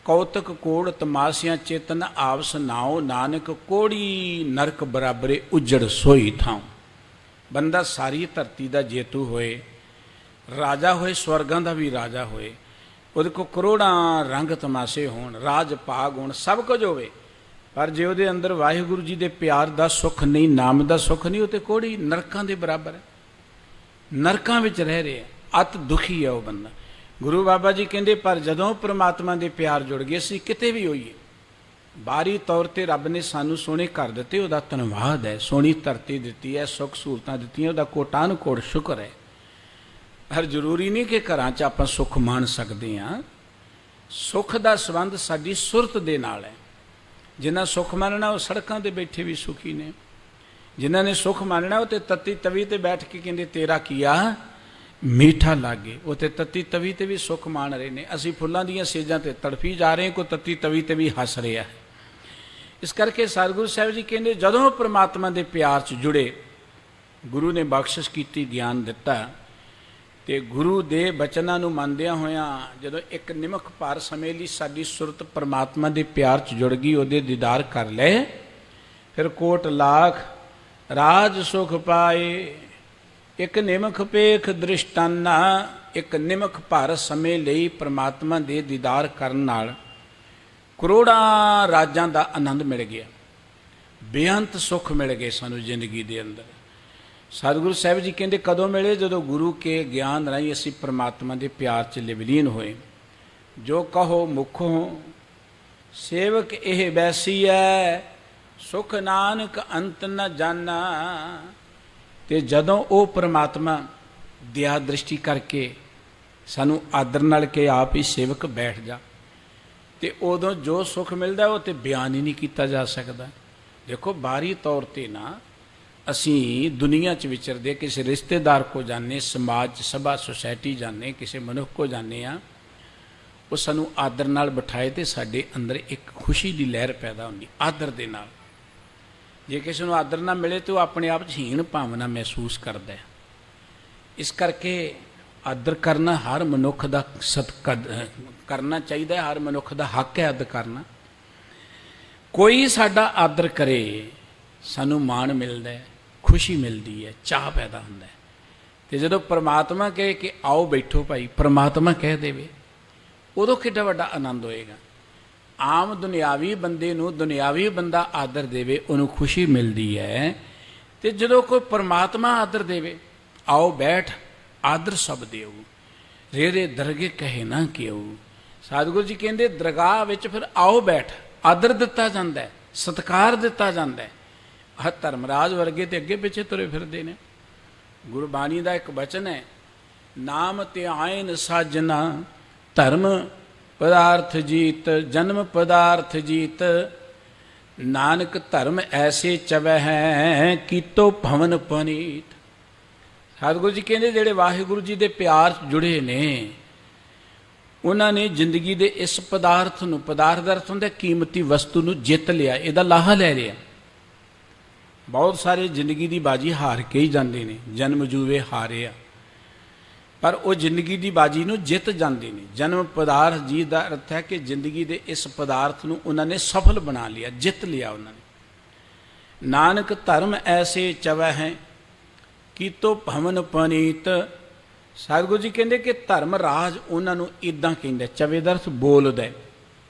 ਕੌਤਕ ਕੋੜ ਤਮਾਸਿਆਂ ਚੇਤਨ ਆਪਸ ਨਾਉ, ਨਾਨਕ ਕੋੜੀ ਨਰਕ ਬਰਾਬਰੇ ਉਜੜ ਸੋਈ ਥਾਉ। ਬੰਦਾ ਸਾਰੀ ਧਰਤੀ ਦਾ ਜੇਤੂ ਹੋਏ, ਰਾਜਾ ਹੋਏ, ਸਵਰਗਾਂ ਦਾ ਵੀ ਰਾਜਾ ਹੋਏ, ਉਹਦੇ ਕੋਲ ਕਰੋੜਾਂ ਰੰਗ ਤਮਾਸ਼ੇ ਹੋਣ, ਰਾਜ ਭਾਗ ਹੋਣ, ਸਭ ਕੁਝ ਹੋਵੇ, ਪਰ ਜੇ ਉਹਦੇ ਅੰਦਰ ਵਾਹਿਗੁਰੂ ਜੀ ਦੇ ਪਿਆਰ ਦਾ ਸੁੱਖ ਨਹੀਂ, ਨਾਮ ਦਾ ਸੁੱਖ ਨਹੀਂ, ਉਹ ਤੇ ਕੋੜੀ ਨਰਕਾਂ ਦੇ ਬਰਾਬਰ ਹੈ। ਨਰਕਾਂ ਵਿੱਚ ਰਹਿ ਰਿਹਾ, ਅਤ ਦੁਖੀ ਹੈ ਉਹ ਬੰਦਾ। ਗੁਰੂ ਬਾਬਾ ਜੀ ਕਹਿੰਦੇ ਪਰ ਜਦੋਂ ਪ੍ਰਮਾਤਮਾ ਦੇ ਪਿਆਰ ਜੁੜ ਗਏ, ਅਸੀਂ ਕਿਤੇ ਵੀ ਹੋਈਏ, ਬਾਹਰੀ ਤੌਰ ਤੇ ਰੱਬ ਨੇ ਸਾਨੂੰ ਸੋਹਣੇ ਘਰ ਦਿੱਤੇ, ਉਹਦਾ ਧੰਨਵਾਦ ਹੈ। ਸੋਹਣੀ ਧਰਤੀ ਦਿੱਤੀ ਹੈ, ਸੁੱਖ ਸਹੂਲਤਾਂ ਦਿੱਤੀਆਂ, ਉਹਦਾ ਕੋਟਾਨ ਕੋਟ ਸ਼ੁਕਰ ਹੈ। ਪਰ ਜ਼ਰੂਰੀ ਨਹੀਂ ਕਿ ਘਰਾਂ 'ਚ ਆਪਾਂ ਸੁੱਖ ਮਾਣ ਸਕਦੇ ਹਾਂ। ਸੁੱਖ ਦਾ ਸੰਬੰਧ ਸਾਡੀ ਸੁਰਤ ਦੇ ਨਾਲ ਹੈ। ਜਿਨ੍ਹਾਂ ਸੁੱਖ ਮਾਣਨਾ ਉਹ ਸੜਕਾਂ 'ਤੇ ਬੈਠੇ ਵੀ ਸੁਖੀ ਨੇ। ਜਿਨ੍ਹਾਂ ਨੇ ਸੁੱਖ ਮਾਣਨਾ ਉਹ ਤੇ ਤੱਤੀ ਤਵੀ ਤੇ ਬੈਠ ਕੇ ਕਹਿੰਦੇ ਤੇਰਾ ਕੀਆ ਮੀਠਾ ਲਾਗੇ, ਉਹ ਤੇ ਤੱਤੀ ਤਵੀ ਤੇ ਵੀ ਸੁੱਖ ਮਾਣ ਰਹੇ ਨੇ। ਅਸੀਂ ਫੁੱਲਾਂ ਦੀਆਂ ਸੇਜਾਂ ਤੇ ਤੜਫੀ ਜਾ ਰਹੇ, ਕੋਈ ਤੱਤੀ ਤਵੀ ਤੇ ਵੀ ਹੱਸ ਰਿਹਾ। ਇਸ ਕਰਕੇ ਸਤਿਗੁਰੂ ਸਾਹਿਬ ਜੀ ਕਹਿੰਦੇ ਜਦੋਂ ਪ੍ਰਮਾਤਮਾ ਦੇ ਪਿਆਰ 'ਚ ਜੁੜੇ, ਗੁਰੂ ਨੇ ਬਖਸ਼ਿਸ਼ ਕੀਤੀ, ਗਿਆਨ ਦਿੱਤਾ, ਤੇ ਗੁਰੂ ਦੇ ਬਚਨਾਂ ਨੂੰ ਮੰਨਦਿਆਂ ਹੋਇਆਂ ਜਦੋਂ ਇੱਕ ਨਿਮਖ ਭਰ ਸਮੇਂ ਲਈ ਸਾਡੀ ਸੁਰਤ ਪ੍ਰਮਾਤਮਾ ਦੇ ਪਿਆਰ 'ਚ ਜੁੜ ਗਈ, ਉਹਦੇ ਦੀਦਾਰ ਕਰ ਲਏ, ਫਿਰ ਕੋਟ ਲਾਖ ਰਾਜ ਸੁਖ ਪਾਏ। ਇੱਕ ਨਿਮਖ ਪੇਖ ਦ੍ਰਿਸ਼ਟਾਨਾ, ਇੱਕ ਨਿਮਖ ਭਰ ਸਮੇਂ ਲਈ ਪ੍ਰਮਾਤਮਾ ਦੇ ਦੀਦਾਰ ਕਰਨ ਨਾਲ ਕਰੋੜਾਂ ਰਾਜਾਂ ਦਾ ਆਨੰਦ ਮਿਲ ਗਿਆ, ਬੇਅੰਤ ਸੁੱਖ ਮਿਲ ਗਏ ਸਾਨੂੰ ਜ਼ਿੰਦਗੀ ਦੇ ਅੰਦਰ। ਸਤਿਗੁਰੂ ਸਾਹਿਬ ਜੀ ਕਹਿੰਦੇ ਕਦੋਂ ਮਿਲੇ? ਜਦੋਂ ਗੁਰੂ ਕੇ ਗਿਆਨ ਰਾਹੀਂ ਅਸੀਂ ਪ੍ਰਮਾਤਮਾ ਦੇ ਪਿਆਰ 'ਚ ਲਿਵਲੀਨ ਹੋਏ। ਜੋ ਕਹੋ ਮੁਖੋਂ ਸੇਵਕ ਇਹ ਵੈਸੀ ਹੈ, ਸੁਖ ਨਾਨਕ ਅੰਤ ਨ ਜਾਣਾ। ਤੇ ਜਦੋਂ ਉਹ ਪ੍ਰਮਾਤਮਾ ਦਇਆ ਦ੍ਰਿਸ਼ਟੀ ਕਰਕੇ ਸਾਨੂੰ ਆਦਰ ਨਾਲ ਕਿ ਆਪ ਹੀ ਸੇਵਕ ਬੈਠ ਜਾ, ਤੇ ਉਦੋਂ ਜੋ ਸੁੱਖ ਮਿਲਦਾ ਉਹ ਤੇ ਬਿਆਨ ਹੀ ਨਹੀਂ ਕੀਤਾ ਜਾ ਸਕਦਾ। ਦੇਖੋ ਬਾਹਰੀ ਤੌਰ ਤੇ ਨਾ ਅਸੀਂ ਦੁਨੀਆ 'ਚ ਵਿਚਰਦੇ ਕਿਸੇ ਰਿਸ਼ਤੇਦਾਰ ਕੋ ਜਾਂਦੇ, ਸਮਾਜ 'ਚ ਸਭਾ ਸੁਸਾਇਟੀ ਜਾਂਦੇ, ਕਿਸੇ ਮਨੁੱਖ ਕੋ ਜਾਂਦੇ ਹਾਂ, ਉਹ ਸਾਨੂੰ ਆਦਰ ਨਾਲ ਬਿਠਾਏ ਤੇ ਸਾਡੇ ਅੰਦਰ ਇੱਕ ਖੁਸ਼ੀ ਦੀ ਲਹਿਰ ਪੈਦਾ ਹੁੰਦੀ ਆਦਰ ਦੇ ਨਾਲ। ਜੇ ਕਿਸੇ ਨੂੰ ਆਦਰ ਨਾ ਮਿਲੇ ਤਾਂ ਉਹ ਆਪਣੇ ਆਪ 'ਚ ਹੀਣ ਭਾਵਨਾ ਮਹਿਸੂਸ ਕਰਦਾ ਹੈ। ਇਸ ਕਰਕੇ ਆਦਰ ਕਰਨਾ ਹਰ ਮਨੁੱਖ ਦਾ ਕਰਨਾ ਚਾਹੀਦਾ ਹੈ, ਹਰ ਮਨੁੱਖ ਦਾ ਹੱਕ ਹੈ ਆਦਰ ਕਰਨਾ। ਕੋਈ ਸਾਡਾ ਆਦਰ ਕਰੇ ਸਾਨੂੰ ਮਾਣ ਮਿਲਦਾ ਹੈ, ਖੁਸ਼ੀ ਮਿਲਦੀ ਹੈ, ਚਾਹ ਪੈਦਾ ਹੁੰਦਾ ਹੈ। ਤੇ ਜਦੋਂ ਪ੍ਰਮਾਤਮਾ ਕਹੇ ਕਿ ਆਓ ਬੈਠੋ ਭਾਈ, ਪ੍ਰਮਾਤਮਾ ਕਹਿ ਦੇਵੇ, ਉਦੋਂ ਕਿੱਡਾ ਵੱਡਾ ਆਨੰਦ ਹੋਏਗਾ। ਆਮ ਦੁਨਿਆਵੀ ਬੰਦੇ ਨੂੰ ਦੁਨਿਆਵੀ ਬੰਦਾ ਆਦਰ ਦੇਵੇ, ਉਹਨੂੰ ਖੁਸ਼ੀ ਮਿਲਦੀ ਹੈ। ਤੇ ਜਦੋਂ ਕੋਈ ਪ੍ਰਮਾਤਮਾ ਆਦਰ ਦੇਵੇ, ਆਓ ਬੈਠ ਆਦਰ ਸਭ ਦਿਓ, ਰੇਰੇ ਦਰਗੇ ਕਹੇ ਨਾ ਕਿਉ। ਸਤਿਗੁਰੂ ਜੀ ਕਹਿੰਦੇ ਦਰਗਾਹ ਵਿੱਚ ਫਿਰ ਆਓ ਬੈਠ ਆਦਰ ਦਿੱਤਾ ਜਾਂਦਾ ਹੈ, ਸਤਿਕਾਰ ਦਿੱਤਾ ਜਾਂਦਾ ਹੈ। ਆਹ ਧਰਮਰਾਜ ਵਰਗੇ ਤੇ ਅੱਗੇ ਪਿੱਛੇ ਤੁਰੇ ਫਿਰਦੇ ਨੇ। ਗੁਰਬਾਣੀ ਦਾ ਇੱਕ ਬਚਨ ਹੈ, ਨਾਮ ਤੇ ਆਇਨ ਸਾਜਨਾ ਧਰਮ ਪਦਾਰਥ ਜੀਤ, ਜਨਮ ਪਦਾਰਥ ਜੀਤ। ਨਾਨਕ ਧਰਮ ਐਸੇ ਚਵੈ ਹੈ, ਕੀਤੋ ਭਵਨ ਪਨੀਤ। ਸਤਿਗੁਰੂ ਜੀ ਕਹਿੰਦੇ ਜਿਹੜੇ ਵਾਹਿਗੁਰੂ ਜੀ ਦੇ ਪਿਆਰ 'ਚ ਜੁੜੇ ਨੇ, ਉਹਨਾਂ ਨੇ ਜ਼ਿੰਦਗੀ ਦੇ ਇਸ ਪਦਾਰਥ ਨੂੰ, ਪਦਾਰਥ ਦਾ ਅਰਥ ਹੁੰਦਾ ਕੀਮਤੀ ਵਸਤੂ ਨੂੰ ਜਿੱਤ ਲਿਆ, ਇਹਦਾ ਲਾਹਾ ਲੈ ਲਿਆ। ਬਹੁਤ ਸਾਰੇ ਜ਼ਿੰਦਗੀ ਦੀ ਬਾਜੀ ਹਾਰ ਕੇ ਹੀ ਜਾਂਦੇ ਨੇ, ਜਨਮ ਜੂਵੇ ਹਾਰਿਆ, ਪਰ ਉਹ ਜ਼ਿੰਦਗੀ ਦੀ ਬਾਜੀ ਨੂੰ ਜਿੱਤ ਜਾਂਦੇ ਨੇ। ਜਨਮ ਪਦਾਰਥ ਜੀ ਦਾ ਅਰਥ ਹੈ ਕਿ ਜ਼ਿੰਦਗੀ ਦੇ ਇਸ ਪਦਾਰਥ ਨੂੰ ਉਹਨਾਂ ਨੇ ਸਫਲ ਬਣਾ ਲਿਆ, ਜਿੱਤ ਲਿਆ ਉਹਨਾਂ ਨੇ। ਨਾਨਕ ਧਰਮ ਐਸੇ ਚਵੈ ਹੈ, ਕੀਤੋ ਭਵਨ ਪਨੀਤ। ਸਤਿਗੁਰੂ ਜੀ ਕਹਿੰਦੇ ਕਿ ਧਰਮ ਰਾਜ ਉਹਨਾਂ ਨੂੰ ਇੱਦਾਂ ਕਹਿੰਦਾ, ਚਵੇ ਦਾ ਅਰਥ ਬੋਲਦਾ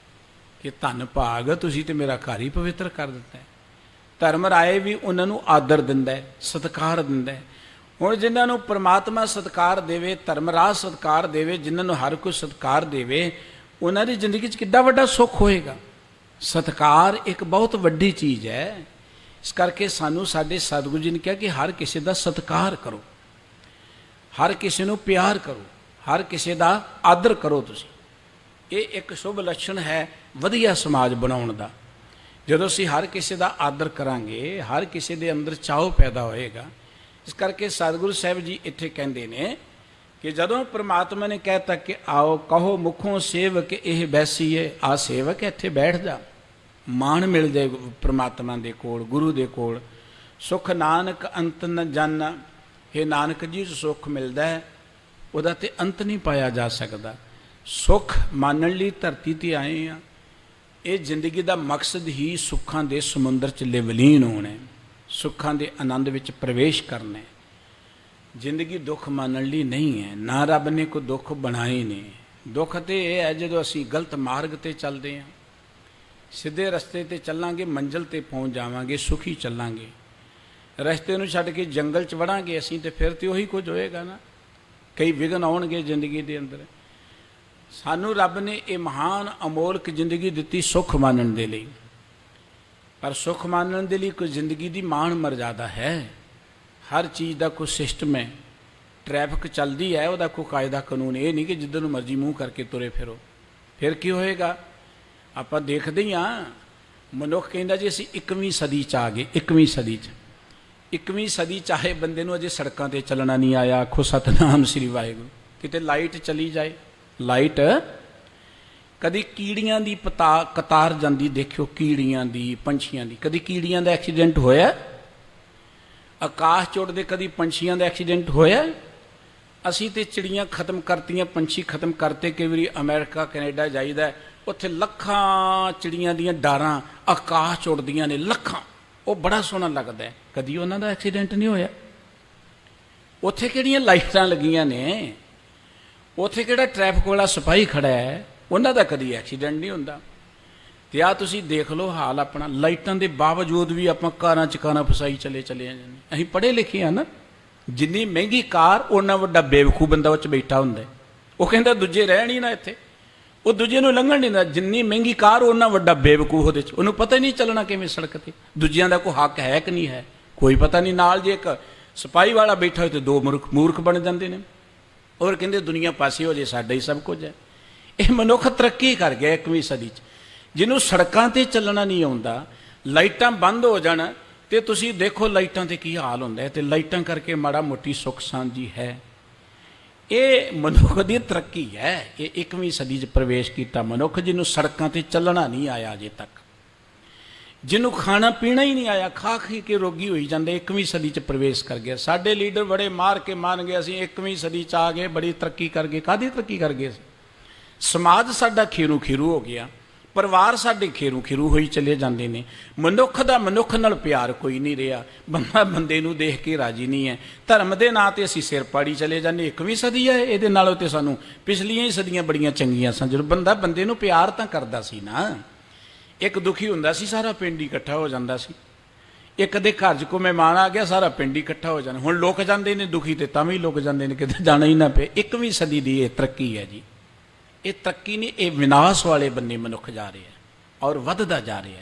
ਕਿ ਧੰਨ ਭਾਗ ਤੁਸੀਂ ਤੇ ਮੇਰਾ ਘਰ ਹੀ ਪਵਿੱਤਰ ਕਰ ਦਿੱਤਾ ਹੈ। ਧਰਮ ਰਾਏ ਵੀ ਉਹਨਾਂ ਨੂੰ ਆਦਰ ਦਿੰਦਾ, ਸਤਿਕਾਰ ਦਿੰਦਾ। ਹੁਣ ਜਿਨ੍ਹਾਂ ਨੂੰ ਪ੍ਰਮਾਤਮਾ ਸਤਿਕਾਰ ਦੇਵੇ, ਧਰਮਰਾਜ ਸਤਿਕਾਰ ਦੇਵੇ, ਜਿਨ੍ਹਾਂ ਨੂੰ ਹਰ ਕੋਈ ਸਤਿਕਾਰ ਦੇਵੇ, ਉਹਨਾਂ ਦੀ ਜ਼ਿੰਦਗੀ 'ਚ ਕਿੱਡਾ ਵੱਡਾ ਸੁੱਖ ਹੋਏਗਾ। ਸਤਿਕਾਰ ਇੱਕ ਬਹੁਤ ਵੱਡੀ ਚੀਜ਼ ਹੈ। ਇਸ ਕਰਕੇ ਸਾਨੂੰ ਸਾਡੇ ਸਤਿਗੁਰੂ ਜੀ ਨੇ ਕਿਹਾ ਕਿ ਹਰ ਕਿਸੇ ਦਾ ਸਤਿਕਾਰ ਕਰੋ, ਹਰ ਕਿਸੇ ਨੂੰ ਪਿਆਰ ਕਰੋ, ਹਰ ਕਿਸੇ ਦਾ ਆਦਰ ਕਰੋ ਤੁਸੀਂ। ਇਹ ਇੱਕ ਸ਼ੁਭ ਲੱਛਣ ਹੈ ਵਧੀਆ ਸਮਾਜ ਬਣਾਉਣ ਦਾ। ਜਦੋਂ ਅਸੀਂ ਹਰ ਕਿਸੇ ਦਾ ਆਦਰ ਕਰਾਂਗੇ, ਹਰ ਕਿਸੇ ਦੇ ਅੰਦਰ ਚਾਅ ਪੈਦਾ ਹੋਏਗਾ। ਇਸ ਕਰਕੇ ਸਤਿਗੁਰੂ ਸਾਹਿਬ ਜੀ ਇੱਥੇ ਕਹਿੰਦੇ ਨੇ ਕਿ ਜਦੋਂ ਪ੍ਰਮਾਤਮਾ ਨੇ ਕਹਿਤਾ ਕਿ ਆਓ ਕਹੋ ਮੁਖੋਂ ਸੇਵਕ ਇਹ ਬੈਸੀਏ, ਆ ਸੇਵਕ ਇੱਥੇ ਬੈਠ ਜਾ, ਮਾਣ ਮਿਲ ਜਾਏ ਪ੍ਰਮਾਤਮਾ ਦੇ ਕੋਲ, ਗੁਰੂ ਦੇ ਕੋਲ। ਸੁਖ ਨਾਨਕ ਅੰਤ ਨ ਜਾਣਾ, ਇਹ ਨਾਨਕ ਜੀ ਸੁੱਖ ਮਿਲਦਾ ਹੈ, ਉਹਦਾ ਤੇ ਅੰਤ ਨਹੀਂ ਪਾਇਆ ਜਾ ਸਕਦਾ। ਸੁੱਖ ਮਾਨਣ ਲਈ ਧਰਤੀ ਤੇ ਆਏ ਆ। ਇਹ ਜ਼ਿੰਦਗੀ ਦਾ ਮਕਸਦ ਹੀ ਸੁੱਖਾਂ ਦੇ ਸਮੁੰਦਰ 'ਚ ਲਿਵਲੀਨ ਹੋਣਾ, ਸੁੱਖਾਂ ਦੇ ਆਨੰਦ ਵਿੱਚ ਪ੍ਰਵੇਸ਼ ਕਰਨਾ। ਜ਼ਿੰਦਗੀ ਦੁੱਖ ਮਾਨਣ ਲਈ ਨਹੀਂ ਹੈ, ਨਾ ਰੱਬ ਨੇ ਕੋਈ ਦੁੱਖ ਬਣਾਏ ਨੇ। ਦੁੱਖ ਤੇ ਇਹ ਹੈ ਜਦੋਂ ਅਸੀਂ ਗਲਤ ਮਾਰਗ ਤੇ ਚੱਲਦੇ ਹਾਂ। ਸਿੱਧੇ ਰਸਤੇ ਤੇ ਚੱਲਾਂਗੇ, ਮੰਜ਼ਿਲ ਤੇ ਪਹੁੰਚ ਜਾਵਾਂਗੇ, ਸੁਖੀ ਚੱਲਾਂਗੇ। ਰਸਤੇ ਨੂੰ ਛੱਡ ਕੇ ਜੰਗਲ 'ਚ ਵੜਾਂਗੇ ਅਸੀਂ ਤੇ ਫਿਰ ਤੇ ਉਹੀ ਕੁਝ ਹੋਏਗਾ ਨਾ। ਕਈ ਵਿਘਨ ਆਉਣਗੇ ਜ਼ਿੰਦਗੀ ਦੇ ਅੰਦਰ। ਸਾਨੂੰ ਰੱਬ ਨੇ ਇਹ ਮਹਾਨ ਅਮੋਲਕ ਜ਼ਿੰਦਗੀ ਦਿੱਤੀ ਸੁੱਖ ਮਾਨਣ ਦੇ ਲਈ, ਪਰ ਸੁੱਖ ਮਾਨਣ ਦੇ ਲਈ ਕੋਈ ਜ਼ਿੰਦਗੀ ਦੀ ਮਾਣ ਮਰਜ਼ਾਦਾ ਹੈ। ਹਰ ਚੀਜ਼ ਦਾ ਕੋਈ ਸਿਸਟਮ ਹੈ। ਟ੍ਰੈਫਿਕ ਚੱਲਦੀ ਹੈ, ਉਹਦਾ ਕੋਈ ਕਾਇਦਾ ਕਾਨੂੰਨ ਇਹ ਨਹੀਂ ਕਿ ਜਿੱਧਰ ਨੂੰ ਮਰਜ਼ੀ ਮੂੰਹ ਕਰਕੇ ਤੁਰੇ ਫਿਰੋ। ਫਿਰ ਕੀ ਹੋਏਗਾ? ਆਪਾਂ ਦੇਖਦੇ ਹੀ ਹਾਂ, ਮਨੁੱਖ ਕਹਿੰਦਾ ਜੀ ਅਸੀਂ 21ਵੀਂ ਸਦੀ 'ਚ ਆ ਗਏ। 21ਵੀਂ ਸਦੀ 'ਚ 21ਵੀਂ ਸਦੀ ਚਾਹੇ ਬੰਦੇ ਨੂੰ ਅਜੇ ਸੜਕਾਂ 'ਤੇ ਚੱਲਣਾ ਨਹੀਂ ਆਇਆ, ਆਖੋ ਸਤਿਨਾਮ ਸ੍ਰੀ ਵਾਹਿਗੁਰੂ। ਕਿਤੇ ਲਾਈਟ ਚਲੀ ਜਾਏ, ਲਾਈਟ ਕਦੀ ਕੀੜੀਆਂ ਦੀ ਕਤਾਰ ਜਾਂਦੀ ਦੇਖਿਓ, ਕੀੜੀਆਂ ਦੀ, ਪੰਛੀਆਂ ਦੀ। ਕਦੀ ਕੀੜੀਆਂ ਦਾ ਐਕਸੀਡੈਂਟ ਹੋਇਆ? ਆਕਾਸ਼ 'ਚ ਉੱਡਦੇ ਕਦੀ ਪੰਛੀਆਂ ਦਾ ਐਕਸੀਡੈਂਟ ਹੋਇਆ? ਅਸੀਂ ਤੇ ਚਿੜੀਆਂ ਖਤਮ ਕਰਤੀਆਂ, ਪੰਛੀ ਖਤਮ ਕਰਤੇ। ਕਈ ਵਾਰੀ ਅਮਰੀਕਾ ਕੈਨੇਡਾ ਜਾਈਦਾ, ਉੱਥੇ ਲੱਖਾਂ ਚਿੜੀਆਂ ਦੀਆਂ ਡਾਰਾਂ ਆਕਾਸ਼ 'ਚ ਉੱਡਦੀਆਂ ਨੇ, ਲੱਖਾਂ। ਉਹ ਬੜਾ ਸੋਹਣਾ ਲੱਗਦਾ ਹੈ। ਕਦੀ ਉਹਨਾਂ ਦਾ ਐਕਸੀਡੈਂਟ ਨਹੀਂ ਹੋਇਆ। ਉੱਥੇ ਕਿਹੜੀਆਂ ਲਾਈਟਾਂ ਲੱਗੀਆਂ ਨੇ, ਉੱਥੇ ਕਿਹੜਾ ਟ੍ਰੈਫਿਕ ਵਾਲਾ ਸਿਪਾਹੀ ਖੜਾ ਹੈ, ਉਹਨਾਂ ਦਾ ਕਦੀ ਐਕਸੀਡੈਂਟ ਨਹੀਂ ਹੁੰਦਾ। ਤੇ ਆ ਤੁਸੀਂ ਦੇਖ ਲਓ ਹਾਲ ਆਪਣਾ, ਲਾਈਟਾਂ ਦੇ ਬਾਵਜੂਦ ਵੀ ਆਪਾਂ ਕਾਰਾਂ ਚ ਕਾਰਾਂ ਫਸਾਈ ਚਲੇ ਜਾਂਦੇ। ਅਸੀਂ ਪੜ੍ਹੇ ਲਿਖੇ ਆ ਨਾ, ਜਿੰਨੀ ਮਹਿੰਗੀ ਕਾਰ ਓਨਾ ਵੱਡਾ ਬੇਵਕੂਫ ਬੰਦਾ ਉਹ ਚ ਬੈਠਾ ਹੁੰਦਾ। ਉਹ ਕਹਿੰਦਾ ਦੂਜੇ ਰਹਿਣ ਹੀ ਨਾ ਇੱਥੇ, ਉਹ ਦੂਜੇ ਨੂੰ ਲੰਘਣ ਨਹੀਂ ਦਿੰਦਾ। ਜਿੰਨੀ ਮਹਿੰਗੀ ਕਾਰ ਓਨਾ ਵੱਡਾ ਬੇਵਕੂਫ ਉਹਦੇ ਚ, ਉਹਨੂੰ ਪਤਾ ਹੀ ਨਹੀਂ ਚੱਲਣਾ ਕਿਵੇਂ ਸੜਕ ਤੇ, ਦੂਜਿਆਂ ਦਾ ਕੋਈ ਹੱਕ ਹੈ ਕਿ ਨਹੀਂ ਹੈ, ਕੋਈ ਪਤਾ ਨਹੀਂ। ਨਾਲ ਜੇ ਇੱਕ ਸਿਪਾਹੀ ਵਾਲਾ ਬੈਠਾ ਹੋਏ ਤੇ ਦੋ ਮੂਰਖ ਬਣ ਜਾਂਦੇ ਨੇ, ਔਰ ਕਹਿੰਦੇ ਦੁਨੀਆ ਪਾਸੇ ਹੋ ਜੇ, ਸਾਡਾ ਹੀ ਸਭ ਕੁਝ ਹੈ। ਇਹ ਮਨੁੱਖ ਤਰੱਕੀ ਕਰ ਗਿਆ 21ਵੀਂ ਸਦੀ 'ਚ। ਜਿਹਨੂੰ ਸੜਕਾਂ ਤੇ ਚੱਲਣਾ ਨਹੀਂ ਆਉਂਦਾ, ਲਾਈਟਾਂ ਬੰਦ ਹੋ ਜਾਣ ਤੇ ਤੁਸੀਂ ਦੇਖੋ ਲਾਈਟਾਂ ਤੇ ਕੀ ਹਾਲ ਹੁੰਦਾ ਹੈ, ਤੇ ਲਾਈਟਾਂ ਕਰਕੇ ਮਾੜਾ ਮੋਟੀ ਸੁੱਖ ਸਾਂਝੀ ਹੈ। ਇਹ ਮਨੁੱਖ ਦੀ ਤਰੱਕੀ ਹੈ। ਇਹ 21ਵੀਂ ਸਦੀ 'ਚ ਪ੍ਰਵੇਸ਼ ਕੀਤਾ ਮਨੁੱਖ, ਜਿਹਨੂੰ ਸੜਕਾਂ ਤੇ ਚੱਲਣਾ ਨਹੀਂ ਆਇਆ ਅਜੇ ਤੱਕ, ਜਿਹਨੂੰ ਖਾਣਾ ਪੀਣਾ ਹੀ ਨਹੀਂ ਆਇਆ, ਖਾ ਕੇ ਰੋਗੀ ਹੋਈ ਜਾਂਦੇ, 21ਵੀਂ ਸਦੀ 'ਚ ਪ੍ਰਵੇਸ਼ ਕਰ ਗਿਆ। ਸਾਡੇ ਲੀਡਰ ਬੜੇ ਮਾਰ ਕੇ ਮਾਰ ਗਏ, ਅਸੀਂ 21ਵੀਂ ਸਦੀ 'ਚ ਆ ਗਏ, ਬੜੀ ਤਰੱਕੀ ਕਰ ਗਏ। ਕਾਹਦੀ ਤਰੱਕੀ ਕਰ ਗਏ? ਸਮਾਜ ਸਾਡਾ ਖੀਰੂ ਖੀਰੂ ਹੋ ਗਿਆ, ਪਰਿਵਾਰ ਸਾਡੇ ਖੀਰੂ ਖੀਰੂ ਹੋਈ ਚਲੇ ਜਾਂਦੇ ਨੇ, ਮਨੁੱਖ ਦਾ ਮਨੁੱਖ ਨਾਲ ਪਿਆਰ ਕੋਈ ਨਹੀਂ ਰਿਹਾ, ਬੰਦਾ ਬੰਦੇ ਨੂੰ ਦੇਖ ਕੇ ਰਾਜੀ ਨਹੀਂ ਹੈ। ਧਰਮ ਦੇ ਨਾਂ ਤੇ ਅਸੀਂ ਸਿਰ ਪਾੜੀ ਚਲੇ ਜਾਂਦੇ। 21ਵੀਂ ਸਦੀ ਹੈ, ਇਹਦੇ ਨਾਲੋਂ ਤੇ ਸਾਨੂੰ ਪਿਛਲੀਆਂ ਹੀ ਸਦੀਆਂ ਬੜੀਆਂ ਚੰਗੀਆਂ ਸਨ, ਜਦੋਂ ਬੰਦਾ ਬੰਦੇ ਨੂੰ ਪਿਆਰ ਤਾਂ ਕਰਦਾ ਸੀ ਨਾ। ਇੱਕ ਦੁਖੀ ਹੁੰਦਾ ਸੀ, ਸਾਰਾ ਪਿੰਡ ਹੀ ਇਕੱਠਾ ਹੋ ਜਾਂਦਾ ਸੀ। ਇੱਕ ਦੇ ਘਰ 'ਚ ਕੋਈ ਮਹਿਮਾਨ ਆ ਗਿਆ, ਸਾਰਾ ਪਿੰਡ ਹੀ ਇਕੱਠਾ ਹੋ ਜਾਂਦਾ। ਹੁਣ ਲੁਕ ਜਾਂਦੇ ਨੇ ਦੁਖੀ, ਤੇ ਤਾਂ ਵੀ ਲੁਕ ਜਾਂਦੇ ਨੇ, ਕਿਤੇ ਜਾਣਾ ਹੀ ਨਾ ਪਏ। 21ਵੀਂ ਸਦੀ ਦੀ ਇਹ ਤਰੱਕੀ ਹੈ ਜੀ। ਇਹ ਤਰੱਕੀ ਨਹੀਂ, ਇਹ ਵਿਨਾਸ਼ ਵਾਲੇ ਬੰਨੇ ਮਨੁੱਖ ਜਾ ਰਿਹਾ ਔਰ ਵੱਧਦਾ ਜਾ ਰਿਹਾ।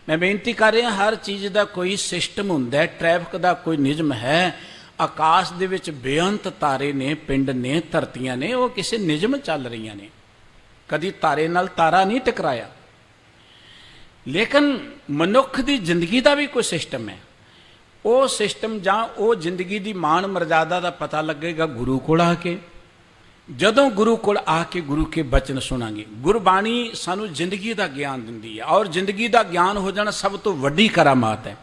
ਮੈਂ ਬੇਨਤੀ ਕਰ ਰਿਹਾ, ਹਰ ਚੀਜ਼ ਦਾ ਕੋਈ ਸਿਸਟਮ ਹੁੰਦਾ ਹੈ, ਟ੍ਰੈਫਿਕ ਦਾ ਕੋਈ ਨਿਯਮ ਹੈ। ਆਕਾਸ਼ ਦੇ ਵਿੱਚ ਬੇਅੰਤ ਤਾਰੇ ਨੇ, ਪਿੰਡ ਨੇ, ਧਰਤੀਆਂ ਨੇ, ਉਹ ਕਿਸੇ ਨਿਯਮ ਚੱਲ ਰਹੀਆਂ ਨੇ। ਕਦੀ ਤਾਰੇ ਨਾਲ ਤਾਰਾ ਨਹੀਂ ਟਕਰਾਇਆ। ਲੇਕਿਨ ਮਨੁੱਖ ਦੀ ਜ਼ਿੰਦਗੀ ਦਾ ਵੀ ਕੋਈ ਸਿਸਟਮ ਹੈ। ਉਹ ਸਿਸਟਮ ਜਾਂ ਉਹ ਜ਼ਿੰਦਗੀ ਦੀ ਮਾਣ ਮਰਜ਼ਾਦਾ ਦਾ ਪਤਾ ਲੱਗੇਗਾ ਗੁਰੂ ਕੋਲ ਆ ਕੇ। ਜਦੋਂ ਗੁਰੂ ਕੋਲ ਆ ਕੇ ਗੁਰੂ ਕੇ ਬਚਨ ਸੁਣਾਂਗੇ। ਗੁਰਬਾਣੀ ਸਾਨੂੰ ਜ਼ਿੰਦਗੀ ਦਾ ਗਿਆਨ ਦਿੰਦੀ ਹੈ, ਔਰ ਜ਼ਿੰਦਗੀ ਦਾ ਗਿਆਨ ਹੋ ਜਾਣਾ ਸਭ ਤੋਂ ਵੱਡੀ ਕਰਾਮਾਤ ਹੈ।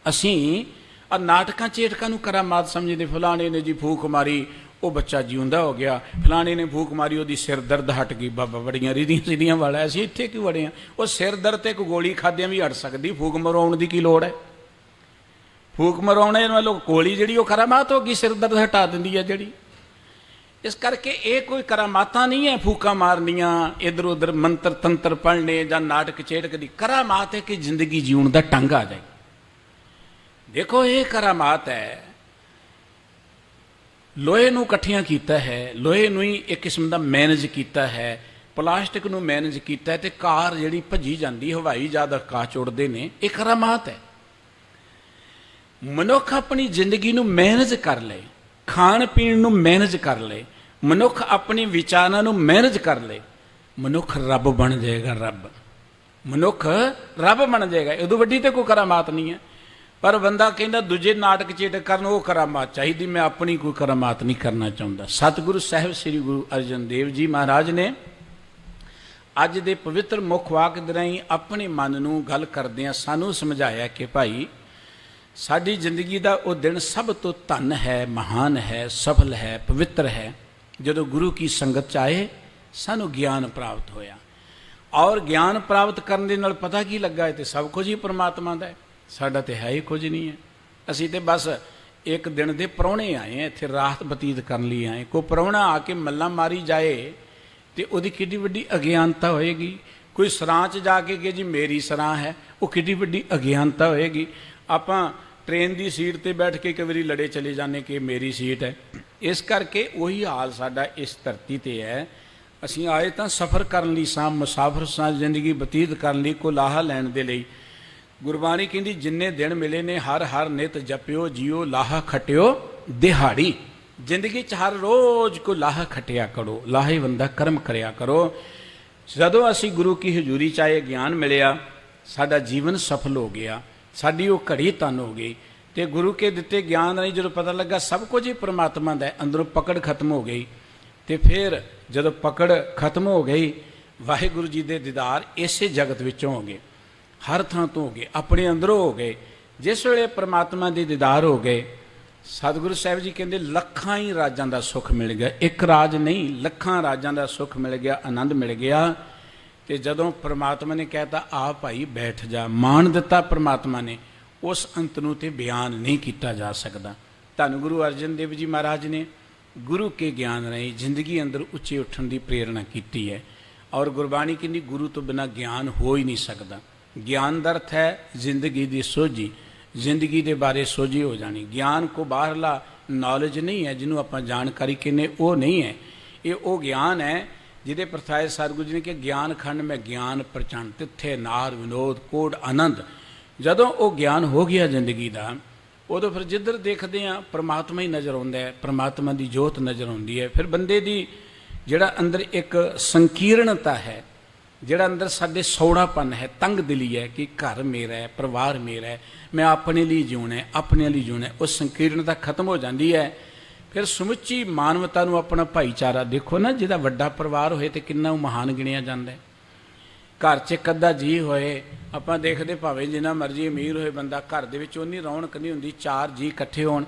ਅਸੀਂ ਆ ਨਾਟਕਾਂ ਚੇਟਕਾਂ ਨੂੰ ਕਰਾਮਾਤ ਸਮਝਦੇ। ਫਲਾਣੇ ਨੇ ਜੀ ਫੂਕ ਮਾਰੀ, ਉਹ ਬੱਚਾ ਜਿਉਂਦਾ ਹੋ ਗਿਆ। ਫਲਾਣੇ ਨੇ ਫੂਕ ਮਾਰੀ, ਉਹਦੀ ਸਿਰ ਦਰਦ ਹਟ ਗਈ। ਬਾਬਾ ਬੜੀਆਂ ਰੀਦੀਆਂ ਸਿੱਧੀਆਂ ਵਾਲਾ, ਅਸੀਂ ਇੱਥੇ ਕਿਉਂ ਵੜੇ ਹਾਂ? ਉਹ ਸਿਰ ਦਰਦ ਤੇ ਇੱਕ ਗੋਲੀ ਖਾਦਿਆਂ ਵੀ ਹਟ ਸਕਦੀ, ਫੂਕ ਮਰਾਉਣ ਦੀ ਕੀ ਲੋੜ ਹੈ? ਫੂਕ ਮਰਾਉਣੇ ਵਾਲੋਂ ਗੋਲੀ ਜਿਹੜੀ ਉਹ ਕਰਾਮਾਤ ਹੋ ਗਈ, ਸਿਰ ਦਰਦ ਹਟਾ ਦਿੰਦੀ ਹੈ ਜਿਹੜੀ। ਇਸ ਕਰਕੇ ਇਹ ਕੋਈ ਕਰਾਮਾਤਾਂ ਨਹੀਂ ਹੈ ਫੂਕਾਂ ਮਾਰਨੀਆਂ, ਇੱਧਰ ਉੱਧਰ ਮੰਤਰ ਤੰਤਰ ਪੜ੍ਹਨੇ ਜਾਂ ਨਾਟਕ ਚੇਟਕ ਦੀ। ਕਰਾਮਾਤ ਹੈ ਕਿ ਜ਼ਿੰਦਗੀ ਜਿਉਣ ਦਾ ਢੰਗ ਆ ਜਾਏ। ਦੇਖੋ ਇਹ ਕਰਾਮਾਤ ਹੈ। ਲੋਹੇ ਨੂੰ ਇਕੱਠੀਆਂ ਕੀਤਾ ਹੈ, ਲੋਹੇ ਨੂੰ ਹੀ ਇੱਕ ਕਿਸਮ ਦਾ ਮੈਨੇਜ ਕੀਤਾ ਹੈ, ਪਲਾਸਟਿਕ ਨੂੰ ਮੈਨੇਜ ਕੀਤਾ ਹੈ, ਤੇ ਕਾਰ ਜਿਹੜੀ ਭੱਜੀ ਜਾਂਦੀ, ਹਵਾਈ ਜਹਾਜ਼ ਆਕਾਸ਼ 'ਚ ਉੱਡਦੇ ਨੇ, ਇਹ ਕਰਾਮਾਤ ਹੈ। ਮਨੁੱਖ ਆਪਣੀ ਜ਼ਿੰਦਗੀ ਨੂੰ ਮੈਨੇਜ ਕਰ ਲਏ, ਖਾਣ ਪੀਣ ਨੂੰ ਮੈਨੇਜ ਕਰ ਲਏ, ਮਨੁੱਖ ਆਪਣੇ ਵਿਚਾਰਾਂ ਨੂੰ ਮੈਨੇਜ ਕਰ ਲਏ, ਮਨੁੱਖ ਰੱਬ ਬਣ ਜਾਏਗਾ। ਰੱਬ ਮਨੁੱਖ ਰੱਬ ਬਣ ਜਾਏਗਾ। ਉਦੋਂ ਵੱਡੀ ਤੇ ਕੋਈ ਕਰਾਮਾਤ ਨਹੀਂ ਹੈ। ਪਰ ਬੰਦਾ ਕਹਿੰਦਾ ਦੂਜੇ ਨਾਟਕ ਚੇਟਕ ਕਰਨ, ਉਹ ਕਰਾਮਾਤ ਚਾਹੀਦੀ, ਮੈਂ ਆਪਣੀ ਕੋਈ ਕਰਾਮਾਤ ਨਹੀਂ ਕਰਨਾ ਚਾਹੁੰਦਾ। ਸਤਿਗੁਰੂ ਸਾਹਿਬ ਸ੍ਰੀ ਗੁਰੂ ਅਰਜਨ ਦੇਵ ਜੀ ਮਹਾਰਾਜ ਨੇ ਅੱਜ ਦੇ ਪਵਿੱਤਰ ਮੁੱਖ ਵਾਕ ਦੇ ਰਾਹੀਂ ਆਪਣੇ ਮਨ ਨੂੰ ਗੱਲ ਕਰਦਿਆਂ ਸਾਨੂੰ ਸਮਝਾਇਆ ਕਿ ਭਾਈ ਸਾਡੀ ਜ਼ਿੰਦਗੀ ਦਾ ਉਹ ਦਿਨ ਸਭ ਤੋਂ ਧਨ ਹੈ, ਮਹਾਨ ਹੈ, ਸਫਲ ਹੈ, ਪਵਿੱਤਰ ਹੈ, ਜਦੋਂ ਗੁਰੂ ਕੀ ਸੰਗਤ 'ਚ ਆਏ, ਸਾਨੂੰ ਗਿਆਨ ਪ੍ਰਾਪਤ ਹੋਇਆ। ਔਰ ਗਿਆਨ ਪ੍ਰਾਪਤ ਕਰਨ ਦੇ ਨਾਲ ਪਤਾ ਕੀ ਲੱਗਾ, ਇਹ ਤੇ ਸਭ ਕੁਝ ਹੀ ਪਰਮਾਤਮਾ ਦਾ ਹੈ, ਸਾਡਾ ਤੇ ਹੈ ਹੀ ਕੁਝ ਨਹੀਂ ਹੈ। ਅਸੀਂ ਤੇ ਬਸ ਇੱਕ ਦਿਨ ਦੇ ਪ੍ਰਾਹੁਣੇ ਆਏ ਹਾਂ, ਇੱਥੇ ਰਾਤ ਬਤੀਤ ਕਰਨ ਲਈ ਆਏ। ਕੋਈ ਪ੍ਰਾਹੁਣਾ ਆ ਕੇ ਮੱਲਾਂ ਮਾਰੀ ਜਾਏ ਤੇ ਉਹਦੀ ਕਿੱਡੀ ਵੱਡੀ ਅਗਿਆਨਤਾ ਹੋਏਗੀ। ਕੋਈ ਸਰਾਂ 'ਚ ਜਾ ਕੇ ਕਿ ਜੀ ਮੇਰੀ ਸਰਾਂ ਹੈ, ਉਹ ਕਿੱਡੀ ਵੱਡੀ ਅਗਿਆਨਤਾ ਹੋਏਗੀ। ਆਪਾਂ ਟ੍ਰੇਨ ਦੀ ਸੀਟ ਤੇ ਬੈਠ ਕੇ ਕਈ ਵਾਰੀ ਲੜੇ ਚਲੇ ਜਾਂਦੇ ਕਿ ਮੇਰੀ ਸੀਟ ਹੈ। ਇਸ ਕਰਕੇ ਉਹੀ ਹਾਲ ਸਾਡਾ ਇਸ ਧਰਤੀ ਤੇ ਹੈ। ਅਸੀਂ ਆਏ ਤਾਂ ਸਫ਼ਰ ਕਰਨ ਲਈ ਸਾਂ, ਮੁਸਾਫਰ ਸਾਂ, ਜ਼ਿੰਦਗੀ ਬਤੀਤ ਕਰਨ ਲਈ, ਕੋ ਲਾਹਾ ਲੈਣ ਦੇ ਲਈ। ਗੁਰਬਾਣੀ ਕਹਿੰਦੀ ਜਿੰਨੇ ਦਿਨ ਮਿਲੇ ਨੇ ਹਰ ਹਰ ਨਿਤ ਜਪਿਓ ਜੀਓ, ਲਾਹਾ ਖਟਿਓ ਦਿਹਾੜੀ। ਜ਼ਿੰਦਗੀ 'ਚ ਹਰ ਰੋਜ਼ ਕੋ ਲਾਹਾ ਖਟਿਆ ਕਰੋ, ਲਾਹੇਵੰਦਾ ਕਰਮ ਕਰਿਆ ਕਰੋ। ਜਦੋਂ ਅਸੀਂ ਗੁਰੂ ਕੀ ਹਜ਼ੂਰੀ 'ਚ ਆਏ, ਗਿਆਨ ਮਿਲਿਆ, ਸਾਡਾ ਜੀਵਨ ਸਫਲ ਹੋ ਗਿਆ, ਸਾਡੀ ਉਹ ਘੜੀ ਧਨ ਹੋ ਗਈ। ਤੇ ਗੁਰੂ ਕੇ ਦਿੱਤੇ ਗਿਆਨ ਰਾਹੀਂ ਜਦੋਂ ਪਤਾ ਲੱਗਾ ਸਭ ਕੁਝ ਹੀ ਪਰਮਾਤਮਾ ਦਾ ਹੈ, ਅੰਦਰੋਂ ਪਕੜ ਖਤਮ ਹੋ ਗਈ। ਤੇ ਫਿਰ ਜਦੋਂ ਪਕੜ ਖਤਮ ਹੋ ਗਈ, ਵਾਹਿਗੁਰੂ ਜੀ ਦੇ ਦੀਦਾਰ ਇਸੇ ਜਗਤ ਵਿੱਚੋਂ ਹੋ ਗਏ, ਹਰ ਥਾਂ ਤੋਂ ਹੋ ਗਏ, ਆਪਣੇ ਅੰਦਰੋਂ ਹੋ ਗਏ। ਜਿਸ ਵੇਲੇ ਪਰਮਾਤਮਾ ਦੇ ਦੀਦਾਰ ਹੋ ਗਏ, ਸਤਿਗੁਰੂ ਸਾਹਿਬ ਜੀ ਕਹਿੰਦੇ ਲੱਖਾਂ ਹੀ ਰਾਜਾਂ ਦਾ ਸੁੱਖ ਮਿਲ ਗਿਆ। ਇੱਕ ਰਾਜ ਨਹੀਂ, ਲੱਖਾਂ ਰਾਜਾਂ ਦਾ ਸੁੱਖ ਮਿਲ ਗਿਆ, ਆਨੰਦ ਮਿਲ ਗਿਆ। ਤੇ ਜਦੋਂ ਪਰਮਾਤਮਾ ਨੇ ਕਹਿਤਾ ਆ ਭਾਈ ਬੈਠ ਜਾ, ਮਾਣ ਦਿੱਤਾ ਪਰਮਾਤਮਾ ਨੇ, ਉਸ ਅੰਤ ਨੂੰ ਤੇ ਬਿਆਨ ਨਹੀਂ ਕੀਤਾ ਜਾ ਸਕਦਾ। ਧੰਨ ਗੁਰੂ ਅਰਜਨ ਦੇਵ ਜੀ ਮਹਾਰਾਜ ਨੇ ਗੁਰੂ ਕੇ ਗਿਆਨ ਰਾਹੀਂ ਜ਼ਿੰਦਗੀ ਅੰਦਰ ਉੱਚੇ ਉੱਠਣ ਦੀ ਪ੍ਰੇਰਣਾ ਕੀਤੀ ਹੈ। ਔਰ ਗੁਰਬਾਣੀ ਕਹਿੰਦੀ ਗੁਰੂ ਤੋਂ ਬਿਨਾਂ ਗਿਆਨ ਹੋ ਹੀ ਨਹੀਂ ਸਕਦਾ। ਗਿਆਨ ਦਾ ਅਰਥ ਹੈ ਜ਼ਿੰਦਗੀ ਦੀ ਸੋਝੀ, ਜ਼ਿੰਦਗੀ ਦੇ ਬਾਰੇ ਸੋਝੀ ਹੋ ਜਾਣੀ। ਗਿਆਨ ਕੋ ਬਾਹਰਲਾ ਨੌਲੇਜ ਨਹੀਂ ਹੈ ਜਿਹਨੂੰ ਆਪਾਂ ਜਾਣਕਾਰੀ ਕਹਿੰਦੇ, ਉਹ ਨਹੀਂ ਹੈ। ਇਹ ਉਹ ਗਿਆਨ ਹੈ ਜਿਹਦੇ ਪ੍ਰਥਾਏ ਸਤਿਗੁਰੂ ਜੀ ਨੇ ਕਿ ਗਿਆਨ ਖੰਡ ਮੈਂ ਗਿਆਨ ਪ੍ਰਚੰਡ ਤਿੱਥੇ ਨਾਰ ਵਿਨੋਦ ਕੋਡ ਆਨੰਦ। ਜਦੋਂ ਉਹ ਗਿਆਨ ਹੋ ਗਿਆ ਜ਼ਿੰਦਗੀ ਦਾ, ਉਦੋਂ ਫਿਰ ਜਿੱਧਰ ਦੇਖਦੇ ਹਾਂ ਪ੍ਰਮਾਤਮਾ ਹੀ ਨਜ਼ਰ ਆਉਂਦਾ ਹੈ, ਪ੍ਰਮਾਤਮਾ ਦੀ ਜੋਤ ਨਜ਼ਰ ਆਉਂਦੀ ਹੈ। ਫਿਰ ਬੰਦੇ ਦੀ ਜਿਹੜਾ ਅੰਦਰ ਇੱਕ ਸੰਕੀਰਣਤਾ ਹੈ, ਜਿਹੜਾ ਅੰਦਰ ਸਾਡੇ ਸੌੜਾਪਨ ਹੈ, ਤੰਗ ਦਿਲੀ ਹੈ ਕਿ ਘਰ ਮੇਰਾ ਹੈ, ਪਰਿਵਾਰ ਮੇਰਾ ਹੈ, ਮੈਂ ਆਪਣੇ ਲਈ ਜਿਉਣਾ ਹੈ, ਆਪਣੇ ਲਈ ਜਿਉਣਾ ਹੈ, ਉਹ ਸੰਕੀਰਣਤਾ ਖਤਮ ਹੋ ਜਾਂਦੀ ਹੈ। ਫਿਰ ਸਮੁੱਚੀ ਮਾਨਵਤਾ ਨੂੰ ਆਪਣਾ ਭਾਈਚਾਰਾ ਦੇਖੋ ਨਾ, ਜਿਹਦਾ ਵੱਡਾ ਪਰਿਵਾਰ ਹੋਏ ਤੇ ਕਿੰਨਾ ਉਹ ਮਹਾਨ ਗਿਣਿਆ ਜਾਂਦਾ ਹੈ। ਘਰ 'ਚ ਇੱਕ ਅੱਧਾ ਜੀ ਹੋਏ, ਆਪਾਂ ਦੇਖਦੇ ਭਾਵੇਂ ਜਿੰਨਾ ਮਰਜ਼ੀ ਅਮੀਰ ਹੋਏ ਬੰਦਾ, ਘਰ ਦੇ ਵਿੱਚ ਉਨੀ ਰੌਣਕ ਨਹੀਂ ਹੁੰਦੀ। 4 ਜੀ ਇਕੱਠੇ ਹੋਣ,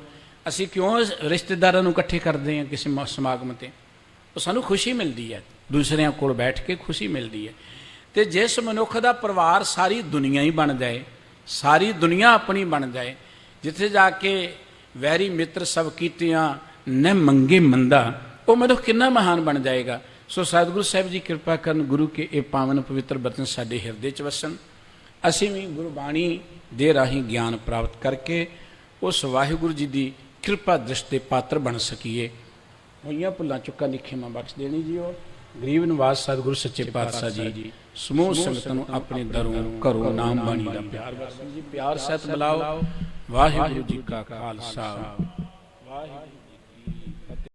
ਅਸੀਂ ਕਿਉਂ ਰਿਸ਼ਤੇਦਾਰਾਂ ਨੂੰ ਇਕੱਠੇ ਕਰਦੇ ਹਾਂ ਕਿਸੇ ਸਮਾਗਮ 'ਤੇ? ਉਹ ਸਾਨੂੰ ਖੁਸ਼ੀ ਮਿਲਦੀ ਹੈ, ਦੂਸਰਿਆਂ ਕੋਲ ਬੈਠ ਕੇ ਖੁਸ਼ੀ ਮਿਲਦੀ ਹੈ। ਅਤੇ ਜਿਸ ਮਨੁੱਖ ਦਾ ਪਰਿਵਾਰ ਸਾਰੀ ਦੁਨੀਆ ਹੀ ਬਣ ਜਾਏ, ਸਾਰੀ ਦੁਨੀਆ ਆਪਣੀ ਬਣ ਜਾਏ, ਜਿੱਥੇ ਜਾ ਕੇ ਵੈਰੀ ਮਿੱਤਰ ਸਭ ਕੀਤਿਆਂ ਨ ਮੰਗੇ ਮੰਦਾ, ਉਹ ਮਨੁੱਖ ਕਿੰਨਾ ਮਹਾਨ ਬਣ ਜਾਏਗਾ। ਸੋ ਸਤਿਗੁਰੂ ਸਾਹਿਬ ਜੀ ਕਿਰਪਾ ਕਰਨ, ਗੁਰੂ ਕੇ ਇਹ ਪਾਵਨ ਪਵਿੱਤਰ ਬਚਨ ਸਾਡੇ ਹਿਰਦੇ 'ਚ ਵਸਣ। ਅਸੀਂ ਵੀ ਗੁਰਬਾਣੀ ਦੇ ਰਾਹੀਂ ਗਿਆਨ ਪ੍ਰਾਪਤ ਕਰਕੇ ਉਸ ਵਾਹਿਗੁਰੂ ਜੀ ਦੀ ਕਿਰਪਾ ਦ੍ਰਿਸ਼ਟ ਦੇ ਪਾਤਰ ਬਣ ਸਕੀਏ। ਹੋਈਆਂ ਭੁੱਲਾਂ ਚੁੱਕਾਂ ਦੀ ਖਿਮਾ ਬਖਸ਼ ਦੇਣੀ ਜੀ। ਉਹ ਗਰੀਬ ਨਿਵਾਜ ਸਤਿਗੁਰੂ ਸੱਚੇ ਪਾਤਸ਼ਾਹ ਜੀ ਸਮੂਹ ਸੰਗਤ ਨੂੰ ਆਪਣੇ ਦਰੋਂ ਘਰੋਂ ਨਾਮ ਬਾਣੀ ਦਾ ਪਿਆਰ ਬਖਸ਼ਣ ਜੀ। ਪਿਆਰ ਸਹਿਤ ਬੁਲਾਓ। ਵਾਹਿਗੁਰੂ ਜੀ ਕਾ ਖਾਲਸਾ, ਵਾਹਿਗੁਰੂ।